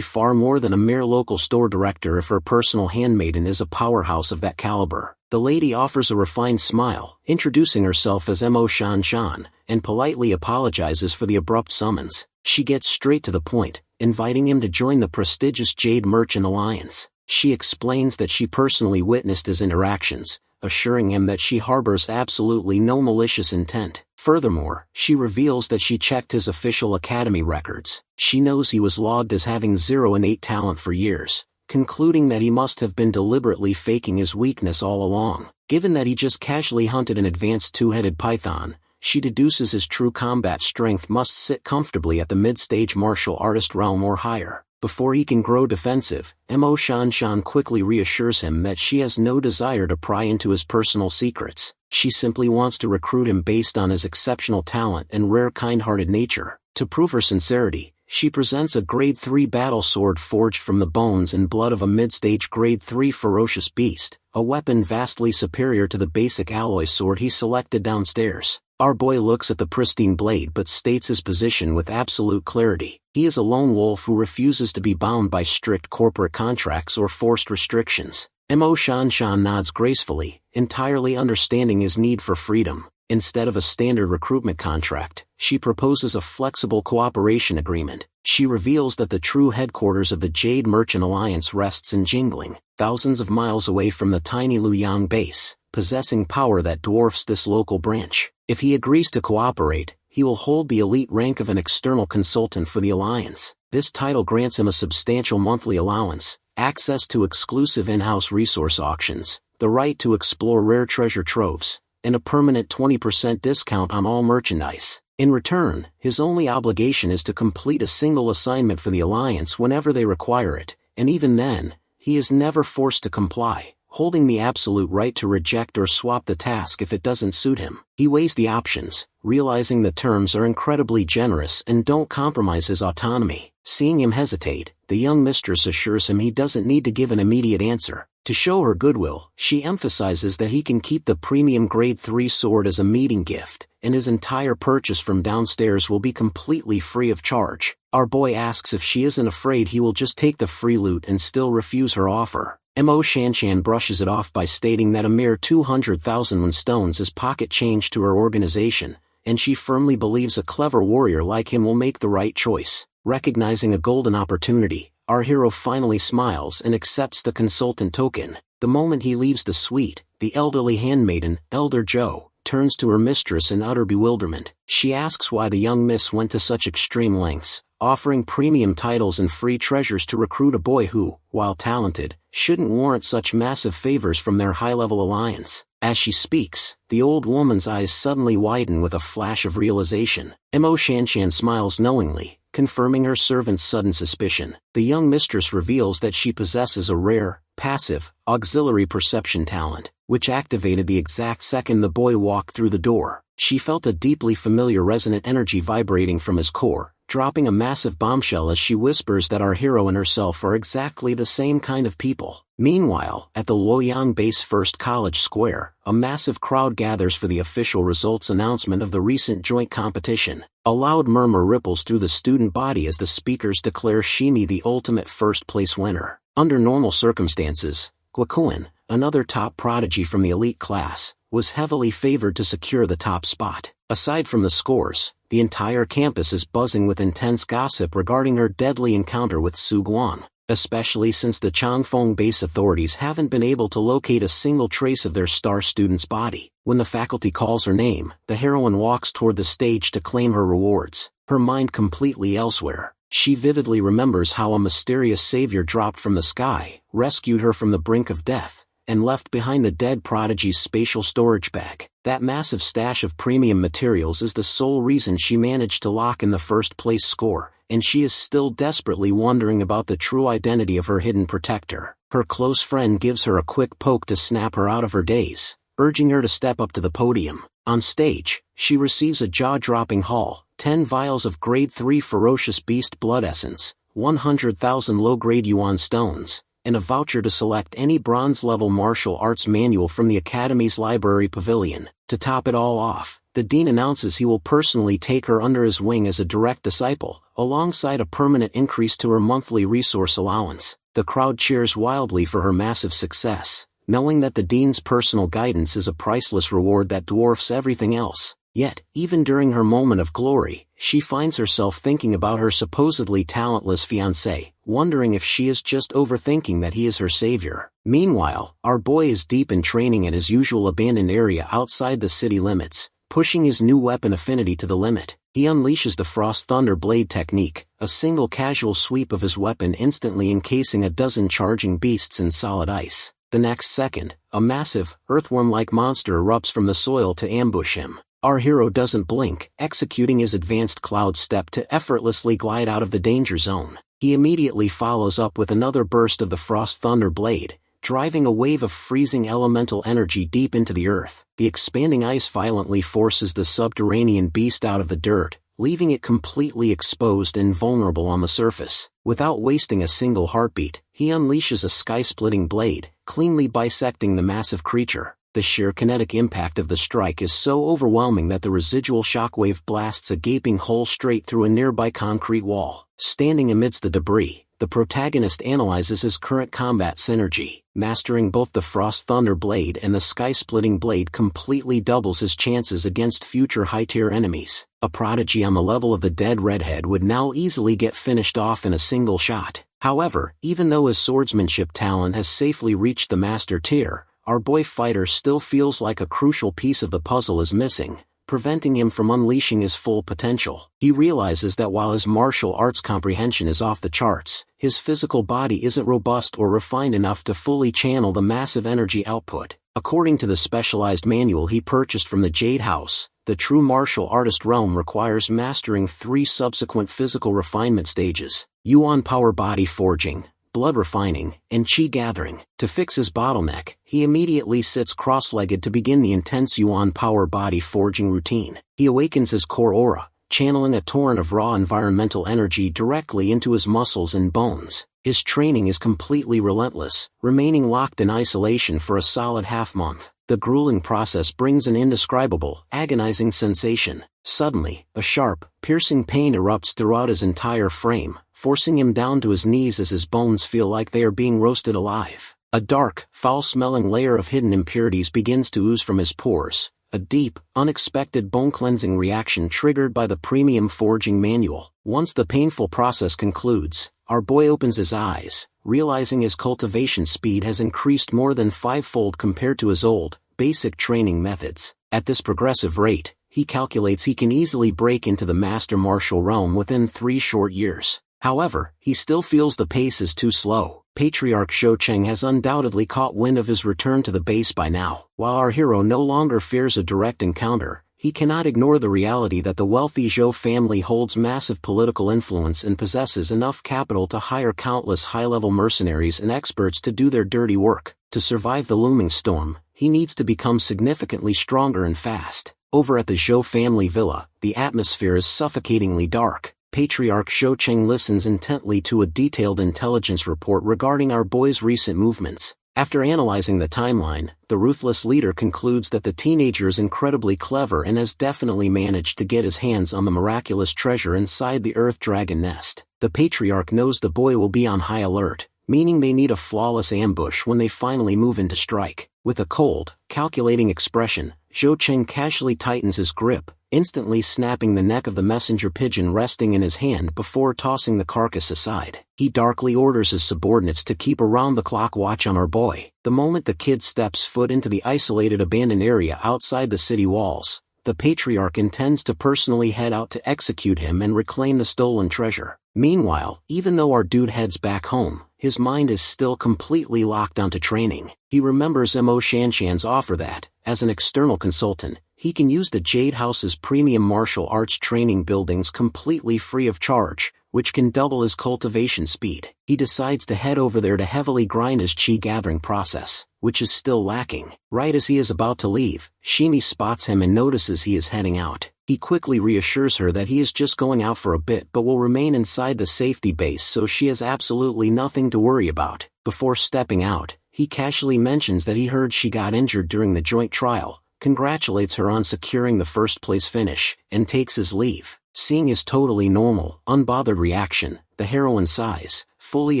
far more than a mere local store director if her personal handmaiden is a powerhouse of that caliber. The lady offers a refined smile, introducing herself as Mo Shan Shan, and politely apologizes for the abrupt summons. She gets straight to the point, inviting him to join the prestigious Jade Merchant Alliance. She explains that she personally witnessed his interactions, assuring him that she harbors absolutely no malicious intent. Furthermore, she reveals that she checked his official academy records. She knows he was logged as having 0 innate talent for years, concluding that he must have been deliberately faking his weakness all along. Given that he just casually hunted an advanced two-headed python, she deduces his true combat strength must sit comfortably at the mid-stage martial artist realm or higher. Before he can grow defensive, Mo Shan Shan quickly reassures him that she has no desire to pry into his personal secrets. She simply wants to recruit him based on his exceptional talent and rare kind-hearted nature. To prove her sincerity, she presents a grade 3 battle sword forged from the bones and blood of a mid-stage grade 3 ferocious beast, a weapon vastly superior to the basic alloy sword he selected downstairs. Our boy looks at the pristine blade but states his position with absolute clarity. He is a lone wolf who refuses to be bound by strict corporate contracts or forced restrictions. Mo Shan Shan nods gracefully, entirely understanding his need for freedom. Instead of a standard recruitment contract, she proposes a flexible cooperation agreement. She reveals that the true headquarters of the Jade Merchant Alliance rests in Jingling, thousands of miles away from the tiny Luoyang base, possessing power that dwarfs this local branch. If he agrees to cooperate, he will hold the elite rank of an external consultant for the Alliance. This title grants him a substantial monthly allowance, access to exclusive in-house resource auctions, the right to explore rare treasure troves, and a permanent 20% discount on all merchandise. In return, his only obligation is to complete a single assignment for the Alliance whenever they require it, and even then, he is never forced to comply, holding the absolute right to reject or swap the task if it doesn't suit him. He weighs the options, realizing the terms are incredibly generous and don't compromise his autonomy. Seeing him hesitate, the young mistress assures him he doesn't need to give an immediate answer. To show her goodwill, she emphasizes that he can keep the premium grade 3 sword as a meeting gift, and his entire purchase from downstairs will be completely free of charge. Our boy asks if she isn't afraid he will just take the free loot and still refuse her offer. Mo Shan Shan brushes it off by stating that a mere 200,000 stones is pocket change to her organization, and she firmly believes a clever warrior like him will make the right choice. Recognizing a golden opportunity, our hero finally smiles and accepts the consultant token. The moment he leaves the suite, the elderly handmaiden, Elder Zhou, turns to her mistress in utter bewilderment. She asks why the young miss went to such extreme lengths, offering premium titles and free treasures to recruit a boy who, while talented, shouldn't warrant such massive favors from their high-level alliance. As she speaks, the old woman's eyes suddenly widen with a flash of realization. Mo Shan Shan smiles knowingly, confirming her servant's sudden suspicion. The young mistress reveals that she possesses a rare, passive, auxiliary perception talent, which activated the exact second the boy walked through the door. She felt a deeply familiar resonant energy vibrating from his core, dropping a massive bombshell as she whispers that our hero and herself are exactly the same kind of people. Meanwhile, at the Luoyang Base First College Square, a massive crowd gathers for the official results announcement of the recent joint competition. A loud murmur ripples through the student body as the speakers declare Shimi the ultimate first-place winner. Under normal circumstances, Guakuin, another top prodigy from the elite class, was heavily favored to secure the top spot. Aside from the scores, the entire campus is buzzing with intense gossip regarding her deadly encounter with Su Guang, especially since the Changfeng base authorities haven't been able to locate a single trace of their star student's body. When the faculty calls her name, the heroine walks toward the stage to claim her rewards, her mind completely elsewhere. She vividly remembers how a mysterious savior dropped from the sky, rescued her from the brink of death, and left behind the dead prodigy's spatial storage bag. That massive stash of premium materials is the sole reason she managed to lock in the first-place score, and she is still desperately wondering about the true identity of her hidden protector. Her close friend gives her a quick poke to snap her out of her daze, urging her to step up to the podium. On stage, she receives a jaw-dropping haul: 10 vials of Grade 3 Ferocious Beast Blood Essence, 100,000 low-grade Yuan stones, and a voucher to select any bronze-level martial arts manual from the Academy's library pavilion. To top it all off, the dean announces he will personally take her under his wing as a direct disciple, alongside a permanent increase to her monthly resource allowance. The crowd cheers wildly for her massive success, knowing that the dean's personal guidance is a priceless reward that dwarfs everything else. Yet, even during her moment of glory, she finds herself thinking about her supposedly talentless fiancé, wondering if she is just overthinking that he is her savior. Meanwhile, our boy is deep in training at his usual abandoned area outside the city limits, pushing his new weapon affinity to the limit. He unleashes the Frost Thunder Blade technique, a single casual sweep of his weapon instantly encasing a dozen charging beasts in solid ice. The next second, a massive, earthworm-like monster erupts from the soil to ambush him. Our hero doesn't blink, executing his advanced cloud step to effortlessly glide out of the danger zone. He immediately follows up with another burst of the Frost Thunder Blade, driving a wave of freezing elemental energy deep into the earth. The expanding ice violently forces the subterranean beast out of the dirt, leaving it completely exposed and vulnerable on the surface. Without wasting a single heartbeat, he unleashes a sky-splitting blade, cleanly bisecting the massive creature. The sheer kinetic impact of the strike is so overwhelming that the residual shockwave blasts a gaping hole straight through a nearby concrete wall. Standing amidst the debris, the protagonist analyzes his current combat synergy. Mastering both the Frost Thunder Blade and the Sky-Splitting Blade completely doubles his chances against future high-tier enemies. A prodigy on the level of the dead redhead would now easily get finished off in a single shot. However, even though his swordsmanship talent has safely reached the master tier, our boy fighter still feels like a crucial piece of the puzzle is missing, preventing him from unleashing his full potential. He realizes that while his martial arts comprehension is off the charts, his physical body isn't robust or refined enough to fully channel the massive energy output. According to the specialized manual he purchased from the Jade House, the true martial artist realm requires mastering 3 subsequent physical refinement stages: Yuan Power Body Forging, Blood Refining, and Qi Gathering. To fix his bottleneck, he immediately sits cross-legged to begin the intense Yuan Power Body Forging routine. He awakens his core aura, channeling a torrent of raw environmental energy directly into his muscles and bones. His training is completely relentless, remaining locked in isolation for a solid half-month. The grueling process brings an indescribable, agonizing sensation. Suddenly, a sharp, piercing pain erupts throughout his entire frame, forcing him down to his knees as his bones feel like they are being roasted alive. A dark, foul-smelling layer of hidden impurities begins to ooze from his pores, a deep, unexpected bone-cleansing reaction triggered by the premium forging manual. Once the painful process concludes, our boy opens his eyes, realizing his cultivation speed has increased more than 5-fold compared to his old, basic training methods. At this progressive rate, he calculates he can easily break into the master martial realm within 3 short years. However, he still feels the pace is too slow. Patriarch Shoucheng has undoubtedly caught wind of his return to the base by now. While our hero no longer fears a direct encounter, he cannot ignore the reality that the wealthy Zhou family holds massive political influence and possesses enough capital to hire countless high-level mercenaries and experts to do their dirty work. To survive the looming storm, he needs to become significantly stronger and fast. Over at the Zhou family villa, the atmosphere is suffocatingly dark. Patriarch Shoucheng listens intently to a detailed intelligence report regarding our boy's recent movements. After analyzing the timeline, the ruthless leader concludes that the teenager is incredibly clever and has definitely managed to get his hands on the miraculous treasure inside the Earth Dragon nest. The Patriarch knows the boy will be on high alert, meaning they need a flawless ambush when they finally move in to strike. With a cold, calculating expression, Zhou Cheng casually tightens his grip, instantly snapping the neck of the messenger pigeon resting in his hand before tossing the carcass aside. He darkly orders his subordinates to keep around-the-clock watch on our boy. The moment the kid steps foot into the isolated abandoned area outside the city walls, the Patriarch intends to personally head out to execute him and reclaim the stolen treasure. Meanwhile, even though our dude heads back home, his mind is still completely locked onto training. He remembers Mo Shanshan's offer that, as an external consultant, he can use the Jade House's premium martial arts training buildings completely free of charge, which can double his cultivation speed. He decides to head over there to heavily grind his chi gathering process, which is still lacking. Right as he is about to leave, Shimi spots him and notices he is heading out. He quickly reassures her that he is just going out for a bit but will remain inside the safety base, so she has absolutely nothing to worry about. Before stepping out, he casually mentions that he heard she got injured during the joint trial, congratulates her on securing the first place finish, and takes his leave. Seeing his totally normal, unbothered reaction, the heroine sighs, fully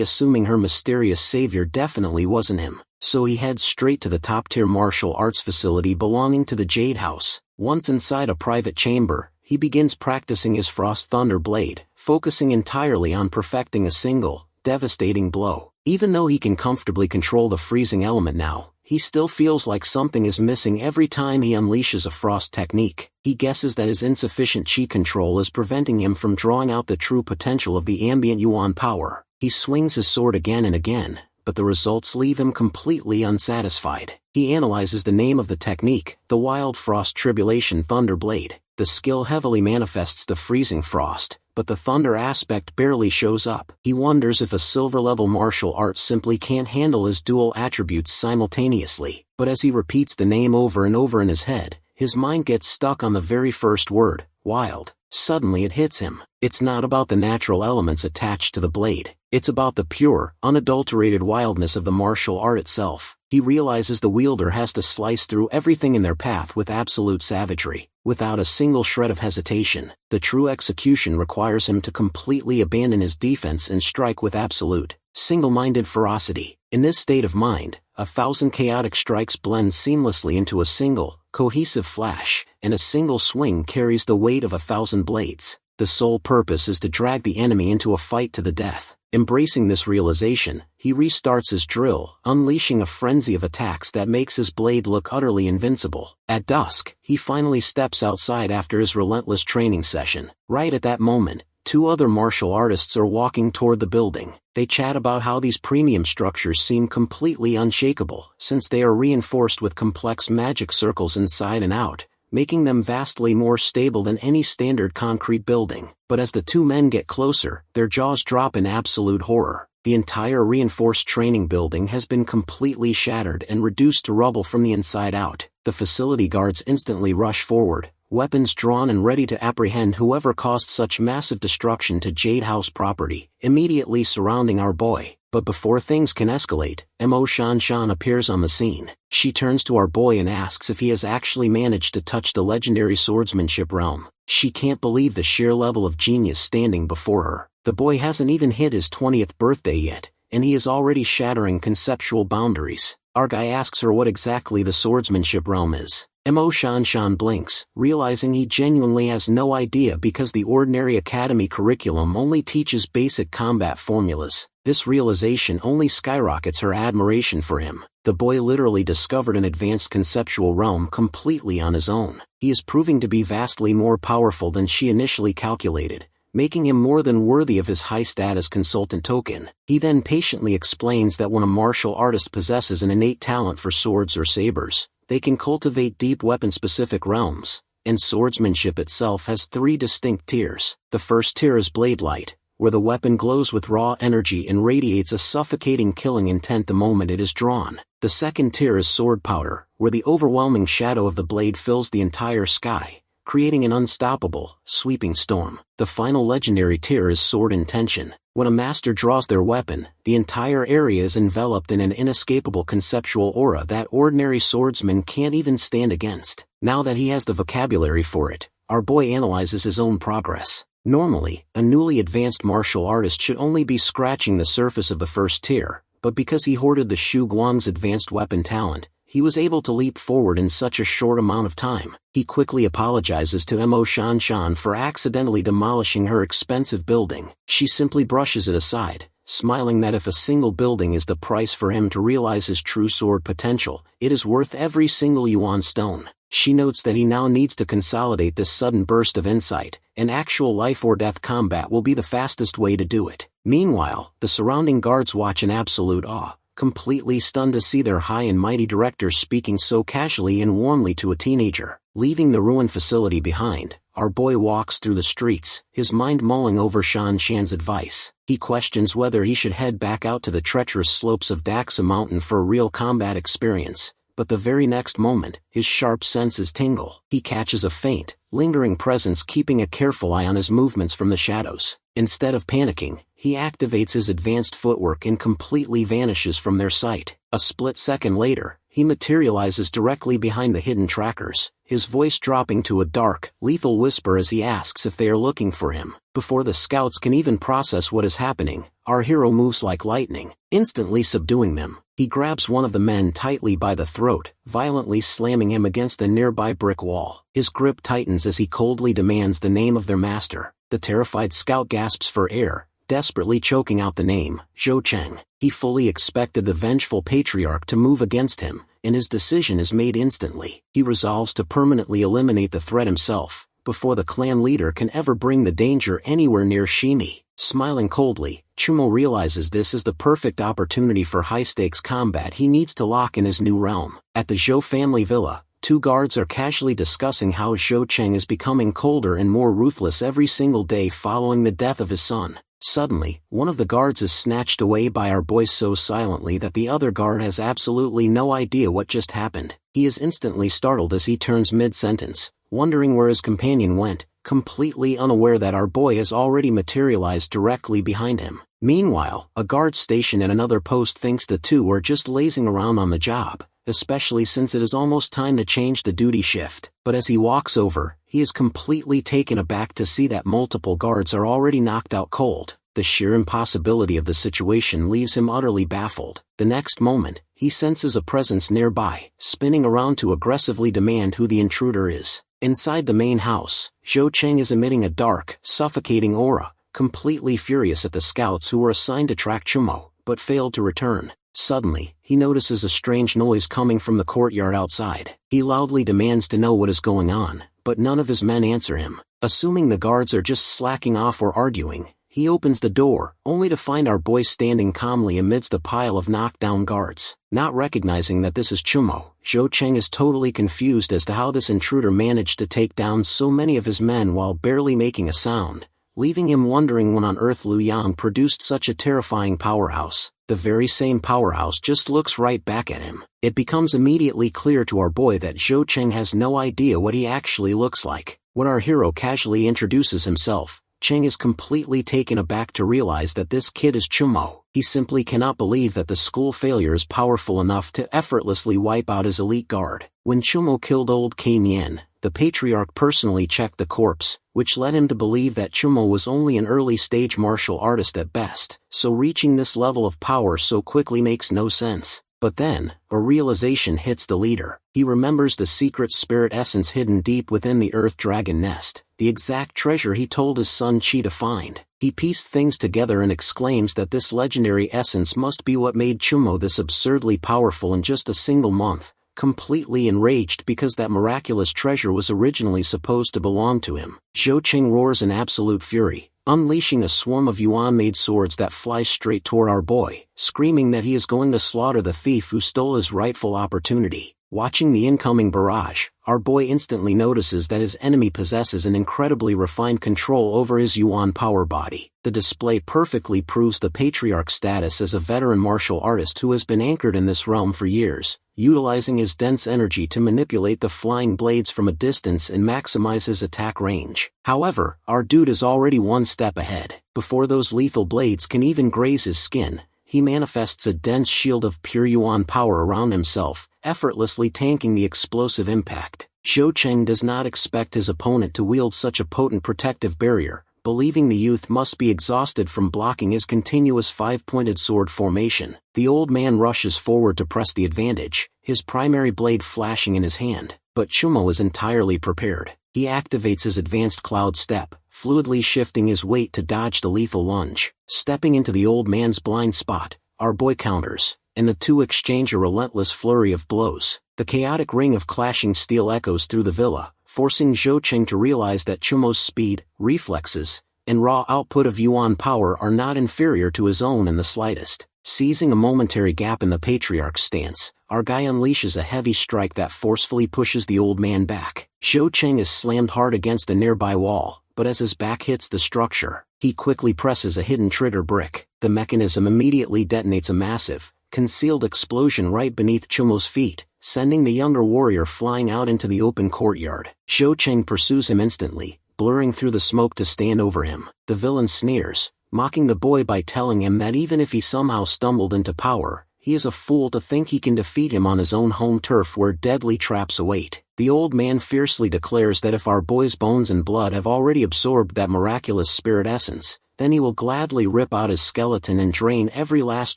assuming her mysterious savior definitely wasn't him. So he heads straight to the top-tier martial arts facility belonging to the Jade House. Once inside a private chamber, he begins practicing his Frost Thunder Blade, focusing entirely on perfecting a single, devastating blow. Even though he can comfortably control the freezing element now, he still feels like something is missing every time he unleashes a frost technique. He guesses that his insufficient chi control is preventing him from drawing out the true potential of the ambient yuan power. He swings his sword again and again, but the results leave him completely unsatisfied. He analyzes the name of the technique, the Wild Frost Tribulation Thunder Blade. The skill heavily manifests the freezing frost, but the thunder aspect barely shows up. He wonders if a silver-level martial art simply can't handle his dual attributes simultaneously. But as he repeats the name over and over in his head, his mind gets stuck on the very first word, wild. Suddenly it hits him. It's not about the natural elements attached to the blade. It's about the pure, unadulterated wildness of the martial art itself. He realizes the wielder has to slice through everything in their path with absolute savagery, without a single shred of hesitation. The true execution requires him to completely abandon his defense and strike with absolute, single-minded ferocity. In this state of mind, 1,000 chaotic strikes blend seamlessly into a single, cohesive flash, and a single swing carries the weight of 1,000 blades. The sole purpose is to drag the enemy into a fight to the death. Embracing this realization, he restarts his drill, unleashing a frenzy of attacks that makes his blade look utterly invincible. At dusk, he finally steps outside after his relentless training session. Right at that moment, 2 other martial artists are walking toward the building. They chat about how these premium structures seem completely unshakable, since they are reinforced with complex magic circles inside and out, making them vastly more stable than any standard concrete building. But as the 2 men get closer, their jaws drop in absolute horror. The entire reinforced training building has been completely shattered and reduced to rubble from the inside out. The facility guards instantly rush forward, weapons drawn and ready to apprehend whoever caused such massive destruction to Jade House property, immediately surrounding our boy. But before things can escalate, Mo Shanshan appears on the scene. She turns to our boy and asks if he has actually managed to touch the legendary swordsmanship realm. She can't believe the sheer level of genius standing before her. The boy hasn't even hit his 20th birthday yet, and he is already shattering conceptual boundaries. Our guy asks her what exactly the swordsmanship realm is. Mo Shanshan blinks, realizing he genuinely has no idea because the ordinary academy curriculum only teaches basic combat formulas. This realization only skyrockets her admiration for him. The boy literally discovered an advanced conceptual realm completely on his own. He is proving to be vastly more powerful than she initially calculated, making him more than worthy of his high-status consultant token. He then patiently explains that when a martial artist possesses an innate talent for swords or sabers, they can cultivate deep weapon-specific realms, and swordsmanship itself has 3 distinct tiers. The first tier is Blade Light, where the weapon glows with raw energy and radiates a suffocating killing intent the moment it is drawn. The second tier is Sword Powder, where the overwhelming shadow of the blade fills the entire sky, creating an unstoppable, sweeping storm. The final legendary tier is Sword Intention. When a master draws their weapon, the entire area is enveloped in an inescapable conceptual aura that ordinary swordsmen can't even stand against. Now that he has the vocabulary for it, our boy analyzes his own progress. Normally, a newly advanced martial artist should only be scratching the surface of the first tier, but because he hoarded the Shu Guang's advanced weapon talent, he was able to leap forward in such a short amount of time. He quickly apologizes to Mo Shanshan for accidentally demolishing her expensive building. She simply brushes it aside, smiling that if a single building is the price for him to realize his true sword potential, it is worth every single yuan stone. She notes that he now needs to consolidate this sudden burst of insight, and actual life-or-death combat will be the fastest way to do it. Meanwhile, the surrounding guards watch in absolute awe, completely stunned to see their high and mighty director speaking so casually and warmly to a teenager. Leaving the ruined facility behind, our boy walks through the streets, his mind mulling over Shan Shan's advice. He questions whether he should head back out to the treacherous slopes of Daxa Mountain for a real combat experience, but the very next moment, his sharp senses tingle. He catches a faint, lingering presence keeping a careful eye on his movements from the shadows. Instead of panicking, he activates his advanced footwork and completely vanishes from their sight. A split second later, he materializes directly behind the hidden trackers, his voice dropping to a dark, lethal whisper as he asks if they are looking for him. Before the scouts can even process what is happening, our hero moves like lightning, instantly subduing them. He grabs one of the men tightly by the throat, violently slamming him against a nearby brick wall. His grip tightens as he coldly demands the name of their master. The terrified scout gasps for air, desperately choking out the name, Zhou Cheng. He fully expected the vengeful patriarch to move against him, and his decision is made instantly. He resolves to permanently eliminate the threat himself, before the clan leader can ever bring the danger anywhere near Shimi. Smiling coldly, Chumo realizes this is the perfect opportunity for high-stakes combat he needs to lock in his new realm. At the Zhou family villa, two guards are casually discussing how Zhou Cheng is becoming colder and more ruthless every single day following the death of his son. Suddenly, one of the guards is snatched away by our boy so silently that the other guard has absolutely no idea what just happened. He is instantly startled as he turns mid-sentence, wondering where his companion went, completely unaware that our boy has already materialized directly behind him. Meanwhile, a guard stationed at another post thinks the two are just lazing around on the job, especially since it is almost time to change the duty shift. But as he walks over, he is completely taken aback to see that multiple guards are already knocked out cold. The sheer impossibility of the situation leaves him utterly baffled. The next moment, he senses a presence nearby, spinning around to aggressively demand who the intruder is. Inside the main house, Zhou Cheng is emitting a dark, suffocating aura, completely furious at the scouts who were assigned to track Chumo, but failed to return. Suddenly, he notices a strange noise coming from the courtyard outside. He loudly demands to know what is going on, but none of his men answer him. Assuming the guards are just slacking off or arguing, he opens the door, only to find our boy standing calmly amidst a pile of knocked-down guards. Not recognizing that this is Chumo, Zhou Cheng is totally confused as to how this intruder managed to take down so many of his men while barely making a sound, leaving him wondering when on earth Liu Yang produced such a terrifying powerhouse. The very same powerhouse just looks right back at him. It becomes immediately clear to our boy that Zhou Cheng has no idea what he actually looks like. When our hero casually introduces himself, Cheng is completely taken aback to realize that this kid is Chumo. He simply cannot believe that the school failure is powerful enough to effortlessly wipe out his elite guard. When Chumo killed old Kei Nian, the patriarch personally checked the corpse, which led him to believe that Chumo was only an early-stage martial artist at best, so reaching this level of power so quickly makes no sense. But then, a realization hits the leader. He remembers the secret spirit essence hidden deep within the Earth Dragon nest, the exact treasure he told his son Chi to find. He pieced things together and exclaims that this legendary essence must be what made Chumo this absurdly powerful in just a single month, completely enraged because that miraculous treasure was originally supposed to belong to him. Zhou Cheng roars in absolute fury, unleashing a swarm of yuan-made swords that fly straight toward our boy, screaming that he is going to slaughter the thief who stole his rightful opportunity. Watching the incoming barrage, our boy instantly notices that his enemy possesses an incredibly refined control over his Yuan power body. The display perfectly proves the patriarch's status as a veteran martial artist who has been anchored in this realm for years, utilizing his dense energy to manipulate the flying blades from a distance and maximize his attack range. However, our dude is already one step ahead. Before those lethal blades can even graze his skin, he manifests a dense shield of pure Yuan power around himself, effortlessly tanking the explosive impact. Zhou Cheng does not expect his opponent to wield such a potent protective barrier, believing the youth must be exhausted from blocking his continuous five-pointed sword formation. The old man rushes forward to press the advantage, his primary blade flashing in his hand, but Chumo is entirely prepared. He activates his advanced cloud step, fluidly shifting his weight to dodge the lethal lunge. Stepping into the old man's blind spot, our boy counters, and the two exchange a relentless flurry of blows. The chaotic ring of clashing steel echoes through the villa, forcing Zhou Cheng to realize that Chumo's speed, reflexes, and raw output of Yuan power are not inferior to his own in the slightest. Seizing a momentary gap in the patriarch's stance, our guy unleashes a heavy strike that forcefully pushes the old man back. Zhou Cheng is slammed hard against a nearby wall, but as his back hits the structure, he quickly presses a hidden trigger brick. The mechanism immediately detonates a massive, concealed explosion right beneath Chumo's feet, sending the younger warrior flying out into the open courtyard. Zhou Cheng pursues him instantly, blurring through the smoke to stand over him. The villain sneers, mocking the boy by telling him that even if he somehow stumbled into power, he is a fool to think he can defeat him on his own home turf where deadly traps await. The old man fiercely declares that if our boy's bones and blood have already absorbed that miraculous spirit essence, then he will gladly rip out his skeleton and drain every last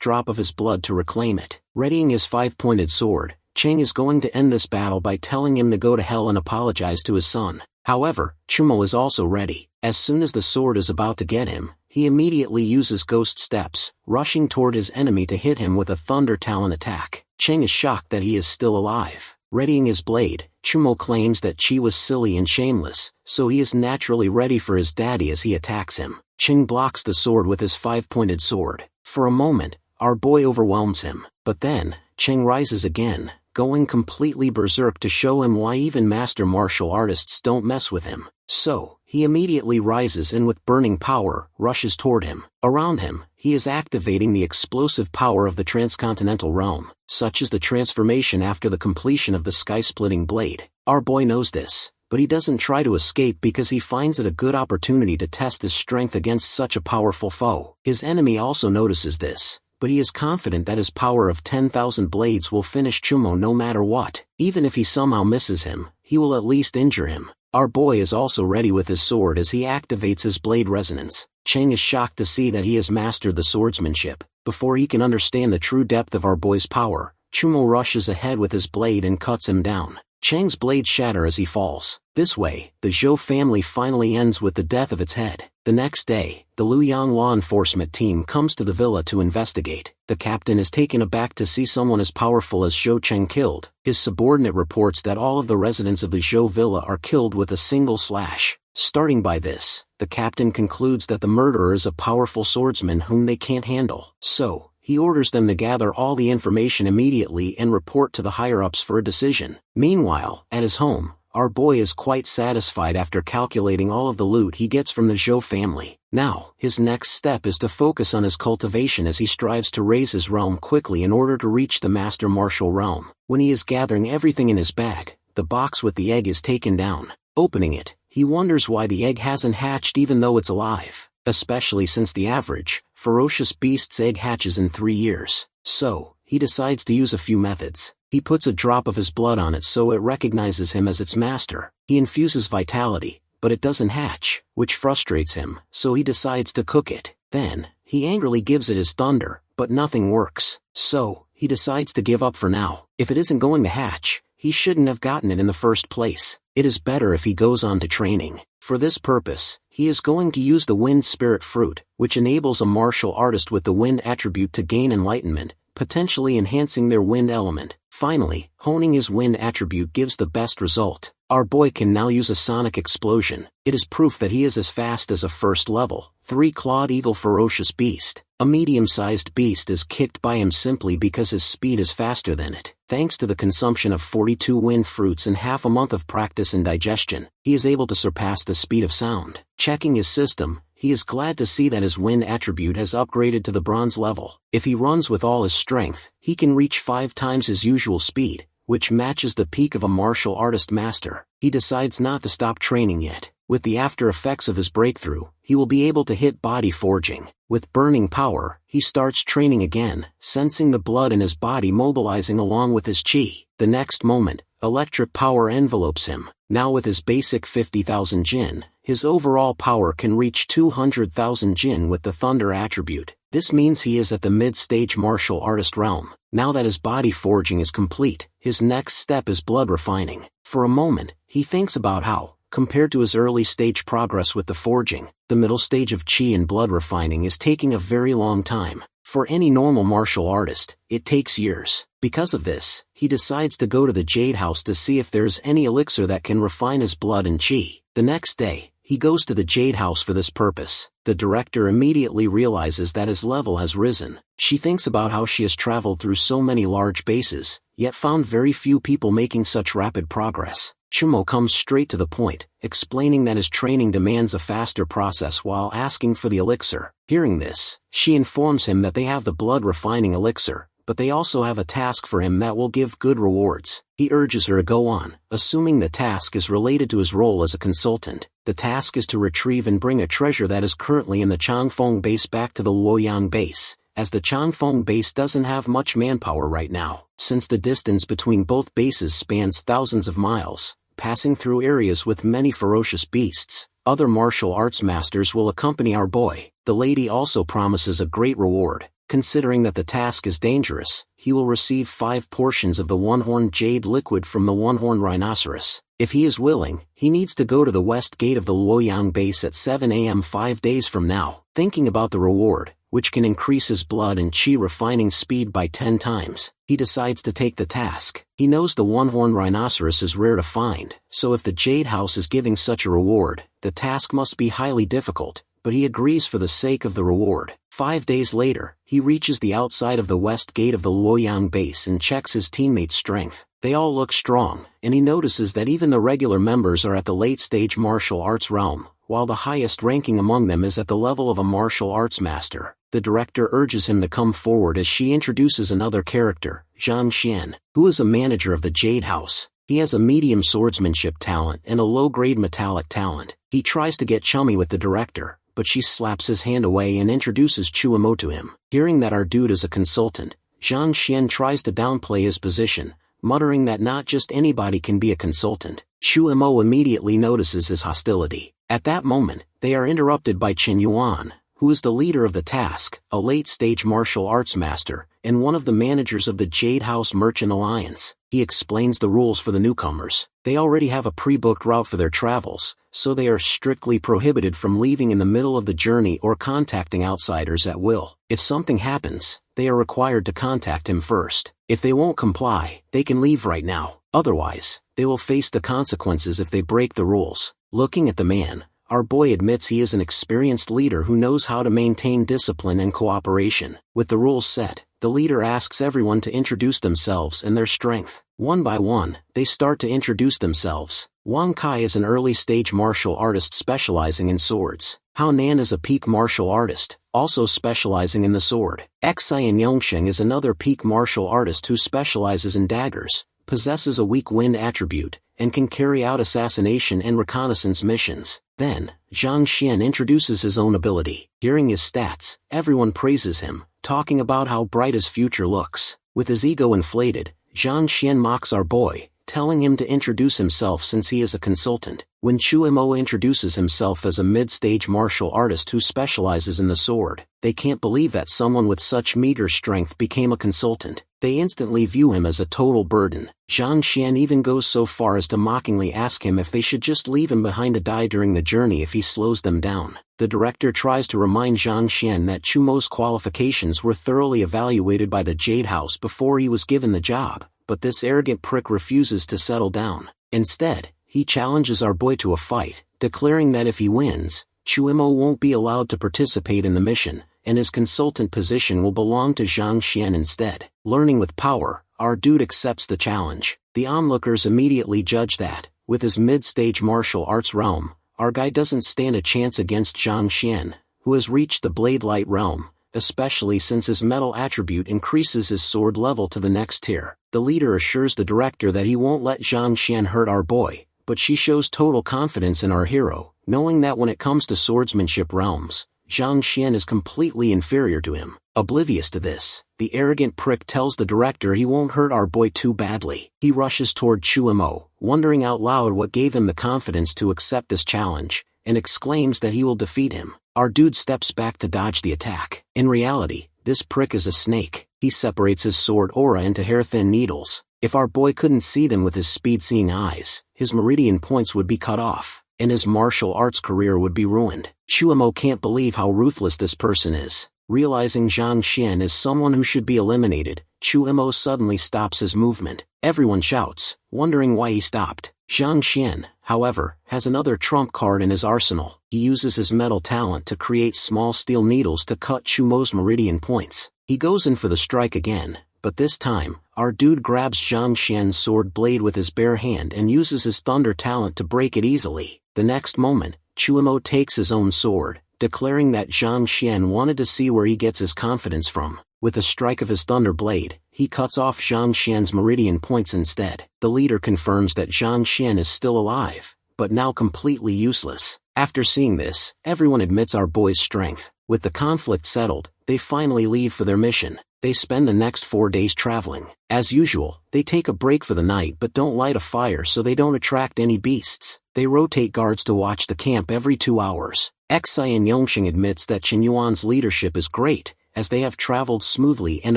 drop of his blood to reclaim it. Readying his five-pointed sword, Cheng is going to end this battle by telling him to go to hell and apologize to his son. However, Chumo is also ready. As soon as the sword is about to get him, he immediately uses ghost steps, rushing toward his enemy to hit him with a thunder talon attack. Cheng is shocked that he is still alive. Readying his blade, Chumo claims that Chi was silly and shameless, so he is naturally ready for his daddy as he attacks him. Cheng blocks the sword with his five-pointed sword. For a moment, our boy overwhelms him, but then, Cheng rises again, going completely berserk to show him why even master martial artists don't mess with him. So, he immediately rises and with burning power, rushes toward him. Around him, he is activating the explosive power of the transcontinental realm, such as the transformation after the completion of the sky-splitting blade. Our boy knows this, but he doesn't try to escape because he finds it a good opportunity to test his strength against such a powerful foe. His enemy also notices this, but he is confident that his power of 10,000 blades will finish Chumo no matter what. Even if he somehow misses him, he will at least injure him. Our boy is also ready with his sword as he activates his blade resonance. Cheng is shocked to see that he has mastered the swordsmanship. Before he can understand the true depth of our boy's power, Chumo rushes ahead with his blade and cuts him down. Cheng's blades shatter as he falls. This way, the Zhou family finally ends with the death of its head. The next day, the Luoyang law enforcement team comes to the villa to investigate. The captain is taken aback to see someone as powerful as Zhou Cheng killed. His subordinate reports that all of the residents of the Zhou villa are killed with a single slash. Starting by this, the captain concludes that the murderer is a powerful swordsman whom they can't handle. So, he orders them to gather all the information immediately and report to the higher-ups for a decision. Meanwhile, at his home, our boy is quite satisfied after calculating all of the loot he gets from the Zhou family. Now, his next step is to focus on his cultivation as he strives to raise his realm quickly in order to reach the master martial realm. When he is gathering everything in his bag, the box with the egg is taken down. Opening it, he wonders why the egg hasn't hatched even though it's alive, especially since the average, ferocious beast's egg hatches in 3 years. So, he decides to use a few methods. He puts a drop of his blood on it so it recognizes him as its master. He infuses vitality, but it doesn't hatch, which frustrates him, so he decides to cook it. Then, he angrily gives it his thunder, but nothing works. So, he decides to give up for now. If it isn't going to hatch, he shouldn't have gotten it in the first place. It is better if he goes on to training. For this purpose, he is going to use the Wind Spirit Fruit, which enables a martial artist with the wind attribute to gain enlightenment, potentially enhancing their wind element. Finally, honing his wind attribute gives the best result. Our boy can now use a sonic explosion. It is proof that he is as fast as a first level, 3-clawed eagle ferocious beast. A medium-sized beast is kicked by him simply because his speed is faster than it. Thanks to the consumption of 42 wind fruits and half a month of practice and digestion, he is able to surpass the speed of sound. Checking his system, he is glad to see that his wind attribute has upgraded to the bronze level. If he runs with all his strength, he can reach 5 times his usual speed, which matches the peak of a martial artist master. He decides not to stop training yet. With the after effects of his breakthrough, he will be able to hit body forging. With burning power, he starts training again, sensing the blood in his body mobilizing along with his chi. The next moment, electric power envelopes him. Now with his basic 50,000 jin, his overall power can reach 200,000 jin with the thunder attribute. This means he is at the mid-stage martial artist realm. Now that his body forging is complete, his next step is blood refining. For a moment, he thinks about how, compared to his early stage progress with the forging, the middle stage of chi and blood refining is taking a very long time. For any normal martial artist, it takes years. Because of this, he decides to go to the Jade House to see if there is any elixir that can refine his blood and chi. The next day, he goes to the Jade House for this purpose. The director immediately realizes that his level has risen. She thinks about how she has traveled through so many large bases, yet found very few people making such rapid progress. Chumo comes straight to the point, explaining that his training demands a faster process while asking for the elixir. Hearing this, she informs him that they have the blood refining elixir, but they also have a task for him that will give good rewards. He urges her to go on, assuming the task is related to his role as a consultant. The task is to retrieve and bring a treasure that is currently in the Changfeng base back to the Luoyang base, as the Changfeng base doesn't have much manpower right now, since the distance between both bases spans thousands of miles, passing through areas with many ferocious beasts. Other martial arts masters will accompany our boy. The lady also promises a great reward. Considering that the task is dangerous, he will receive 5 portions of the one-horned jade liquid from the one-horned rhinoceros. If he is willing, he needs to go to the west gate of the Luoyang base at 7 a.m. 5 days from now. Thinking about the reward, which can increase his blood and chi refining speed by 10 times, he decides to take the task. He knows the one-horned rhinoceros is rare to find, so if the Jade House is giving such a reward, the task must be highly difficult, but he agrees for the sake of the reward. 5 days later, he reaches the outside of the west gate of the Luoyang base and checks his teammates' strength. They all look strong, and he notices that even the regular members are at the late-stage martial arts realm, while the highest ranking among them is at the level of a martial arts master. The director urges him to come forward as she introduces another character, Zhang Xian, who is a manager of the Jade House. He has a medium swordsmanship talent and a low-grade metallic talent. He tries to get chummy with the director, but she slaps his hand away and introduces Chuemo to him. Hearing that our dude is a consultant, Zhang Xian tries to downplay his position, muttering that not just anybody can be a consultant. Chuemo immediately notices his hostility. At that moment, they are interrupted by Qin Yuan, who is the leader of the task, a late-stage martial arts master, and one of the managers of the Jade House Merchant Alliance. He explains the rules for the newcomers. They already have a pre-booked route for their travels, so they are strictly prohibited from leaving in the middle of the journey or contacting outsiders at will. If something happens, they are required to contact him first. If they won't comply, they can leave right now. Otherwise, they will face the consequences if they break the rules. Looking at the man, our boy admits he is an experienced leader who knows how to maintain discipline and cooperation. With the rules set, the leader asks everyone to introduce themselves and their strength. One by one, they start to introduce themselves. Wang Kai is an early-stage martial artist specializing in swords. Hao Nan is a peak martial artist, also specializing in the sword. Xian Yongsheng is another peak martial artist who specializes in daggers, possesses a weak wind attribute, and can carry out assassination and reconnaissance missions. Then, Zhang Xian introduces his own ability. Hearing his stats, everyone praises him, talking about how bright his future looks. With his ego inflated, Zhang Xian mocks our boy, telling him to introduce himself since he is a consultant. When Chuemo introduces himself as a mid-stage martial artist who specializes in the sword, they can't believe that someone with such meager strength became a consultant. They instantly view him as a total burden. Zhang Xian even goes so far as to mockingly ask him if they should just leave him behind to die during the journey if he slows them down. The director tries to remind Zhang Xian that Chumo's qualifications were thoroughly evaluated by the Jade House before he was given the job, but this arrogant prick refuses to settle down. Instead, he challenges our boy to a fight, declaring that if he wins, Chuemo won't be allowed to participate in the mission, and his consultant position will belong to Zhang Xian instead. Learning with power, our dude accepts the challenge. The onlookers immediately judge that, with his mid-stage martial arts realm, our guy doesn't stand a chance against Zhang Xian, who has reached the Blade Light realm, especially since his metal attribute increases his sword level to the next tier. The leader assures the director that he won't let Zhang Xian hurt our boy, but she shows total confidence in our hero, knowing that when it comes to swordsmanship realms, Zhang Xian is completely inferior to him. Oblivious to this, the arrogant prick tells the director he won't hurt our boy too badly. He rushes toward Chuemo, wondering out loud what gave him the confidence to accept this challenge, and exclaims that he will defeat him. Our dude steps back to dodge the attack. In reality, this prick is a snake. He separates his sword aura into hair-thin needles. If our boy couldn't see them with his speed-seeing eyes, his meridian points would be cut off, and his martial arts career would be ruined. Chuemo can't believe how ruthless this person is. Realizing Zhang Xian is someone who should be eliminated, Chuemo suddenly stops his movement. Everyone shouts, wondering why he stopped. Zhang Xian, however, has another trump card in his arsenal. He uses his metal talent to create small steel needles to cut Chuemo's meridian points. He goes in for the strike again, but this time, our dude grabs Zhang Xian's sword blade with his bare hand and uses his thunder talent to break it easily. The next moment, Chuemo takes his own sword, declaring that Zhang Xian wanted to see where he gets his confidence from. With a strike of his thunder blade, he cuts off Zhang Xian's meridian points instead. The leader confirms that Zhang Xian is still alive, but now completely useless. After seeing this, everyone admits our boy's strength. With the conflict settled, they finally leave for their mission. They spend the next 4 days traveling. As usual, they take a break for the night but don't light a fire so they don't attract any beasts. They rotate guards to watch the camp every 2 hours. Xian Yongxing admits that Qin Yuan's leadership is great, as they have traveled smoothly and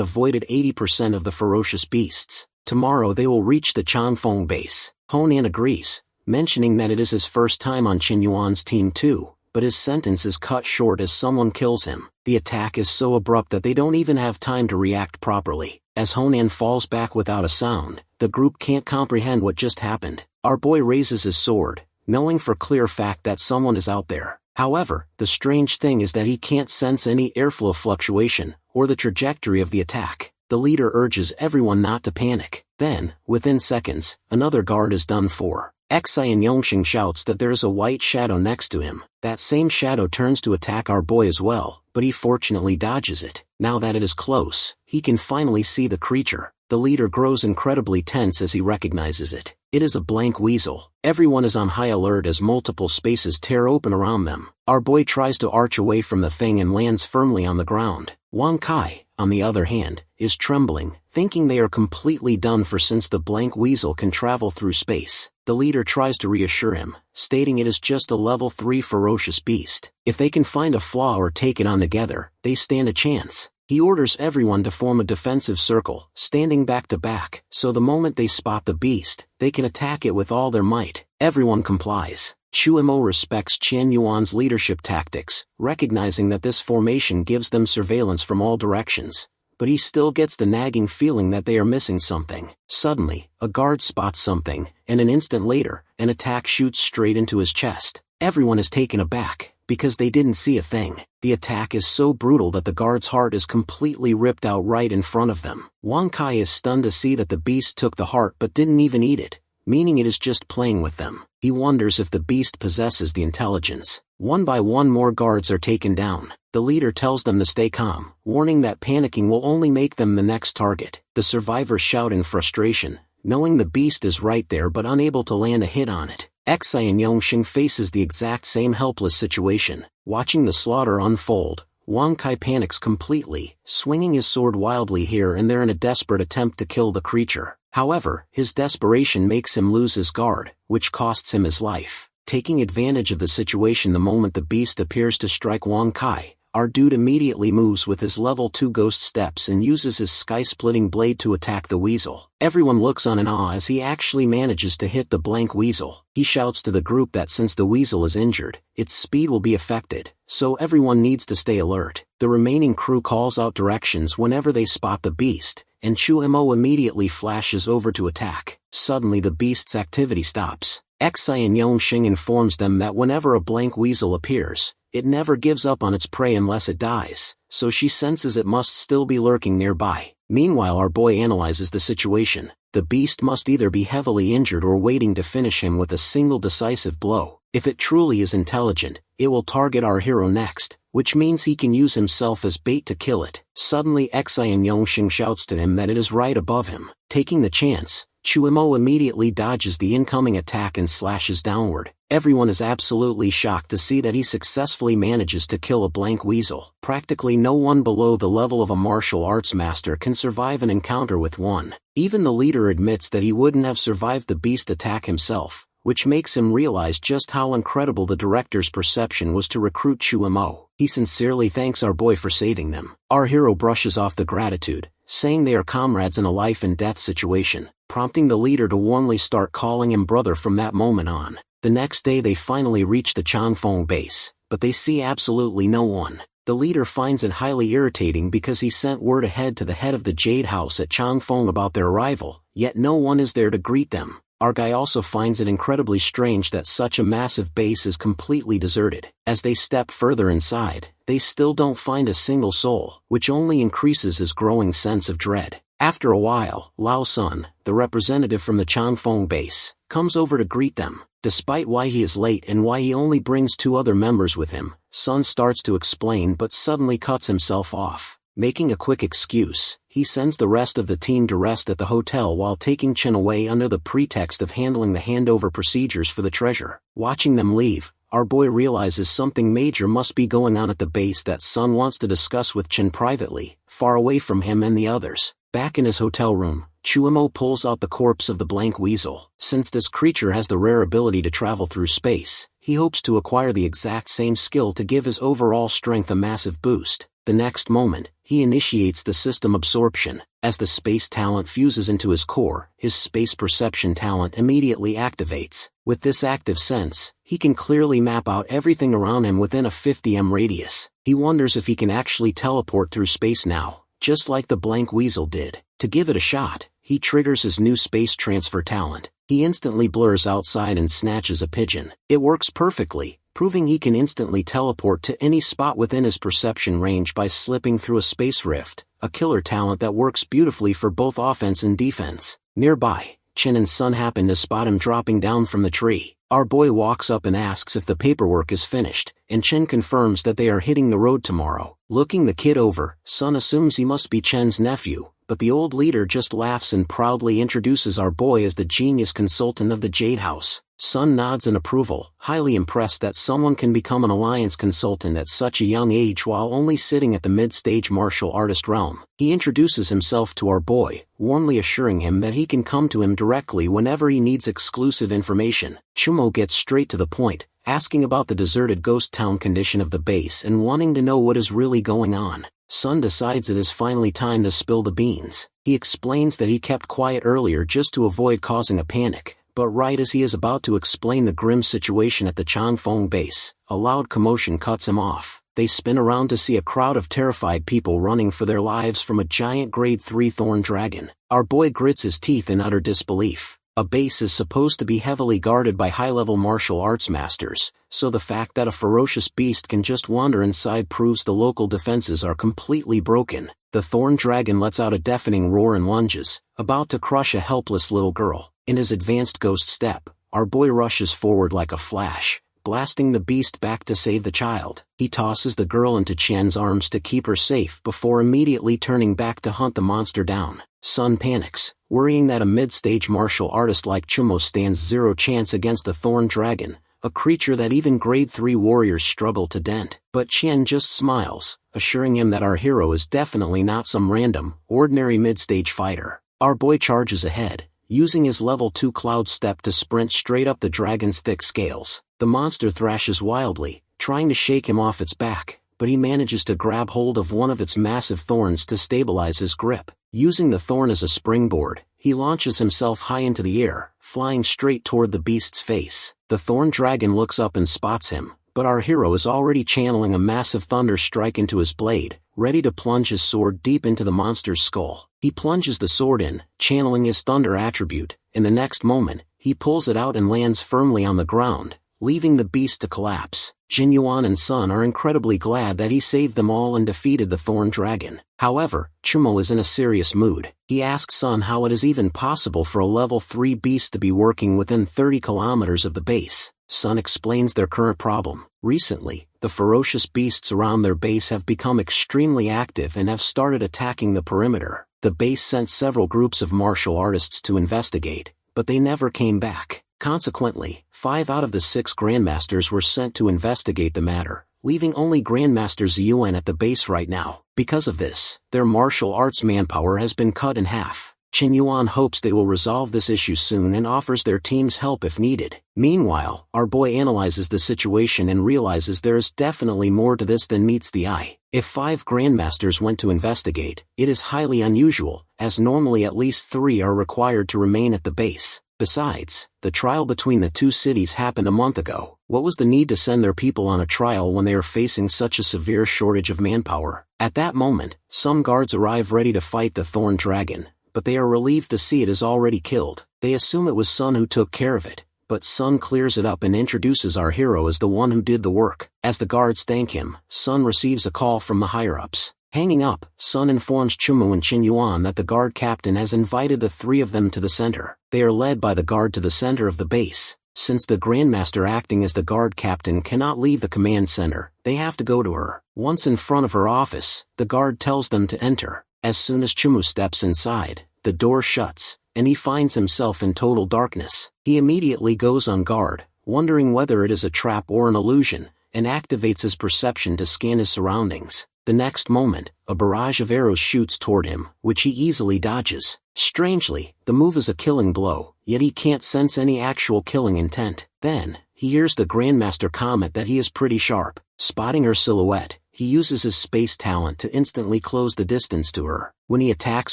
avoided 80% of the ferocious beasts. Tomorrow they will reach the Chanfeng base. Honan agrees, mentioning that it is his first time on Qin Yuan's team too, but his sentence is cut short as someone kills him. The attack is so abrupt that they don't even have time to react properly. As Honan falls back without a sound, the group can't comprehend what just happened. Our boy raises his sword, knowing for clear fact that someone is out there. However, the strange thing is that he can't sense any airflow fluctuation, or the trajectory of the attack. The leader urges everyone not to panic. Then, within seconds, another guard is done for. Xian Yongxing shouts that there is a white shadow next to him. That same shadow turns to attack our boy as well, but he fortunately dodges it. Now that it is close, he can finally see the creature. The leader grows incredibly tense as he recognizes it. It is a blank weasel. Everyone is on high alert as multiple spaces tear open around them. Our boy tries to arch away from the thing and lands firmly on the ground. Wang Kai, on the other hand, is trembling, thinking they are completely done for since the blank weasel can travel through space. The leader tries to reassure him, stating it is just a level 3 ferocious beast. If they can find a flaw or take it on together, they stand a chance. He orders everyone to form a defensive circle, standing back to back, so the moment they spot the beast, they can attack it with all their might. Everyone complies. Chuemo respects Qin Yuan's leadership tactics, recognizing that this formation gives them surveillance from all directions, but he still gets the nagging feeling that they are missing something. Suddenly, a guard spots something, and an instant later, an attack shoots straight into his chest. Everyone is taken aback, because they didn't see a thing. The attack is so brutal that the guard's heart is completely ripped out right in front of them. Wang Kai is stunned to see that the beast took the heart but didn't even eat it, meaning it is just playing with them. He wonders if the beast possesses the intelligence. One by one more guards are taken down. The leader tells them to stay calm, warning that panicking will only make them the next target. The survivors shout in frustration, knowing the beast is right there but unable to land a hit on it. Xian Yongxing faces the exact same helpless situation. Watching the slaughter unfold, Wang Kai panics completely, swinging his sword wildly here and there in a desperate attempt to kill the creature. However, his desperation makes him lose his guard, which costs him his life. Taking advantage of the situation the moment the beast appears to strike Wang Kai, our dude immediately moves with his level 2 ghost steps and uses his sky-splitting blade to attack the weasel. Everyone looks on in awe as he actually manages to hit the blank weasel. He shouts to the group that since the weasel is injured, its speed will be affected, so everyone needs to stay alert. The remaining crew calls out directions whenever they spot the beast, and Chuemo immediately flashes over to attack. Suddenly the beast's activity stops. Xian Yongxing informs them that whenever a blank weasel appears, It never gives up on its prey unless it dies, so she senses it must still be lurking nearby. Meanwhile, our boy analyzes the situation. The beast must either be heavily injured or waiting to finish him with a single decisive blow. If it truly is intelligent, it will target our hero next, which means he can use himself as bait to kill it. Suddenly Xian Yongxing shouts to him that it is right above him. Taking the chance, Chuimo immediately dodges the incoming attack and slashes downward. Everyone is absolutely shocked to see that he successfully manages to kill a blank weasel. Practically no one below the level of a martial arts master can survive an encounter with one. Even the leader admits that he wouldn't have survived the beast attack himself, which makes him realize just how incredible the director's perception was to recruit Chuimo. He sincerely thanks our boy for saving them. Our hero brushes off the gratitude, saying they are comrades in a life-and-death situation, prompting the leader to warmly start calling him brother from that moment on. The next day they finally reach the Changfeng base, but they see absolutely no one. The leader finds it highly irritating because he sent word ahead to the head of the Jade House at Changfeng about their arrival, yet no one is there to greet them. Our guy also finds it incredibly strange that such a massive base is completely deserted. As they step further inside, they still don't find a single soul, which only increases his growing sense of dread. After a while, Lao Sun, the representative from the Changfeng base, comes over to greet them. Despite why he is late and why he only brings 2 other members with him, Sun starts to explain but suddenly cuts himself off. Making a quick excuse, he sends the rest of the team to rest at the hotel while taking Chen away under the pretext of handling the handover procedures for the treasure. Watching them leave, our boy realizes something major must be going on at the base that Sun wants to discuss with Chen privately, far away from him and the others. Back in his hotel room, Chuimo pulls out the corpse of the blank weasel. Since this creature has the rare ability to travel through space, he hopes to acquire the exact same skill to give his overall strength a massive boost. The next moment, he initiates the system absorption. As the space talent fuses into his core, his space perception talent immediately activates. With this active sense, he can clearly map out everything around him within a 50 m radius. He wonders if he can actually teleport through space now, just like the blank weasel did. To give it a shot, he triggers his new space transfer talent. He instantly blurs outside and snatches a pigeon. It works perfectly, proving he can instantly teleport to any spot within his perception range by slipping through a space rift, a killer talent that works beautifully for both offense and defense. Nearby, Chen and Sun happen to spot him dropping down from the tree. Our boy walks up and asks if the paperwork is finished, and Chen confirms that they are hitting the road tomorrow. Looking the kid over, Sun assumes he must be Chen's nephew, but the old leader just laughs and proudly introduces our boy as the genius consultant of the Jade House. Sun nods in approval, highly impressed that someone can become an alliance consultant at such a young age while only sitting at the mid-stage martial artist realm. He introduces himself to our boy, warmly assuring him that he can come to him directly whenever he needs exclusive information. Chumo gets straight to the point, asking about the deserted ghost town condition of the base and wanting to know what is really going on. Sun decides it is finally time to spill the beans. He explains that he kept quiet earlier just to avoid causing a panic. But right as he is about to explain the grim situation at the Changfeng base, a loud commotion cuts him off. They spin around to see a crowd of terrified people running for their lives from a giant grade 3 thorn dragon. Our boy grits his teeth in utter disbelief. A base is supposed to be heavily guarded by high-level martial arts masters, so the fact that a ferocious beast can just wander inside proves the local defenses are completely broken. The thorn dragon lets out a deafening roar and lunges, about to crush a helpless little girl. In his advanced ghost step, our boy rushes forward like a flash, blasting the beast back to save the child. He tosses the girl into Qian's arms to keep her safe before immediately turning back to hunt the monster down. Sun panics, worrying that a mid-stage martial artist like Chumo stands zero chance against the thorn dragon, a creature that even grade 3 warriors struggle to dent. But Qian just smiles, assuring him that our hero is definitely not some random, ordinary mid-stage fighter. Our boy charges ahead, using his level 2 cloud step to sprint straight up the dragon's thick scales. The monster thrashes wildly, trying to shake him off its back, but he manages to grab hold of one of its massive thorns to stabilize his grip. Using the thorn as a springboard, he launches himself high into the air, flying straight toward the beast's face. The thorn dragon looks up and spots him, but our hero is already channeling a massive thunder strike into his blade, ready to plunge his sword deep into the monster's skull. He plunges the sword in, channeling his thunder attribute. In the next moment, he pulls it out and lands firmly on the ground, leaving the beast to collapse. Jin Yuan and Sun are incredibly glad that he saved them all and defeated the Thorn Dragon. However, Chumo is in a serious mood. He asks Sun how it is even possible for a level 3 beast to be working within 30 kilometers of the base. Sun explains their current problem. Recently, the ferocious beasts around their base have become extremely active and have started attacking the perimeter. The base sent several groups of martial artists to investigate, but they never came back. Consequently, 5 out of the 6 Grandmasters were sent to investigate the matter, leaving only Grandmaster Ziyuan at the base right now. Because of this, their martial arts manpower has been cut in half. Qin Yuan hopes they will resolve this issue soon and offers their team's help if needed. Meanwhile, our boy analyzes the situation and realizes there is definitely more to this than meets the eye. If 5 Grandmasters went to investigate, it is highly unusual, as normally at least 3 are required to remain at the base. Besides, the trial between the 2 cities happened a month ago. What was the need to send their people on a trial when they are facing such a severe shortage of manpower? At that moment, some guards arrive ready to fight the Thorn Dragon, but they are relieved to see it is already killed. They assume it was Sun who took care of it, but Sun clears it up and introduces our hero as the one who did the work. As the guards thank him, Sun receives a call from the higher-ups. Hanging up, Sun informs Chumu and Qin Yuan that the guard captain has invited the 3 of them to the center. They are led by the guard to the center of the base. Since the Grandmaster acting as the guard captain cannot leave the command center, they have to go to her. Once in front of her office, the guard tells them to enter. As soon as Chumu steps inside, the door shuts, and he finds himself in total darkness. He immediately goes on guard, wondering whether it is a trap or an illusion, and activates his perception to scan his surroundings. The next moment, a barrage of arrows shoots toward him, which he easily dodges. Strangely, the move is a killing blow, yet he can't sense any actual killing intent. Then, he hears the Grandmaster comment that he is pretty sharp. Spotting her silhouette, he uses his space talent to instantly close the distance to her. When he attacks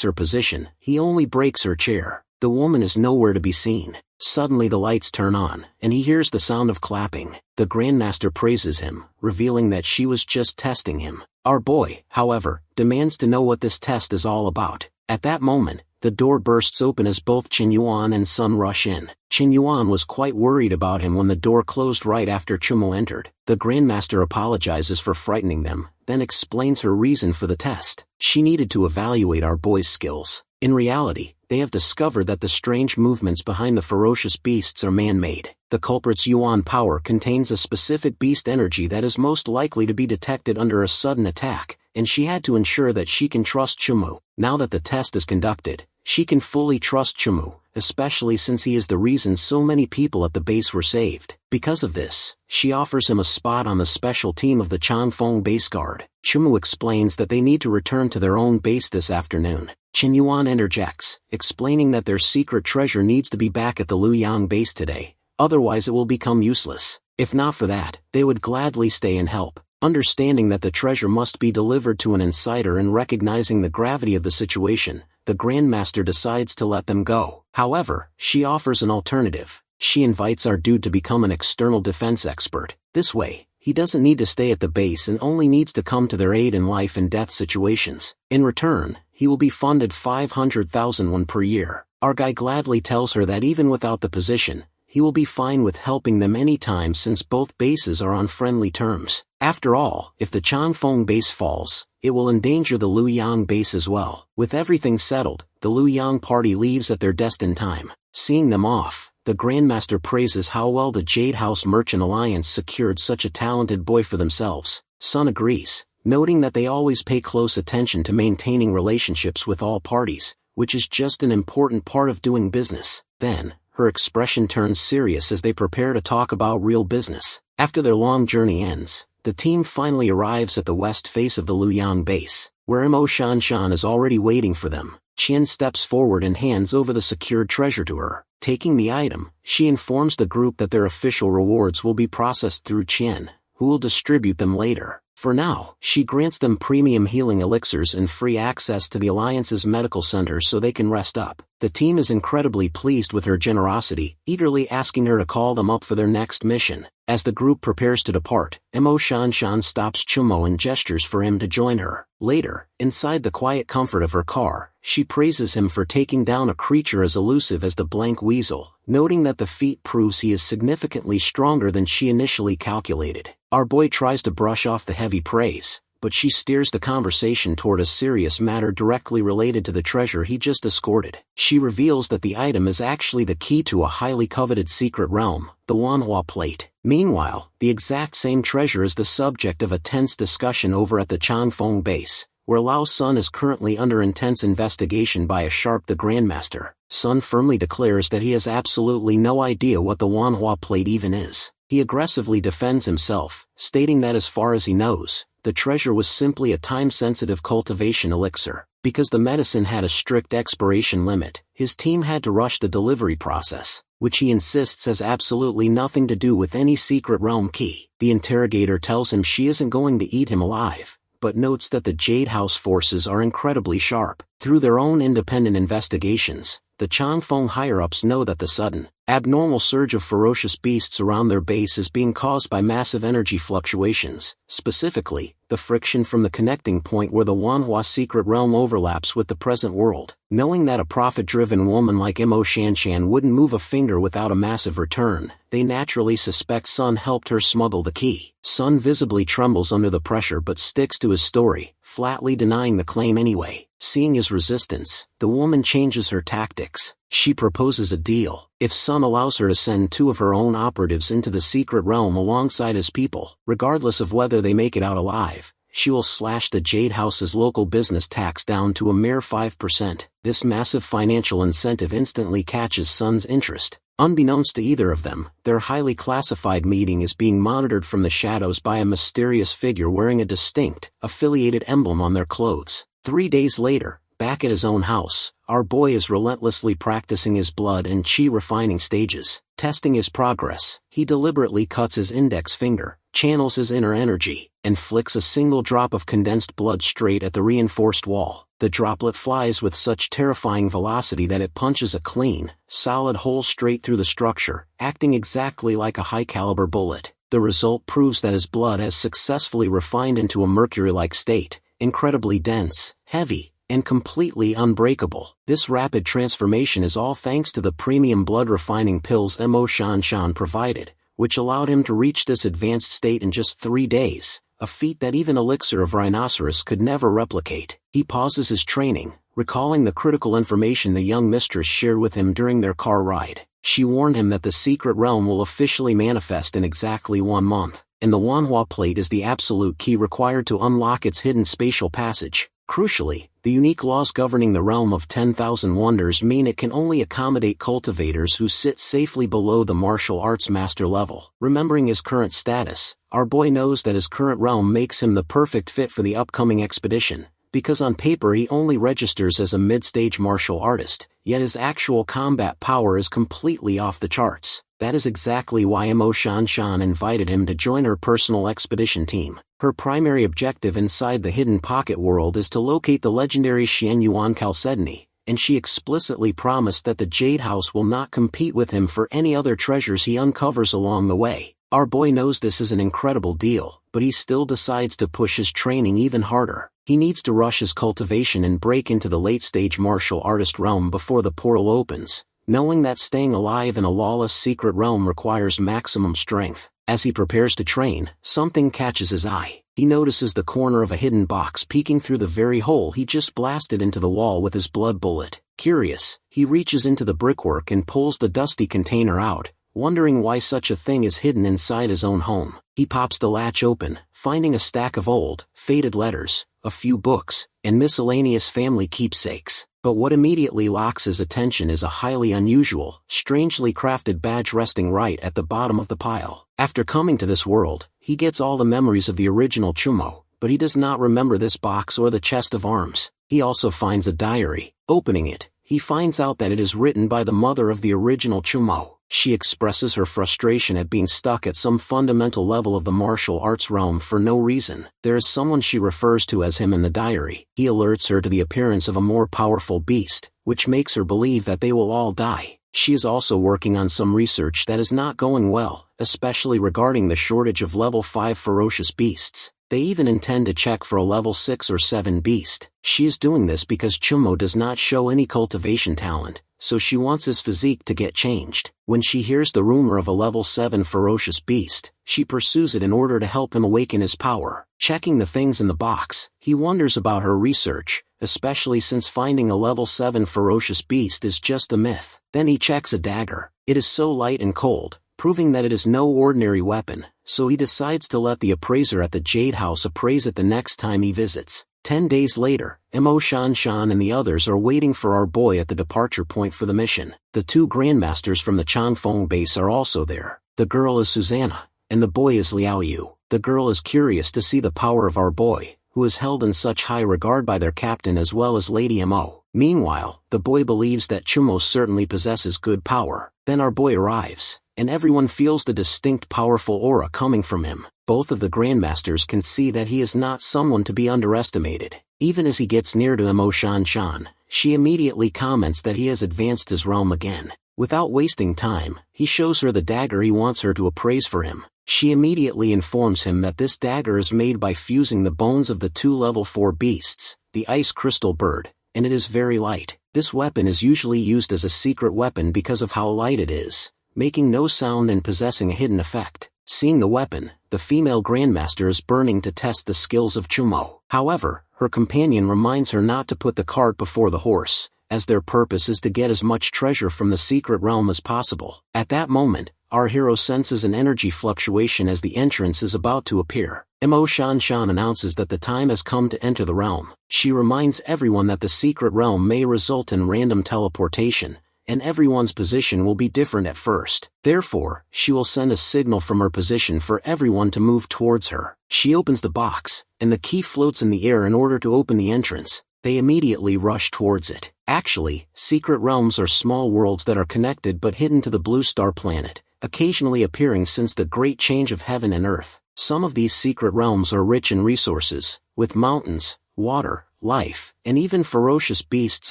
her position, he only breaks her chair. The woman is nowhere to be seen. Suddenly the lights turn on, and he hears the sound of clapping. The Grandmaster praises him, revealing that she was just testing him. Our boy, however, demands to know what this test is all about. At that moment, the door bursts open as both Qin Yuan and Sun rush in. Qin Yuan was quite worried about him when the door closed right after Chumo entered. The Grandmaster apologizes for frightening them, then explains her reason for the test. She needed to evaluate our boy's skills. In reality, they have discovered that the strange movements behind the ferocious beasts are man-made. The culprit's Yuan power contains a specific beast energy that is most likely to be detected under a sudden attack, and she had to ensure that she can trust Chumu. Now that the test is conducted, she can fully trust Chumu, especially since he is the reason so many people at the base were saved. Because of this, she offers him a spot on the special team of the Changfeng base guard. Chumu explains that they need to return to their own base this afternoon. Qin Yuan interjects, explaining that their secret treasure needs to be back at the Luoyang base today, otherwise it will become useless. If not for that, they would gladly stay and help. Understanding that the treasure must be delivered to an insider and recognizing the gravity of the situation, the Grandmaster decides to let them go. However, she offers an alternative. She invites our dude to become an external defense expert. This way, he doesn't need to stay at the base and only needs to come to their aid in life and death situations. In return, he will be funded 500,000 won per year. Our guy gladly tells her that even without the position, he will be fine with helping them anytime since both bases are on friendly terms. After all, if the Changfeng base falls, it will endanger the Luoyang base as well. With everything settled, the Luoyang party leaves at their destined time. Seeing them off, the Grandmaster praises how well the Jade House Merchant Alliance secured such a talented boy for themselves. Sun agrees, noting that they always pay close attention to maintaining relationships with all parties, which is just an important part of doing business. Then, her expression turns serious as they prepare to talk about real business. After their long journey ends, the team finally arrives at the west face of the Luoyang base, where Mo Shanshan is already waiting for them. Qian steps forward and hands over the secured treasure to her. Taking the item, she informs the group that their official rewards will be processed through Qian, who will distribute them later. For now, she grants them premium healing elixirs and free access to the Alliance's medical center so they can rest up. The team is incredibly pleased with her generosity, eagerly asking her to call them up for their next mission. As the group prepares to depart, Mo Shanshan stops Chumo and gestures for him to join her. Later, inside the quiet comfort of her car, she praises him for taking down a creature as elusive as the blank weasel, noting that the feat proves he is significantly stronger than she initially calculated. Our boy tries to brush off the heavy praise, but she steers the conversation toward a serious matter directly related to the treasure he just escorted. She reveals that the item is actually the key to a highly coveted secret realm, the Manhwa plate. Meanwhile, the exact same treasure is the subject of a tense discussion over at the Changfeng base, where Lao Sun is currently under intense investigation by a Sharp the Grandmaster. Sun firmly declares that he has absolutely no idea what the Manhwa plate even is. He aggressively defends himself, stating that as far as he knows, the treasure was simply a time-sensitive cultivation elixir. Because the medicine had a strict expiration limit, his team had to rush the delivery process, which he insists has absolutely nothing to do with any secret realm key. The interrogator tells him she isn't going to eat him alive, but notes that the Jade House forces are incredibly sharp. Through their own independent investigations, the Changfeng higher-ups know that the sudden, abnormal surge of ferocious beasts around their base is being caused by massive energy fluctuations, specifically, the friction from the connecting point where the Wanhua secret realm overlaps with the present world. Knowing that a profit-driven woman like Mo Shanshan wouldn't move a finger without a massive return, they naturally suspect Sun helped her smuggle the key. Sun visibly trembles under the pressure but sticks to his story, flatly denying the claim anyway. Seeing his resistance, the woman changes her tactics. She proposes a deal. If Sun allows her to send 2 of her own operatives into the secret realm alongside his people, regardless of whether they make it out alive, she will slash the Jade House's local business tax down to a mere 5%. This massive financial incentive instantly catches Sun's interest. Unbeknownst to either of them, their highly classified meeting is being monitored from the shadows by a mysterious figure wearing a distinct, affiliated emblem on their clothes. 3 days later, back at his own house, our boy is relentlessly practicing his blood and chi refining stages. Testing his progress, he deliberately cuts his index finger, channels his inner energy, and flicks a single drop of condensed blood straight at the reinforced wall. The droplet flies with such terrifying velocity that it punches a clean, solid hole straight through the structure, acting exactly like a high-caliber bullet. The result proves that his blood has successfully refined into a mercury-like state, incredibly dense, heavy, and completely unbreakable. This rapid transformation is all thanks to the premium blood refining pills Mo Shanshan provided, which allowed him to reach this advanced state in just 3 days, a feat that even Elixir of Rhinoceros could never replicate. He pauses his training, recalling the critical information the young mistress shared with him during their car ride. She warned him that the secret realm will officially manifest in exactly 1 month, and the Wanhua plate is the absolute key required to unlock its hidden spatial passage. Crucially, the unique laws governing the realm of 10,000 wonders mean it can only accommodate cultivators who sit safely below the martial arts master level. Remembering his current status, our boy knows that his current realm makes him the perfect fit for the upcoming expedition, because on paper he only registers as a mid-stage martial artist, yet his actual combat power is completely off the charts. That is exactly why Mo Shanshan invited him to join her personal expedition team. Her primary objective inside the hidden pocket world is to locate the legendary Xianyuan Chalcedony, and she explicitly promised that the Jade House will not compete with him for any other treasures he uncovers along the way. Our boy knows this is an incredible deal, but he still decides to push his training even harder. He needs to rush his cultivation and break into the late-stage martial artist realm before the portal opens, knowing that staying alive in a lawless secret realm requires maximum strength. As he prepares to train, something catches his eye. He notices the corner of a hidden box peeking through the very hole he just blasted into the wall with his blood bullet. Curious, he reaches into the brickwork and pulls the dusty container out, wondering why such a thing is hidden inside his own home. He pops the latch open, finding a stack of old, faded letters, a few books, and miscellaneous family keepsakes. But what immediately locks his attention is a highly unusual, strangely crafted badge resting right at the bottom of the pile. After coming to this world, he gets all the memories of the original Chumo, but he does not remember this box or the chest of arms. He also finds a diary. Opening it, he finds out that it is written by the mother of the original Chumo. She expresses her frustration at being stuck at some fundamental level of the martial arts realm for no reason. There is someone she refers to as him in the diary. He alerts her to the appearance of a more powerful beast, which makes her believe that they will all die. She is also working on some research that is not going well, especially regarding the shortage of level 5 ferocious beasts. They even intend to check for a level 6 or 7 beast. She is doing this because Chumo does not show any cultivation talent, so she wants his physique to get changed. When she hears the rumor of a level 7 ferocious beast, she pursues it in order to help him awaken his power. Checking the things in the box, he wonders about her research, especially since finding a level 7 ferocious beast is just a myth. Then he checks a dagger. It is so light and cold, proving that it is no ordinary weapon, so he decides to let the appraiser at the Jade House appraise it the next time he visits. 10 days later, Mo Shan Shan and the others are waiting for our boy at the departure point for the mission. The 2 grandmasters from the Changfeng base are also there. The girl is Susanna, and the boy is Liao Yu. The girl is curious to see the power of our boy, who is held in such high regard by their captain as well as Lady Mo. Meanwhile, the boy believes that Chumo certainly possesses good power. Then our boy arrives, and everyone feels the distinct powerful aura coming from him. Both of the grandmasters can see that he is not someone to be underestimated. Even as he gets near to Mo Shan Shan, she immediately comments that he has advanced his realm again. Without wasting time, he shows her the dagger he wants her to appraise for him. She immediately informs him that this dagger is made by fusing the bones of the 2 level 4 beasts, the ice crystal bird, and it is very light. This weapon is usually used as a secret weapon because of how light it is, making no sound and possessing a hidden effect. Seeing the weapon, the female grandmaster is burning to test the skills of Chumo. However, her companion reminds her not to put the cart before the horse, as their purpose is to get as much treasure from the secret realm as possible. At that moment, our hero senses an energy fluctuation as the entrance is about to appear. Mo Shan Shan announces that the time has come to enter the realm. She reminds everyone that the secret realm may result in random teleportation, and everyone's position will be different at first. Therefore, she will send a signal from her position for everyone to move towards her. She opens the box, and the key floats in the air in order to open the entrance. They immediately rush towards it. Actually, secret realms are small worlds that are connected but hidden to the Blue Star planet, occasionally appearing since the great change of heaven and earth. Some of these secret realms are rich in resources, with mountains, water, life, and even ferocious beasts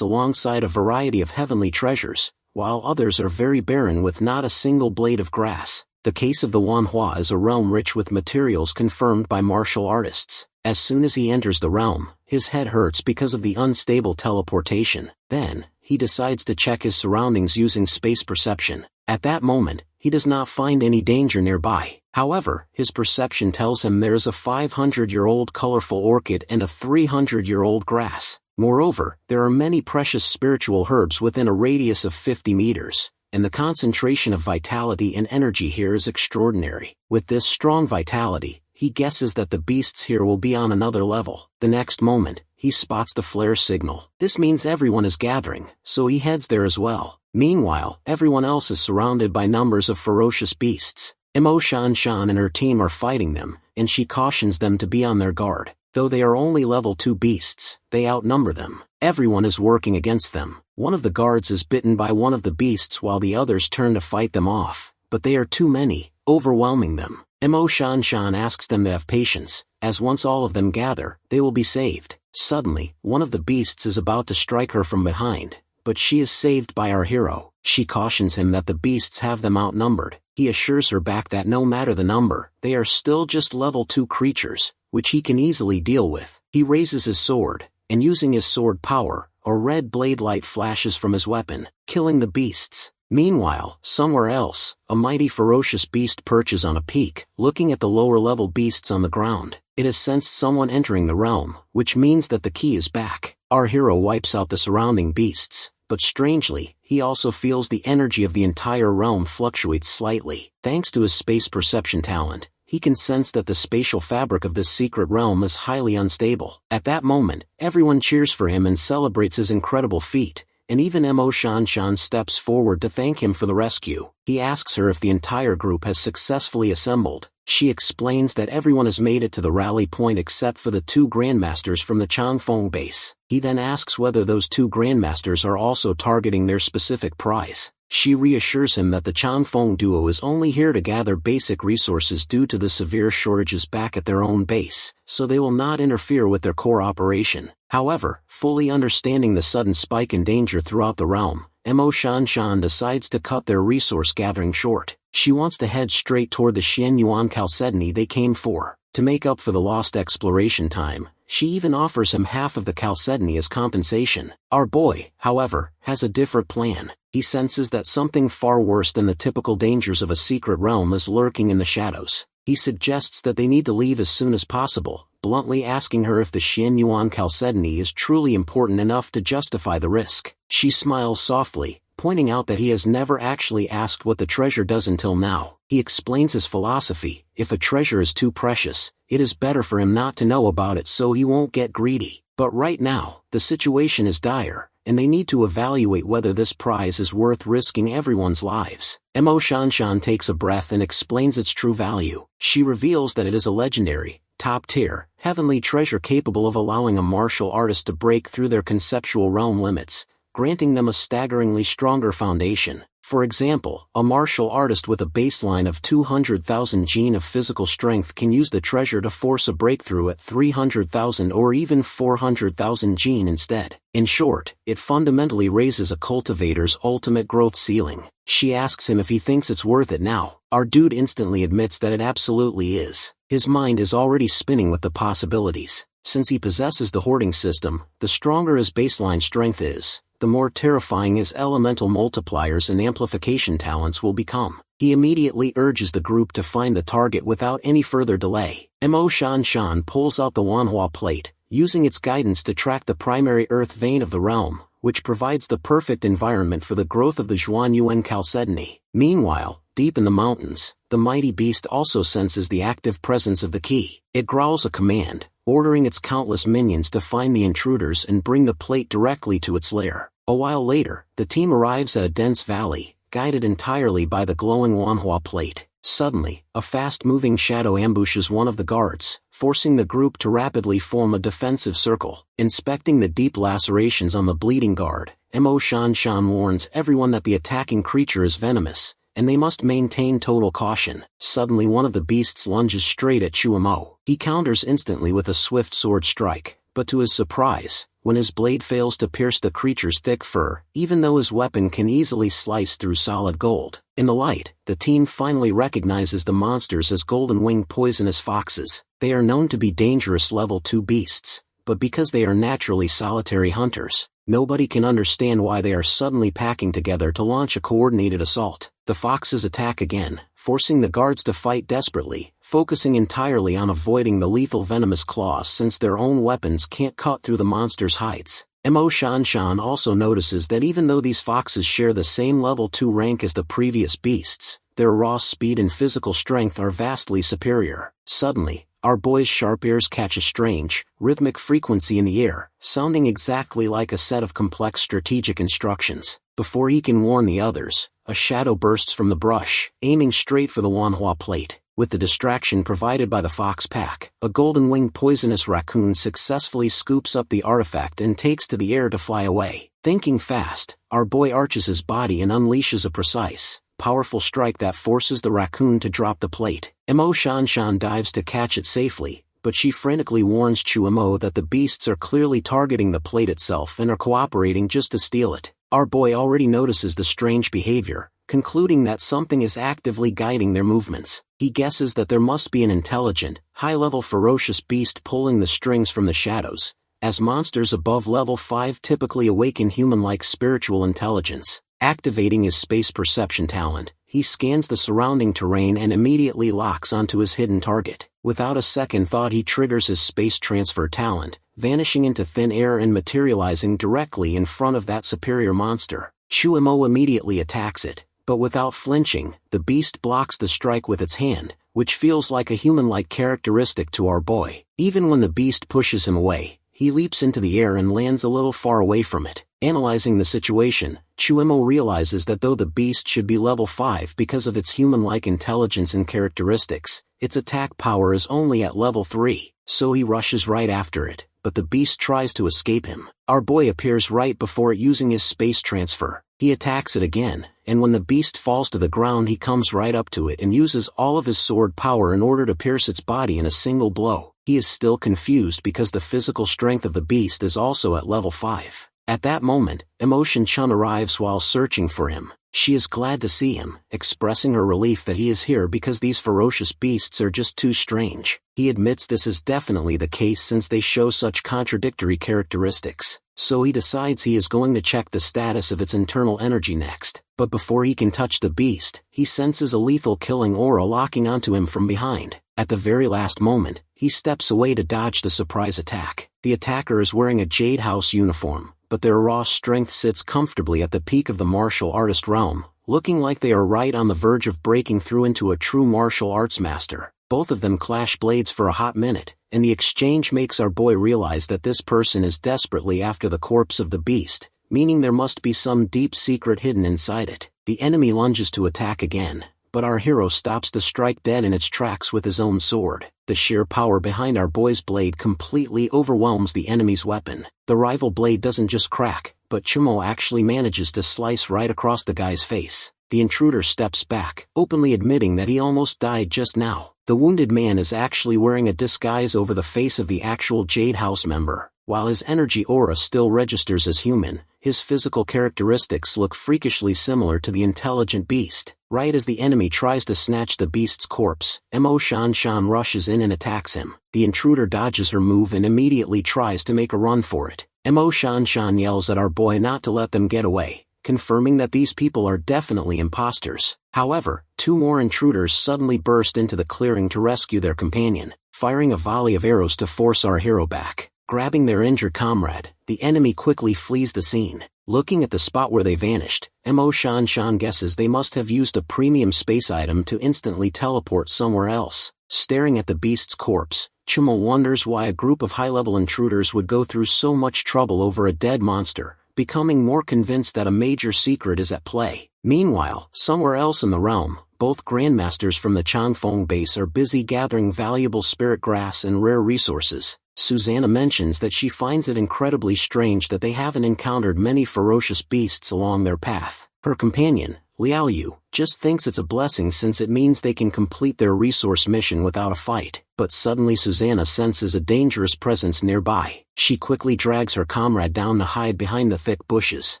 alongside a variety of heavenly treasures, while others are very barren with not a single blade of grass. The case of the Manhwa is a realm rich with materials confirmed by martial artists. As soon as he enters the realm, his head hurts because of the unstable teleportation. Then, he decides to check his surroundings using space perception. At that moment, he does not find any danger nearby. However, his perception tells him there is a 500-year-old colorful orchid and a 300-year-old grass. Moreover, there are many precious spiritual herbs within a radius of 50 meters, and the concentration of vitality and energy here is extraordinary. With this strong vitality, he guesses that the beasts here will be on another level. The next moment, he spots the flare signal. This means everyone is gathering, so he heads there as well. Meanwhile, everyone else is surrounded by numbers of ferocious beasts. Mo Shan Shan and her team are fighting them, and she cautions them to be on their guard. Though they are only level 2 beasts, they outnumber them. Everyone is working against them. One of the guards is bitten by one of the beasts while the others turn to fight them off, but they are too many, overwhelming them. Mo Shan Shan asks them to have patience, as once all of them gather, they will be saved. Suddenly, one of the beasts is about to strike her from behind, but she is saved by our hero. She cautions him that the beasts have them outnumbered. He assures her back that no matter the number, they are still just level 2 creatures, which he can easily deal with. He raises his sword, and using his sword power, a red blade light flashes from his weapon, killing the beasts. Meanwhile, somewhere else, a mighty ferocious beast perches on a peak, looking at the lower level beasts on the ground. It has sensed someone entering the realm, which means that the key is back. Our hero wipes out the surrounding beasts, but strangely, he also feels the energy of the entire realm fluctuates slightly. Thanks to his space perception talent, he can sense that the spatial fabric of this secret realm is highly unstable. At that moment, everyone cheers for him and celebrates his incredible feat, and even Mo Shan Shan steps forward to thank him for the rescue. He asks her if the entire group has successfully assembled. She explains that everyone has made it to the rally point except for the 2 grandmasters from the Changfeng base. He then asks whether those 2 grandmasters are also targeting their specific prize. She reassures him that the Changfeng duo is only here to gather basic resources due to the severe shortages back at their own base, so they will not interfere with their core operation. However, fully understanding the sudden spike in danger throughout the realm, Mo Shan Shan decides to cut their resource gathering short. She wants to head straight toward the Xianyuan Chalcedony they came for. To make up for the lost exploration time, She even offers him half of the chalcedony as compensation. Our boy, however, has a different plan. He senses that something far worse than the typical dangers of a secret realm is lurking in the shadows. He suggests that they need to leave as soon as possible, bluntly asking her if the Xian Yuan chalcedony is truly important enough to justify the risk. She smiles softly, pointing out that he has never actually asked what the treasure does until now. He explains his philosophy: if a treasure is too precious, it is better for him not to know about it so he won't get greedy. But right now, the situation is dire, and they need to evaluate whether this prize is worth risking everyone's lives. Mo Shanshan takes a breath and explains its true value. She reveals that it is a legendary, top-tier, heavenly treasure capable of allowing a martial artist to break through their conceptual realm limits, granting them a staggeringly stronger foundation. For example, a martial artist with a baseline of 200,000 gene of physical strength can use the treasure to force a breakthrough at 300,000 or even 400,000 gene instead. In short, it fundamentally raises a cultivator's ultimate growth ceiling. She asks him if he thinks it's worth it now. Our dude instantly admits that it absolutely is. His mind is already spinning with the possibilities. Since he possesses the hoarding system, the stronger his baseline strength is, the more terrifying his elemental multipliers and amplification talents will become. He immediately urges the group to find the target without any further delay. Mo Shanshan pulls out the Manhwa plate, using its guidance to track the primary earth vein of the realm, which provides the perfect environment for the growth of the Zhuan Yuan chalcedony. Meanwhile, deep in the mountains, the mighty beast also senses the active presence of the key. It growls a command, ordering its countless minions to find the intruders and bring the plate directly to its lair. A while later, the team arrives at a dense valley, guided entirely by the glowing Manhwa plate. Suddenly, a fast-moving shadow ambushes one of the guards, forcing the group to rapidly form a defensive circle. Inspecting the deep lacerations on the bleeding guard, Mo Shanshan warns everyone that the attacking creature is venomous, and they must maintain total caution. Suddenly one of the beasts lunges straight at Chuamo. He counters instantly with a swift sword strike, but to his surprise, when his blade fails to pierce the creature's thick fur, even though his weapon can easily slice through solid gold. In the light, the team finally recognizes the monsters as golden-winged poisonous foxes. They are known to be dangerous level 2 beasts, but because they are naturally solitary hunters, nobody can understand why they are suddenly packing together to launch a coordinated assault. The foxes attack again, forcing the guards to fight desperately, focusing entirely on avoiding the lethal venomous claws since their own weapons can't cut through the monster's hides. Mo Shanshan also notices that even though these foxes share the same level 2 rank as the previous beasts, their raw speed and physical strength are vastly superior. Suddenly, our boy's sharp ears catch a strange, rhythmic frequency in the air, sounding exactly like a set of complex strategic instructions. Before he can warn the others, a shadow bursts from the brush, aiming straight for the Manhwa plate. With the distraction provided by the fox pack, a golden-winged poisonous raccoon successfully scoops up the artifact and takes to the air to fly away. Thinking fast, our boy arches his body and unleashes a precise, powerful strike that forces the raccoon to drop the plate. Mo Shanshan dives to catch it safely, but she frantically warns Chuamo that the beasts are clearly targeting the plate itself and are cooperating just to steal it. Our boy already notices the strange behavior, concluding that something is actively guiding their movements. He guesses that there must be an intelligent, high-level ferocious beast pulling the strings from the shadows, as monsters above level 5 typically awaken human-like spiritual intelligence. Activating his space perception talent, he scans the surrounding terrain and immediately locks onto his hidden target. Without a second thought he triggers his space transfer talent, vanishing into thin air and materializing directly in front of that superior monster. Chuamo immediately attacks it, but without flinching, the beast blocks the strike with its hand, which feels like a human-like characteristic to our boy. Even when the beast pushes him away, he leaps into the air and lands a little far away from it. Analyzing the situation, Chuamo realizes that though the beast should be level 5 because of its human-like intelligence and characteristics, its attack power is only at level 3, so he rushes right after it, but the beast tries to escape him. Our boy appears right before it using his space transfer. He attacks it again, and when the beast falls to the ground he comes right up to it and uses all of his sword power in order to pierce its body in a single blow. He is still confused because the physical strength of the beast is also at level 5. At that moment, Emotion Chun arrives while searching for him. She is glad to see him, expressing her relief that he is here because these ferocious beasts are just too strange. He admits this is definitely the case since they show such contradictory characteristics, so he decides he is going to check the status of its internal energy next. But before he can touch the beast, he senses a lethal killing aura locking onto him from behind. At the very last moment, he steps away to dodge the surprise attack. The attacker is wearing a Jade House uniform, but their raw strength sits comfortably at the peak of the martial artist realm, looking like they are right on the verge of breaking through into a true martial arts master. Both of them clash blades for a hot minute, and the exchange makes our boy realize that this person is desperately after the corpse of the beast, meaning there must be some deep secret hidden inside it. The enemy lunges to attack again, but our hero stops the strike dead in its tracks with his own sword. The sheer power behind our boy's blade completely overwhelms the enemy's weapon. The rival blade doesn't just crack, but Chumo actually manages to slice right across the guy's face. The intruder steps back, openly admitting that he almost died just now. The wounded man is actually wearing a disguise over the face of the actual Jade House member. While his energy aura still registers as human, his physical characteristics look freakishly similar to the intelligent beast. Right as the enemy tries to snatch the beast's corpse, Mo Shan Shan rushes in and attacks him. The intruder dodges her move and immediately tries to make a run for it. Mo Shan Shan yells at our boy not to let them get away, confirming that these people are definitely imposters. However, two more intruders suddenly burst into the clearing to rescue their companion, firing a volley of arrows to force our hero back. Grabbing their injured comrade, the enemy quickly flees the scene. Looking at the spot where they vanished, Mo Shan Shan guesses they must have used a premium space item to instantly teleport somewhere else. Staring at the beast's corpse, Chumo wonders why a group of high-level intruders would go through so much trouble over a dead monster, becoming more convinced that a major secret is at play. Meanwhile, somewhere else in the realm, both grandmasters from the Changfeng base are busy gathering valuable spirit grass and rare resources. Susanna mentions that she finds it incredibly strange that they haven't encountered many ferocious beasts along their path. Her companion, Liao Yu, just thinks it's a blessing since it means they can complete their resource mission without a fight. But suddenly Susanna senses a dangerous presence nearby. She quickly drags her comrade down to hide behind the thick bushes.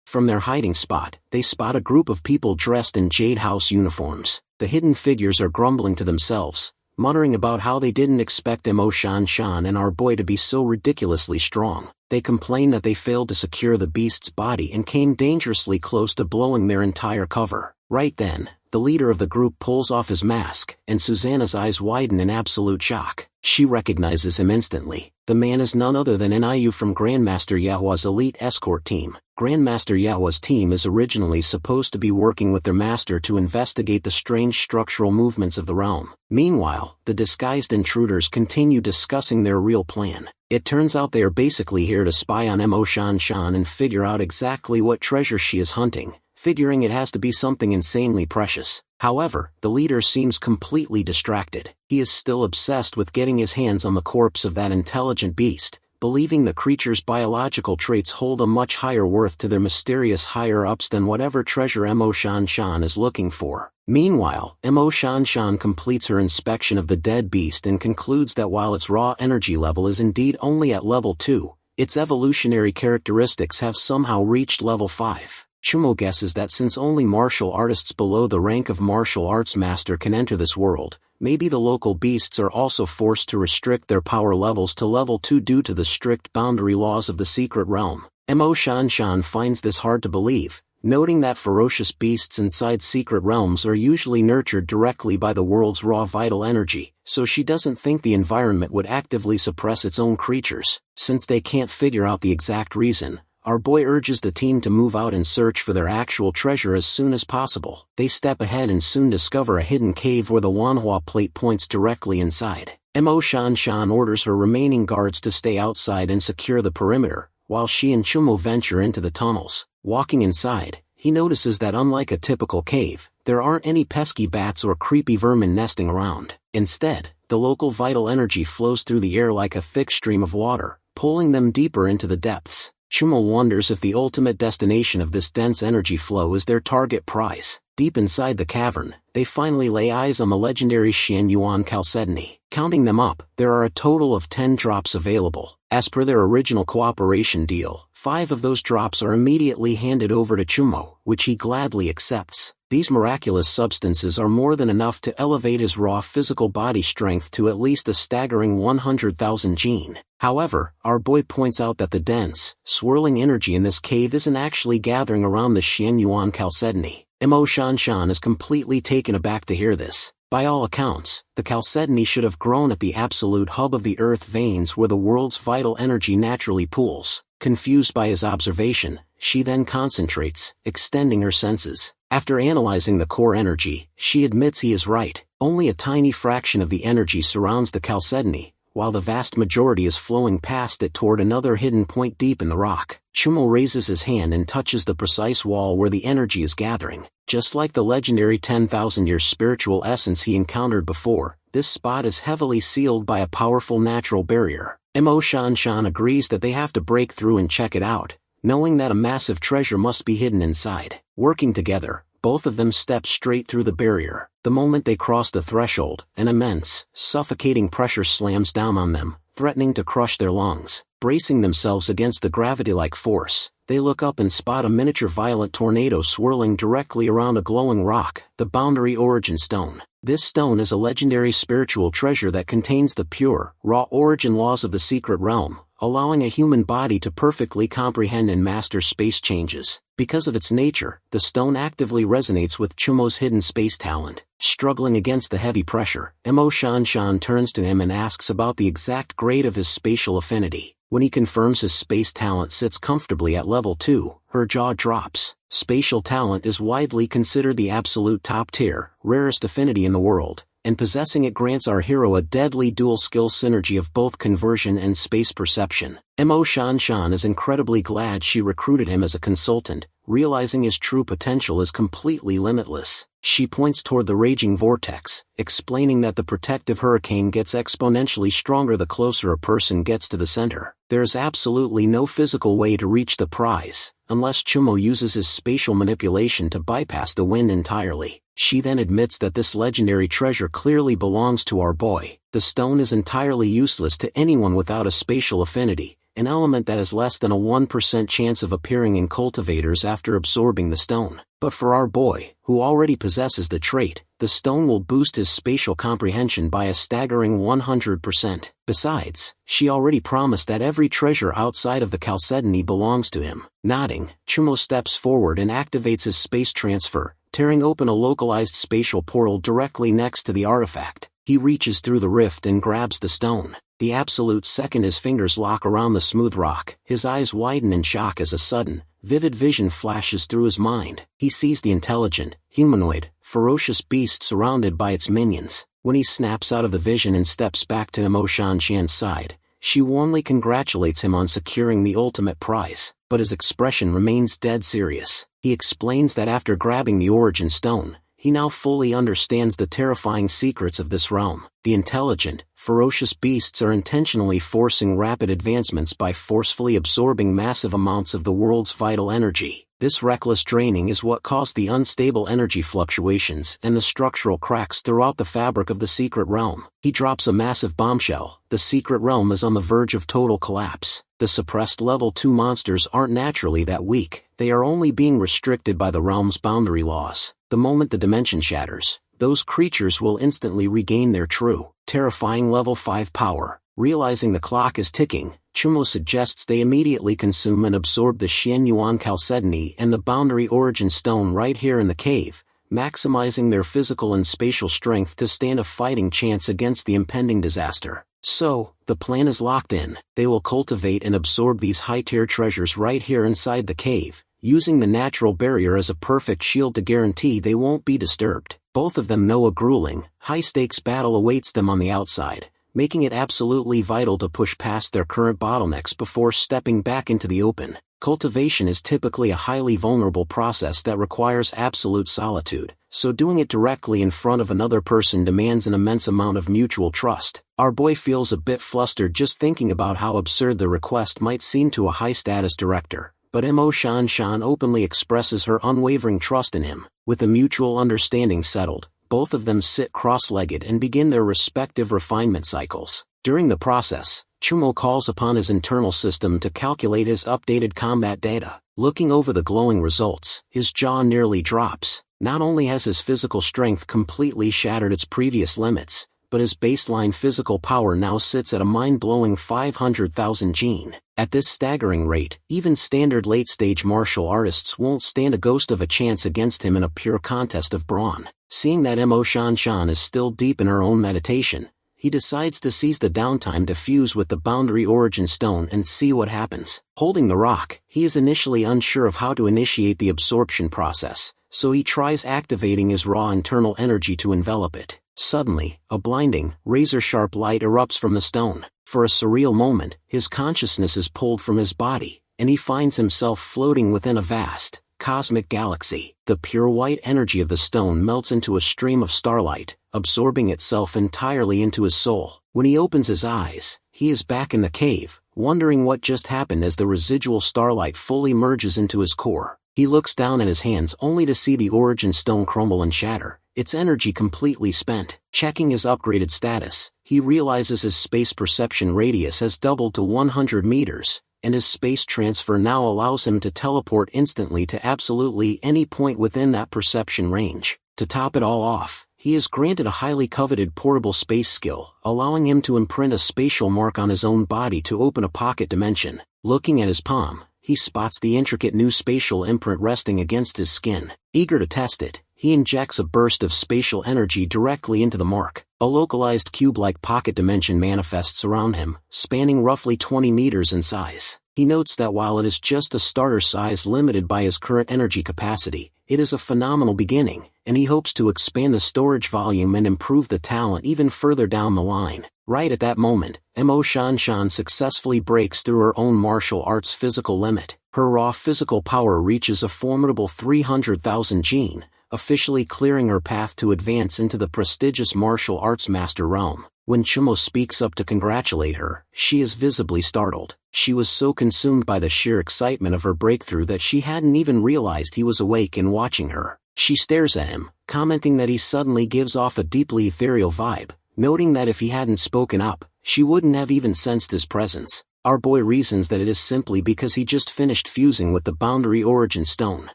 From their hiding spot, they spot a group of people dressed in Jade House uniforms. The hidden figures are grumbling to themselves, muttering about how they didn't expect Mo Shan Shan and our boy to be so ridiculously strong. They complain that they failed to secure the beast's body and came dangerously close to blowing their entire cover. Right then, the leader of the group pulls off his mask, and Susanna's eyes widen in absolute shock. She recognizes him instantly. The man is none other than Niu from Grandmaster Yahua's elite escort team. Grandmaster Yahua's team is originally supposed to be working with their master to investigate the strange structural movements of the realm. Meanwhile, the disguised intruders continue discussing their real plan. It turns out they are basically here to spy on Mo Shan Shan and figure out exactly what treasure she is hunting, figuring it has to be something insanely precious. However, the leader seems completely distracted. He is still obsessed with getting his hands on the corpse of that intelligent beast, believing the creature's biological traits hold a much higher worth to their mysterious higher-ups than whatever treasure Mo Shan Shan is looking for. Meanwhile, Mo Shan Shan completes her inspection of the dead beast and concludes that while its raw energy level is indeed only at level 2, its evolutionary characteristics have somehow reached level 5. Chumo guesses that since only martial artists below the rank of martial arts master can enter this world, maybe the local beasts are also forced to restrict their power levels to level 2 due to the strict boundary laws of the secret realm. Mo Shan Shan finds this hard to believe, noting that ferocious beasts inside secret realms are usually nurtured directly by the world's raw vital energy, so she doesn't think the environment would actively suppress its own creatures. Since they can't figure out the exact reason, our boy urges the team to move out and search for their actual treasure as soon as possible. They step ahead and soon discover a hidden cave where the Manhwa plate points directly inside. Mo Shan Shan orders her remaining guards to stay outside and secure the perimeter, while she and Chumo venture into the tunnels. Walking inside, he notices that unlike a typical cave, there aren't any pesky bats or creepy vermin nesting around. Instead, the local vital energy flows through the air like a thick stream of water, pulling them deeper into the depths. Chumo wonders if the ultimate destination of this dense energy flow is their target prize. Deep inside the cavern, they finally lay eyes on the legendary Xian Yuan chalcedony. Counting them up, there are a total of 10 drops available. As per their original cooperation deal, 5 of those drops are immediately handed over to Chumo, which he gladly accepts. These miraculous substances are more than enough to elevate his raw physical body strength to at least a staggering 100,000 gene. However, our boy points out that the dense, swirling energy in this cave isn't actually gathering around the Xian Yuan chalcedony. Mo Shanshan is completely taken aback to hear this. By all accounts, the chalcedony should have grown at the absolute hub of the earth veins where the world's vital energy naturally pools. Confused by his observation, she then concentrates, extending her senses. After analyzing the core energy, she admits he is right. Only a tiny fraction of the energy surrounds the chalcedony, while the vast majority is flowing past it toward another hidden point deep in the rock. Chumo raises his hand and touches the precise wall where the energy is gathering. Just like the legendary 10,000-year spiritual essence he encountered before, this spot is heavily sealed by a powerful natural barrier. Mo Shanshan agrees that they have to break through and check it out, knowing that a massive treasure must be hidden inside. Working together, both of them step straight through the barrier. The moment they cross the threshold, an immense, suffocating pressure slams down on them, threatening to crush their lungs. Bracing themselves against the gravity-like force, they look up and spot a miniature violent tornado swirling directly around a glowing rock, the Boundary Origin Stone. This stone is a legendary spiritual treasure that contains the pure, raw origin laws of the secret realm, allowing a human body to perfectly comprehend and master space changes. Because of its nature, the stone actively resonates with Chumo's hidden space talent. Struggling against the heavy pressure, Mo Shanshan turns to him and asks about the exact grade of his spatial affinity. When he confirms his space talent sits comfortably at level 2, her jaw drops. Spatial talent is widely considered the absolute top-tier, rarest affinity in the world, and possessing it grants our hero a deadly dual-skill synergy of both conversion and space perception. Mo Shanshan is incredibly glad she recruited him as a consultant, realizing his true potential is completely limitless. She points toward the raging vortex, explaining that the protective hurricane gets exponentially stronger the closer a person gets to the center. There is absolutely no physical way to reach the prize, unless Chumo uses his spatial manipulation to bypass the wind entirely. She then admits that this legendary treasure clearly belongs to our boy. The stone is entirely useless to anyone without a spatial affinity, an element that has less than a 1% chance of appearing in cultivators after absorbing the stone. But for our boy, who already possesses the trait, the stone will boost his spatial comprehension by a staggering 100%. Besides, she already promised that every treasure outside of the chalcedony belongs to him. Nodding, Chumo steps forward and activates his space transfer, tearing open a localized spatial portal directly next to the artifact. He reaches through the rift and grabs the stone. The absolute second his fingers lock around the smooth rock, his eyes widen in shock as a sudden, vivid vision flashes through his mind. He sees the intelligent, humanoid, ferocious beast surrounded by its minions. When he snaps out of the vision and steps back to Mo Shanshan's side, she warmly congratulates him on securing the ultimate prize, but his expression remains dead serious. He explains that after grabbing the origin stone, he now fully understands the terrifying secrets of this realm. The intelligent, ferocious beasts are intentionally forcing rapid advancements by forcefully absorbing massive amounts of the world's vital energy. This reckless draining is what caused the unstable energy fluctuations and the structural cracks throughout the fabric of the secret realm. He drops a massive bombshell. The secret realm is on the verge of total collapse. The suppressed level 2 monsters aren't naturally that weak, they are only being restricted by the realm's boundary laws. The moment the dimension shatters, those creatures will instantly regain their true, terrifying level 5 power. Realizing the clock is ticking, Chumo suggests they immediately consume and absorb the Xian Yuan chalcedony and the Boundary Origin Stone right here in the cave, maximizing their physical and spatial strength to stand a fighting chance against the impending disaster. So, the plan is locked in. They will cultivate and absorb these high-tier treasures right here inside the cave, using the natural barrier as a perfect shield to guarantee they won't be disturbed. Both of them know a grueling, high-stakes battle awaits them on the outside, making it absolutely vital to push past their current bottlenecks before stepping back into the open. Cultivation is typically a highly vulnerable process that requires absolute solitude, so doing it directly in front of another person demands an immense amount of mutual trust. Our boy feels a bit flustered just thinking about how absurd the request might seem to a high-status director, but Mo Shan Shan openly expresses her unwavering trust in him. With a mutual understanding settled, both of them sit cross-legged and begin their respective refinement cycles. During the process, Chumo calls upon his internal system to calculate his updated combat data. Looking over the glowing results, his jaw nearly drops. Not only has his physical strength completely shattered its previous limits, but his baseline physical power now sits at a mind-blowing 500,000 gene. At this staggering rate, even standard late-stage martial artists won't stand a ghost of a chance against him in a pure contest of brawn. Seeing that Mo Shan Shan is still deep in her own meditation, he decides to seize the downtime to fuse with the Boundary Origin Stone and see what happens. Holding the rock, he is initially unsure of how to initiate the absorption process, so he tries activating his raw internal energy to envelop it. Suddenly, a blinding, razor-sharp light erupts from the stone. For a surreal moment, his consciousness is pulled from his body, and he finds himself floating within a vast, cosmic galaxy. The pure white energy of the stone melts into a stream of starlight, absorbing itself entirely into his soul. When he opens his eyes, he is back in the cave, wondering what just happened as the residual starlight fully merges into his core. He looks down at his hands only to see the origin stone crumble and shatter, its energy completely spent. Checking his upgraded status, he realizes his space perception radius has doubled to 100 meters, and his space transfer now allows him to teleport instantly to absolutely any point within that perception range. To top it all off, he is granted a highly coveted portable space skill, allowing him to imprint a spatial mark on his own body to open a pocket dimension. Looking at his palm, he spots the intricate new spatial imprint resting against his skin. Eager to test it, he injects a burst of spatial energy directly into the mark. A localized cube-like pocket dimension manifests around him, spanning roughly 20 meters in size. He notes that while it is just a starter size limited by his current energy capacity, it is a phenomenal beginning, and he hopes to expand the storage volume and improve the talent even further down the line. Right at that moment, Mo Shan Shan successfully breaks through her own martial arts physical limit. Her raw physical power reaches a formidable 300,000 gene, officially clearing her path to advance into the prestigious martial arts master realm. When Chumo speaks up to congratulate her, she is visibly startled. She was so consumed by the sheer excitement of her breakthrough that she hadn't even realized he was awake and watching her. She stares at him, commenting that he suddenly gives off a deeply ethereal vibe, noting that if he hadn't spoken up, she wouldn't have even sensed his presence. Our boy reasons that it is simply because he just finished fusing with the Boundary Origin Stone.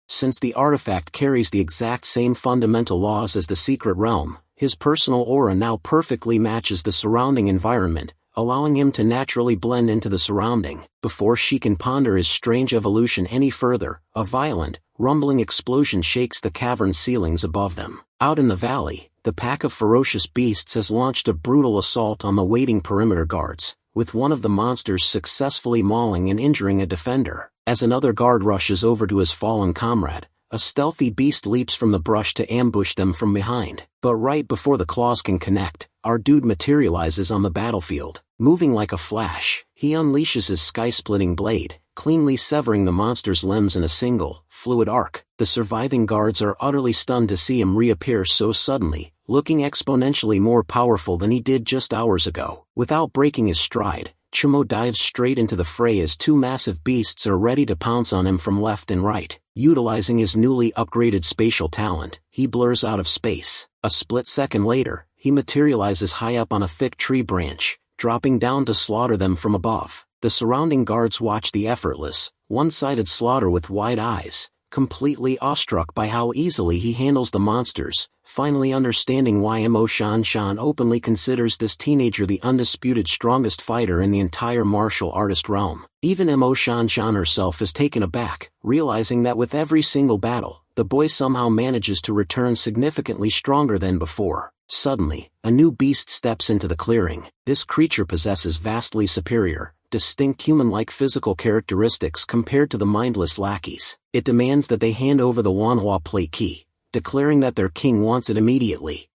Since the artifact carries the exact same fundamental laws as the Secret Realm, his personal aura now perfectly matches the surrounding environment, allowing him to naturally blend into the surrounding. Before she can ponder his strange evolution any further, a violent, rumbling explosion shakes the cavern ceilings above them. Out in the valley, the pack of ferocious beasts has launched a brutal assault on the waiting perimeter guards, with one of the monsters successfully mauling and injuring a defender. As another guard rushes over to his fallen comrade, a stealthy beast leaps from the brush to ambush them from behind. But right before the claws can connect, our dude materializes on the battlefield. Moving like a flash, he unleashes his sky-splitting blade, cleanly severing the monster's limbs in a single, fluid arc. The surviving guards are utterly stunned to see him reappear so suddenly, looking exponentially more powerful than he did just hours ago. Without breaking his stride, Chumo dives straight into the fray as two massive beasts are ready to pounce on him from left and right. Utilizing his newly upgraded spatial talent, he blurs out of space. A split second later, he materializes high up on a thick tree branch, dropping down to slaughter them from above. The surrounding guards watch the effortless, one-sided slaughter with wide eyes, completely awestruck by how easily he handles the monsters, finally understanding why Mo Shan Shan openly considers this teenager the undisputed strongest fighter in the entire martial artist realm. Even Mo Shan Shan herself is taken aback, realizing that with every single battle, the boy somehow manages to return significantly stronger than before. Suddenly, a new beast steps into the clearing. This creature possesses vastly superior, distinct human-like physical characteristics compared to the mindless lackeys. It demands that they hand over the Manhwa plate key, declaring that their king wants it immediately.